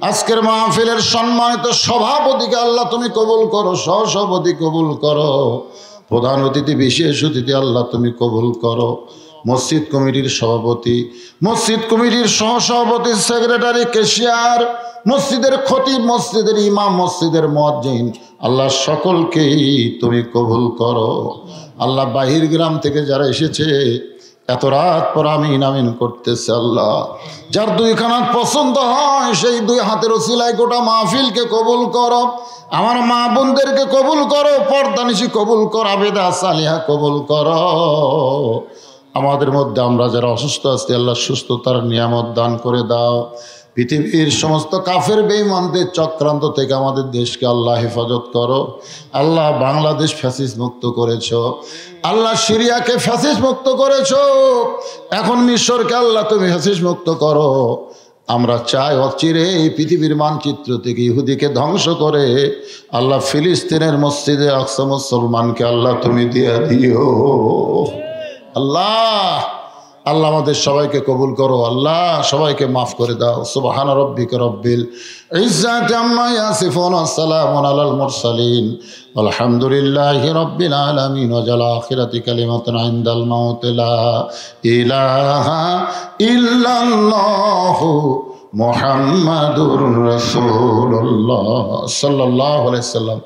আজকের মাহফিলের সম্মানিত সভাপতিকে আল্লাহ তুমি কবুল করো, সহসভাপতি কবুল করো। প্রধান অতিথি বিশেষ অতিথি আল্লাহ তুমি কবুল করো। মসজিদ কমিটির সভাপতি, মসজিদ কমিটির সহসভাপতি, সেক্রেটারি, ক্যাশিয়ার, মসজিদের খতিব, মসজিদের ইমাম, মসজিদের মুয়াজ্জিন, আল্লাহ সকলকেই তুমি কবুল করো। আল্লাহ বাহির গ্রাম থেকে যারা এসেছে এত রাত পর আমিন আমিন করতেছে, আল্লাহ যার দুই খানা পছন্দ হয় সেই দুই হাতের ওসিলায় গোটা মাহফিলকে কবুল করো। আমার মা বোনদেরকে কবুল করো, পর্দানিশি কবুল করো, আবেদা সালিহা কবুল করো। আমাদের মধ্যে আমরা যারা অসুস্থ আছি আল্লাহ সুস্থতার নিয়ামত দান করে দাও। পৃথিবীর সমস্ত কাফের বেঈমানদের চক্রান্ত থেকে আমাদের দেশকে আল্লাহ হেফাজত করো। আল্লাহ বাংলাদেশ ফ্যাসিস্ট মুক্ত করেছো, আল্লাহ সিরিয়াকে ফ্যাসিস্ট মুক্ত করেছো, এখন মিশরকে আল্লাহ তুমি ফ্যাসিস্ট মুক্ত করো। আমরা চাই অচিরে এই পৃথিবীর মানচিত্র থেকে ইহুদিকে ধ্বংস করে আল্লাহ ফিলিস্তিনের মসজিদে আকসা মুসলমানকে আল্লাহ তুমি দিয়ে দিও। আল্লাহ আল্লাহ আমাদের সবাইকে কবুল করো, আল্লাহ সবাইকে মাফ করে দাও। সুবহান রাব্বিকা রব্বিল ইজ্জাতি আম্মা ইয়াসিফুন ওয়া সালামুন আলাল মুরসালিন আলহামদুলিল্লাহি রব্বিল আলামিন। ওয়া জাল আখিরাতি কালিমাতুন ইনদাল মাউত লা ইলাহা ইল্লাল্লাহু মুহাম্মাদুর রাসূলুল্লাহ সাল্লাল্লাহু আলাইহি ওয়াসাল্লাম।